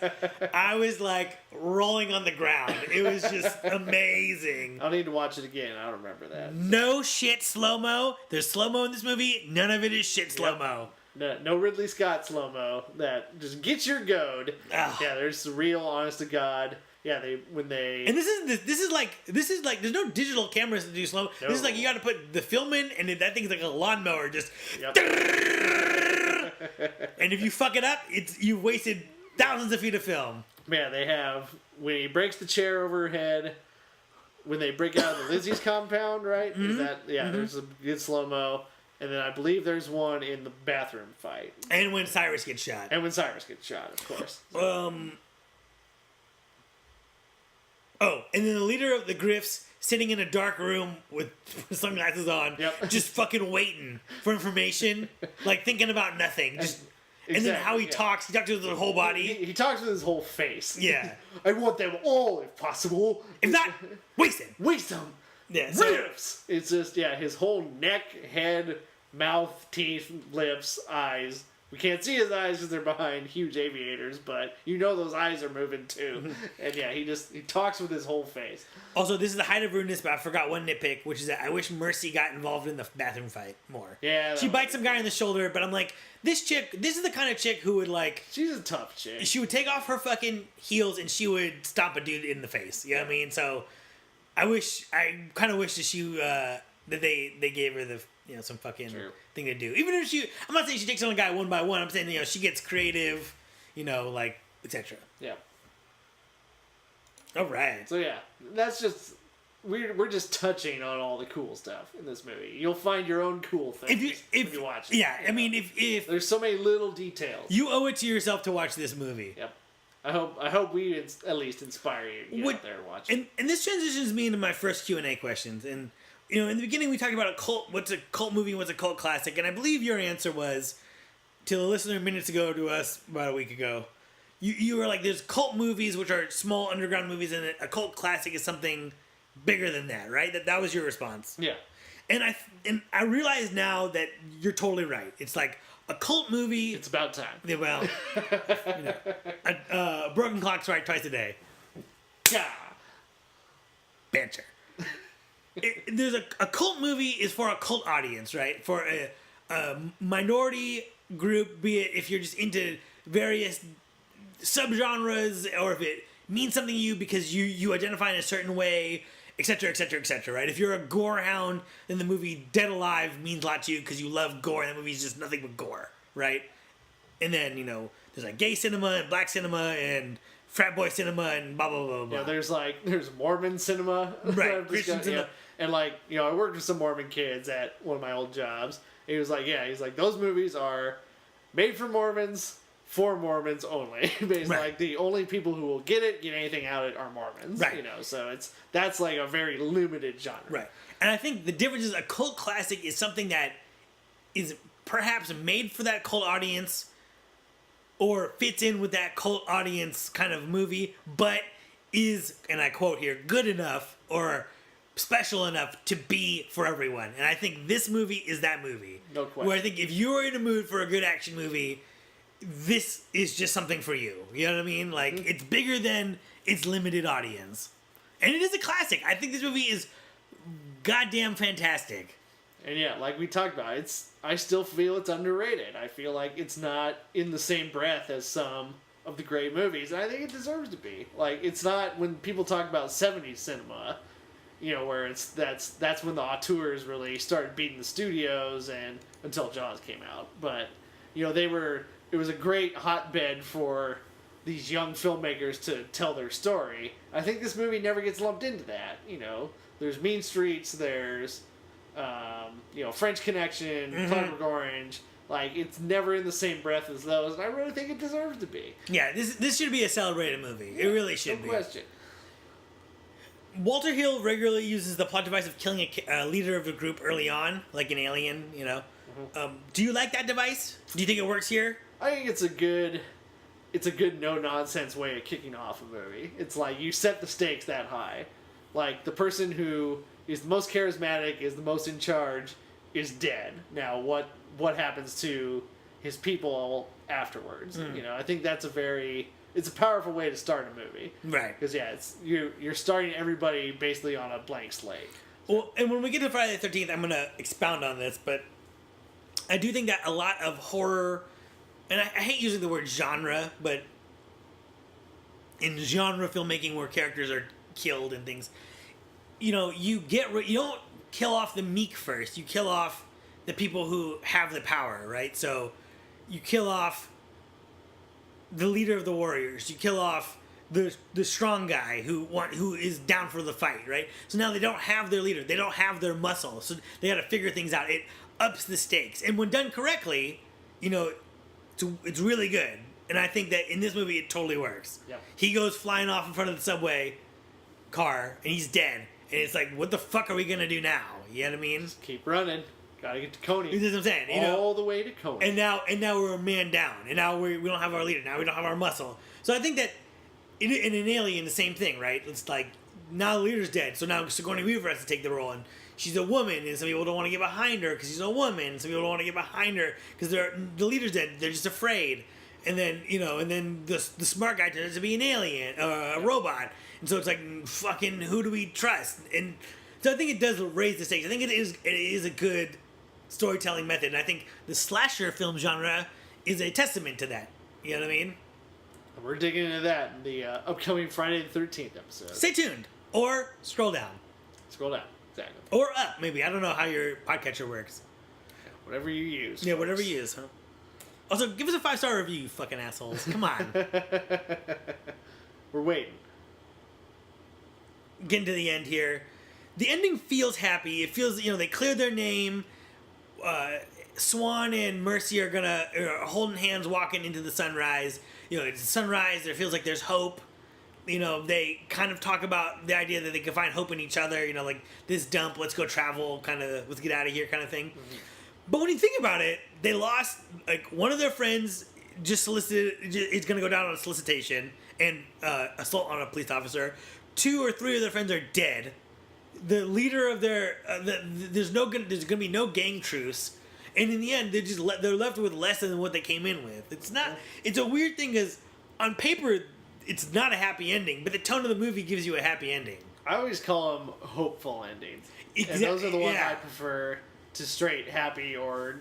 Speaker 1: I was like rolling on the ground. It was just amazing.
Speaker 2: I'll need to watch it again. I don't remember that.
Speaker 1: No shit slow mo. There's slow mo in this movie. None of it is shit slow mo.
Speaker 2: No Ridley Scott slow mo. That just gets your goad.
Speaker 1: Ugh.
Speaker 2: Yeah, there's real, honest to God. Yeah,
Speaker 1: and this is like there's no digital cameras to do slow.
Speaker 2: No.
Speaker 1: This is like you got to put the film in, and that thing's like a lawnmower, just.
Speaker 2: Yep.
Speaker 1: And if you fuck it up, you've wasted thousands of feet of film.
Speaker 2: Man, they have when he breaks the chair over her head. When they break out of the Lizzie's compound, right?
Speaker 1: Mm-hmm.
Speaker 2: Is that There's a good slow mo, and then I believe there's one in the bathroom fight.
Speaker 1: And when Cyrus gets shot.
Speaker 2: And when Cyrus gets shot, of course.
Speaker 1: Oh, and then the leader of the Griffs sitting in a dark room with sunglasses on,
Speaker 2: Yep.
Speaker 1: just fucking waiting for information, like thinking about nothing. And then how he talks to his whole body.
Speaker 2: He talks with his whole face.
Speaker 1: Yeah.
Speaker 2: I want them all, if possible.
Speaker 1: If not, waste it.
Speaker 2: Waste them.
Speaker 1: Yeah,
Speaker 2: Riffs. It's just, his whole neck, head, mouth, teeth, lips, eyes. We can't see his eyes because they're behind huge aviators, but you know those eyes are moving too. And he talks with his whole face.
Speaker 1: Also, this is the height of rudeness, but I forgot one nitpick, which is that I wish Mercy got involved in the bathroom fight more.
Speaker 2: Yeah.
Speaker 1: She bites some guy in the shoulder, but I'm like, this is the kind of chick who would like...
Speaker 2: She's a tough chick.
Speaker 1: She would take off her fucking heels and she would stomp a dude in the face. You know what I mean? So, I kind of wish that that they gave her some fucking thing to do. Even if I'm not saying she takes on a guy one by one. I'm saying, she gets creative, like, etc.
Speaker 2: Yeah.
Speaker 1: All right.
Speaker 2: So that's just we're just touching on all the cool stuff in this movie. You'll find your own cool things if you watch it.
Speaker 1: Yeah, I mean, if
Speaker 2: there's so many little details,
Speaker 1: you owe it to yourself to watch this movie.
Speaker 2: Yep. I hope we at least inspire you to get out there and watch it.
Speaker 1: And this transitions me into my first Q&A questions. And in the beginning we talked about what's a cult movie and what's a cult classic, and I believe your answer was, to the listener minutes ago to us about a week ago, you were like, there's cult movies which are small underground movies, and a cult classic is something bigger than that, right? That was your response.
Speaker 2: Yeah.
Speaker 1: And I realize now that you're totally right. It's like a cult movie.
Speaker 2: It's about time.
Speaker 1: Yeah, well, broken clock's right twice a day.
Speaker 2: Yeah.
Speaker 1: Banter. There's a cult movie is for a cult audience, right? For a minority group, be it if you're just into various subgenres, or if it means something to you because you identify in a certain way, etc., etc., etc., right? If you're a gore hound, then the movie Dead Alive means a lot to you because you love gore, and that movie's just nothing but gore, right? And then, there's like gay cinema and black cinema and frat boy cinema and blah, blah, blah, blah.
Speaker 2: Yeah, there's Mormon cinema.
Speaker 1: Right, Christian cinema.
Speaker 2: And I worked with some Mormon kids at one of my old jobs. He was like, those movies are made for Mormons, for Mormons only. Basically,
Speaker 1: Right.
Speaker 2: like the only people who will get anything out of it are Mormons.
Speaker 1: Right.
Speaker 2: So that's like a very limited genre.
Speaker 1: Right. And I think the difference is a cult classic is something that is perhaps made for that cult audience or fits in with that cult audience kind of movie, but is, and I quote here, good enough or special enough to be for everyone. And I think this movie is that movie.
Speaker 2: No question.
Speaker 1: Where I think if you're in a mood for a good action movie, this is just something for you. You know what I mean? Like, it's bigger than its limited audience. And it is a classic. I think this movie is goddamn fantastic.
Speaker 2: And yeah, like we talked about, I still feel it's underrated. I feel like it's not in the same breath as some of the great movies, and I think it deserves to be. Like, it's not when people talk about 70s cinema, you know, where that's when the auteurs really started beating the studios and until Jaws came out. But, you know, it was a great hotbed for these young filmmakers to tell their story. I think this movie never gets lumped into that. You know, there's Mean Streets, there's you know, French Connection, Clockwork Orange. Like, it's never in the same breath as those, and I really think it deserves to be.
Speaker 1: Yeah, this should be a celebrated movie. It really should be.
Speaker 2: No question.
Speaker 1: Walter Hill regularly uses the plot device of killing a leader of the group early on, like an alien, you know. Do you like that device? Do you think it works here?
Speaker 2: I think it's a good no-nonsense way of kicking off a movie. It's like, you set the stakes that high. Like, the person who is the most charismatic, is the most in charge, is dead. Now, what happens to his people afterwards? You know, I think that's it's a powerful way to start a movie.
Speaker 1: Right.
Speaker 2: Because, yeah, you're starting everybody basically on a blank slate.
Speaker 1: Well, and when we get to Friday the 13th, I'm going to expound on this, but I do think that a lot of horror, and I hate using the word genre, but in genre filmmaking where characters are killed and things, you know, you don't kill off the meek first. You kill off the people who have the power, right? So you kill off the leader of the warriors. You kill off the strong guy who is down for the fight, right? So now they don't have their leader. They don't have their muscle. So they got to figure things out. It ups the stakes. And when done correctly, you know, it's really good. And I think that in this movie, it totally works.
Speaker 2: Yeah.
Speaker 1: He goes flying off in front of the subway car, and he's dead. And it's like, what the fuck are we going to do now? You know what I mean?
Speaker 2: Just keep running. Gotta get to Coney.
Speaker 1: You know what I'm saying? You know?
Speaker 2: All the way to Coney.
Speaker 1: And now we're a man down. And now we don't have our leader. Now we don't have our muscle. So I think that in an Alien, the same thing, right? It's like, now the leader's dead. So now Sigourney Weaver has to take the role. And she's a woman. And some people don't want to get behind her because she's a woman. Some people don't want to get behind her because the leader's dead. They're just afraid. And then, you know, the smart guy turns to be an alien, a robot. And so it's like, fucking, who do we trust? And so I think it does raise the stakes. I think it is a good storytelling method. And I think the slasher film genre is a testament to that. You know what I mean?
Speaker 2: We're digging into that in the upcoming Friday the 13th episode.
Speaker 1: Stay tuned. Or scroll down.
Speaker 2: Scroll down. Exactly.
Speaker 1: Or up, maybe. I don't know how your podcatcher works.
Speaker 2: Whatever you use.
Speaker 1: Yeah, whatever you use, huh? Also, give us a 5-star review, you fucking assholes. Come on.
Speaker 2: We're waiting.
Speaker 1: Getting to the end here. The ending feels happy. It feels, you know, they cleared their name. Swan and Mercy are holding hands walking into the sunrise. You know, it's sunrise. It feels like there's hope. You know, they kind of talk about the idea that they can find hope in each other. You know, like, this dump, let's go travel, kind of, let's get out of here kind of thing. Mm-hmm. But when you think about it, they lost, like, one of their friends just solicited, is going to go down on a solicitation and assault on a police officer. 2 or 3 of their friends are dead. The leader of their, there's going to be no gang truce. And in the end, they're left with less than what they came in with. It's a weird thing because on paper, it's not a happy ending, but the tone of the movie gives you a happy ending.
Speaker 2: I always call them hopeful endings. And those are the ones I prefer to straight happy or,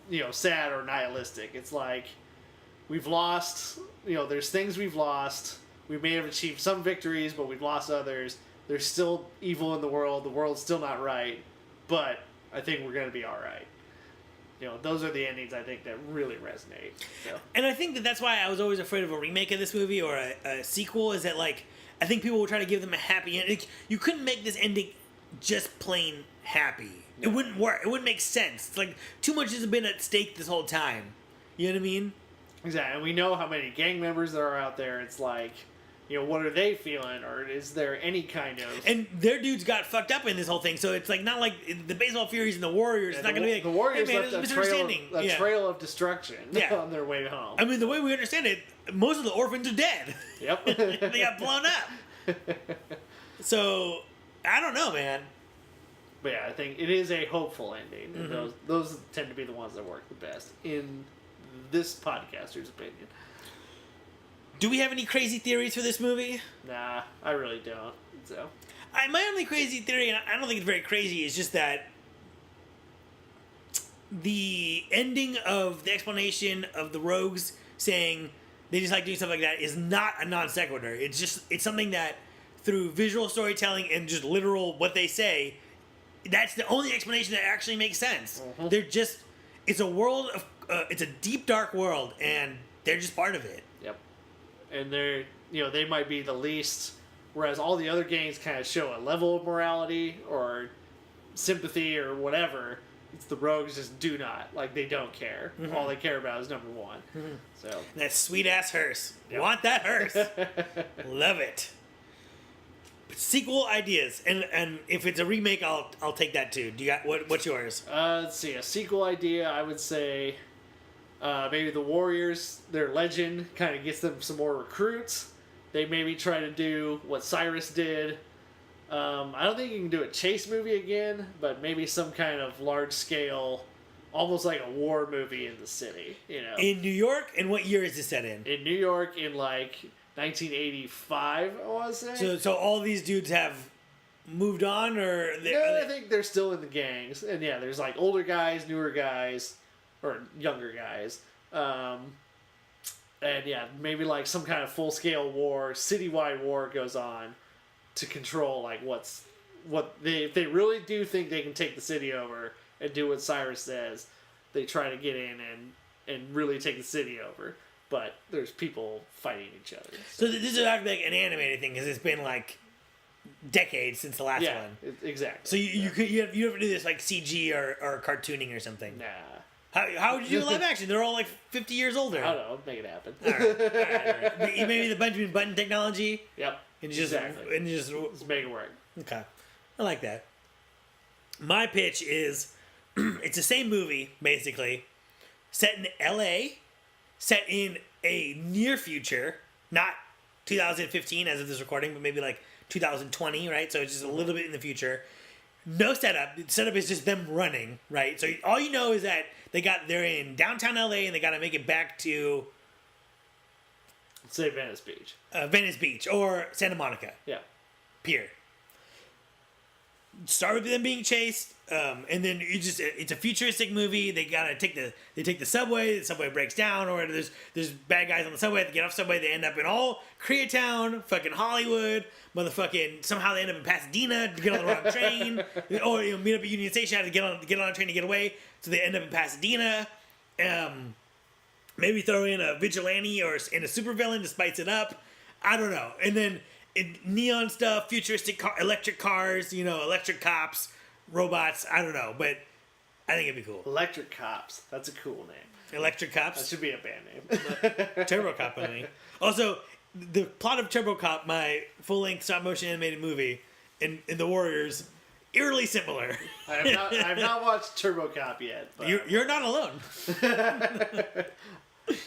Speaker 2: you know, sad or nihilistic. It's like, we've lost, you know, there's things we've lost. We may have achieved some victories, but we've lost others. There's still evil in the world. The world's still not right, but I think we're going to be all right. You know, those are the endings I think that really resonate. So.
Speaker 1: And I think that's why I was always afraid of a remake of this movie or a sequel, is that, like, I think people will try to give them a happy ending. You couldn't make this ending just plain happy. It wouldn't work. It wouldn't make sense. It's like, too much has been at stake this whole time. You know what I mean?
Speaker 2: Exactly. And we know how many gang members there are out there. It's like, you know, what are they feeling? Or is there any kind of...
Speaker 1: And their dudes got fucked up in this whole thing, so it's like, not like the Baseball Furies and the Warriors. It's not going to be like,
Speaker 2: the Warriors
Speaker 1: hey, man,
Speaker 2: left a trail of destruction on their way home.
Speaker 1: I mean, the way we understand it, most of the orphans are dead.
Speaker 2: Yep.
Speaker 1: They got blown up. So, I don't know, man.
Speaker 2: But yeah, I think it is a hopeful ending. And those tend to be the ones that work the best in this podcaster's opinion.
Speaker 1: Do we have any crazy theories for this movie?
Speaker 2: Nah, I really don't. So
Speaker 1: My only crazy theory, and I don't think it's very crazy, is just that the ending of the explanation of the rogues saying they just like doing stuff like that is not a non sequitur. It's something that through visual storytelling and just literal what they say, that's the only explanation that actually makes sense.
Speaker 2: Mm-hmm.
Speaker 1: It's a world of, it's a deep dark world, and they're just part of it.
Speaker 2: Yep. And they might be the least, whereas all the other games kind of show a level of morality or sympathy or whatever. It's the rogues just do not. Like, they don't care. Mm-hmm. All they care about is number one. Mm-hmm. So
Speaker 1: that sweet ass hearse. Yep. Want that hearse. Love it. But sequel ideas. And if it's a remake, I'll take that too. Do you got what's yours?
Speaker 2: Let's see. A sequel idea, I would say maybe the Warriors, their legend kind of gets them some more recruits. They maybe try to do what Cyrus did. I don't think you can do a chase movie again, but maybe some kind of large scale, almost like a war movie in the city.
Speaker 1: In New York. And what year is this set in?
Speaker 2: In New York, in like 1985, I want to say.
Speaker 1: So all these dudes have moved on, or
Speaker 2: I think they're still in the gangs, and yeah, there's like older guys, newer guys, or younger guys. And yeah, maybe like some kind of full scale war, citywide war goes on to control like if they really do think they can take the city over and do what Cyrus says, they try to get in and really take the city over. But there's people fighting each other.
Speaker 1: So this would have to be like an animated thing because it's been like decades since the last one.
Speaker 2: Exactly.
Speaker 1: So you have to do this like CG or cartooning or something.
Speaker 2: Nah.
Speaker 1: How would you do live action? They're all like 50 years older.
Speaker 2: I don't know. Make it happen.
Speaker 1: All right. Maybe the Benjamin Button technology.
Speaker 2: Yep.
Speaker 1: And just
Speaker 2: Let's make it work.
Speaker 1: Okay. I like that. My pitch is it's the same movie, basically, set in LA, set in a near future, not 2015 as of this recording, but maybe like 2020, right? So it's just a little bit in the future. No setup. The setup is just them running, right? So all you know is that they're in downtown LA and they got to make it back to,
Speaker 2: say, Venice Beach.
Speaker 1: Venice Beach or Santa Monica.
Speaker 2: Yeah.
Speaker 1: Pier. Start with them being chased, and then it's a futuristic movie. They take the subway breaks down, or there's bad guys on the subway. They get off subway, they end up in all Koreatown, fucking Hollywood, motherfucking somehow they end up in Pasadena to get on the wrong train, or meet up at Union Station, have to get on a train to get away, so they end up in Pasadena. Maybe throw in a vigilante or in a supervillain to spice it up. I don't know, and then. Neon stuff, futuristic electric cars, electric cops, robots. I don't know, but I think it'd be cool.
Speaker 2: Electric Cops. That's a cool name.
Speaker 1: Electric Cops.
Speaker 2: That should be a band name.
Speaker 1: Turbo Cop, I mean. Also, the plot of Turbo Cop, my full-length stop-motion animated movie, and The Warriors, eerily similar.
Speaker 2: I have not watched Turbo Cop yet. But
Speaker 1: You're not alone.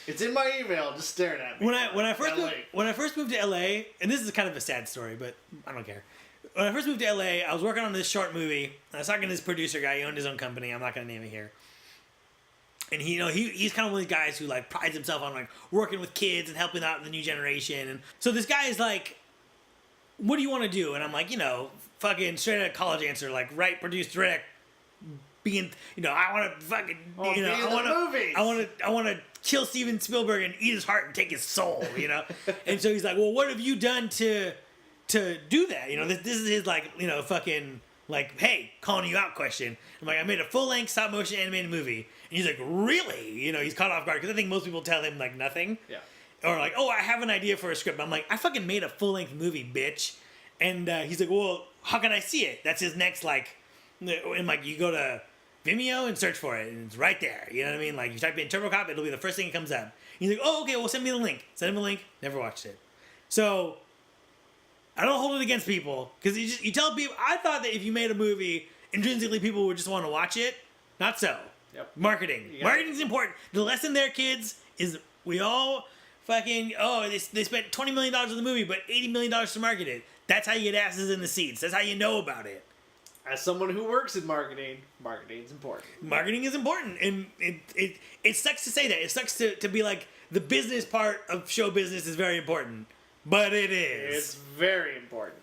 Speaker 2: It's in my email, just staring at me.
Speaker 1: When I first moved to LA, and this is kind of a sad story, but I don't care. When I first moved to LA, I was working on this short movie. And I was talking to this producer guy. He owned his own company. I'm not going to name it here. And he's kind of one of these guys who like prides himself on like working with kids and helping out the new generation. And so this guy is like, "What do you want to do?" And I'm like, fucking straight out college answer, like write, produce, direct. I want to fucking, I want to kill Steven Spielberg and eat his heart and take his soul, And so he's like, well, what have you done to do that? This is his like, fucking like, hey, calling you out question. I'm like, I made a full-length stop-motion animated movie. And he's like, really? He's caught off guard because I think most people tell him like nothing.
Speaker 2: Yeah.
Speaker 1: Or like, oh, I have an idea for a script. I'm like, I fucking made a full-length movie, bitch. And he's like, well, how can I see it? That's his next like, and like you go to Vimeo and search for it, and it's right there. You know what I mean? Like, you type in Turbo Cop, it'll be the first thing that comes up. He's like, oh, okay, well, send me the link. Send him a link. Never watched it. So, I don't hold it against people, because you tell people, I thought that if you made a movie, intrinsically people would just want to watch it. Not so.
Speaker 2: Yep.
Speaker 1: Marketing. Marketing's important. The lesson there, kids, is we all fucking, they spent $20 million on the movie, but $80 million to market it. That's how you get asses in the seats. That's how you know about it.
Speaker 2: As someone who works in marketing, marketing's important.
Speaker 1: Marketing is important, and it sucks to say that. It sucks to be like the business part of show business is very important, but it is.
Speaker 2: It's very important.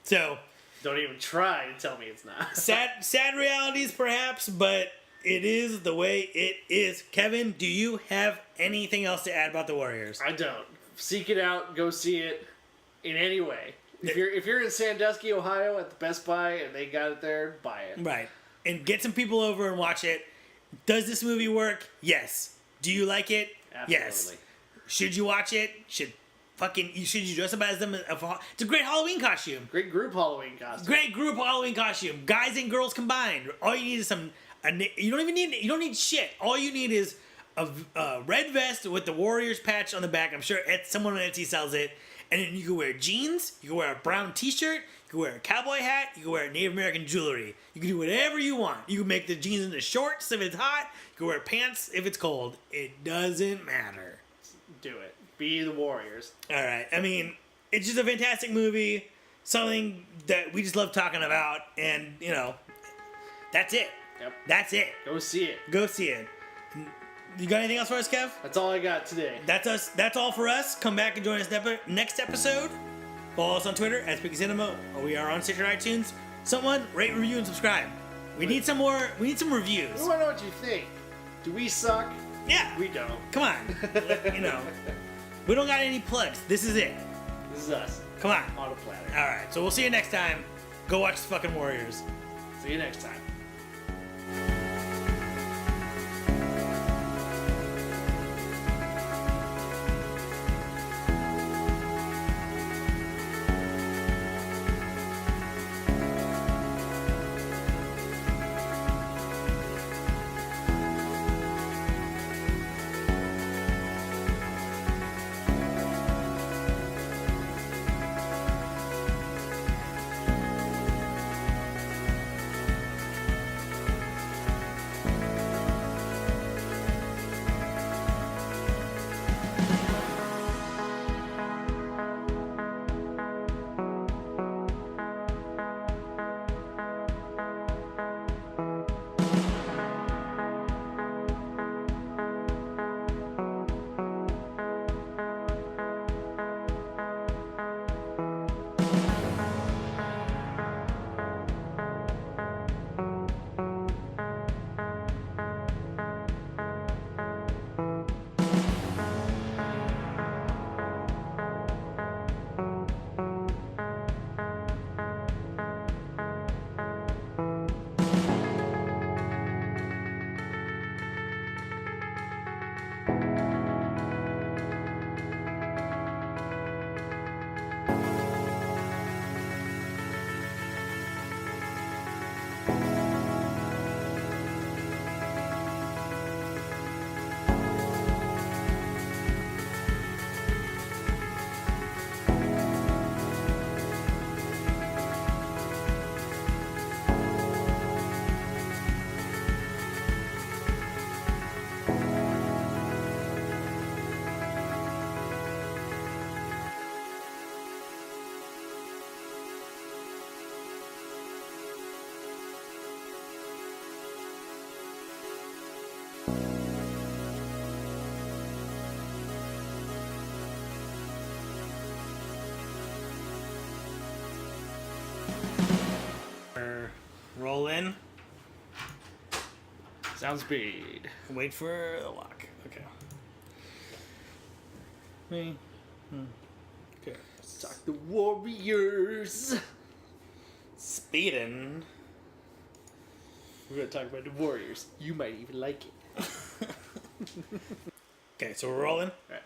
Speaker 1: So
Speaker 2: don't even try to tell me it's not.
Speaker 1: sad realities, perhaps, but it is the way it is. Kevin, do you have anything else to add about the Warriors?
Speaker 2: I don't. Seek it out. Go see it in any way. If you're in Sandusky, Ohio, at the Best Buy and they got it there, buy it.
Speaker 1: Right, and get some people over and watch it. Does this movie work? Yes. Do you like it?
Speaker 2: Absolutely.
Speaker 1: Yes. Should you watch it? Should you dress up as them? It's a great Halloween costume.
Speaker 2: Great group Halloween costume.
Speaker 1: Great group Halloween costume. Guys and girls combined. All you need is you don't need shit. All you need is a red vest with the Warriors patch on the back. I'm sure someone on Etsy sells it. And then you can wear jeans, you can wear a brown t-shirt, you can wear a cowboy hat, you can wear Native American jewelry. You can do whatever you want. You can make the jeans into shorts if it's hot. You can wear pants if it's cold. It doesn't matter.
Speaker 2: Do it. Be the Warriors.
Speaker 1: All right. I mean, it's just a fantastic movie. Something that we just love talking about. And, that's it.
Speaker 2: Yep.
Speaker 1: That's it.
Speaker 2: Go see it.
Speaker 1: Go see it. You got anything else for us, Kev?
Speaker 2: That's all I got today.
Speaker 1: That's us. That's all for us. Come back and join us next episode. Follow us on Twitter at Spooky Cinema. We are on Stitcher, iTunes. Someone rate, review, and subscribe. We need some more. We need some reviews.
Speaker 2: We want to know what you think. Do we suck?
Speaker 1: Yeah.
Speaker 2: We don't.
Speaker 1: Come on. We don't got any plugs. This is it.
Speaker 2: This is us.
Speaker 1: Come on.
Speaker 2: On a platter.
Speaker 1: All right. So we'll see you next time. Go watch the fucking Warriors.
Speaker 2: See you next time.
Speaker 1: Roll in.
Speaker 2: Sound speed.
Speaker 1: Wait for the lock. Okay. Okay.
Speaker 2: Talk the Warriors.
Speaker 1: Speeding.
Speaker 2: We're gonna talk about the Warriors. You might even like it.
Speaker 1: Okay, so we're rolling.
Speaker 2: All right.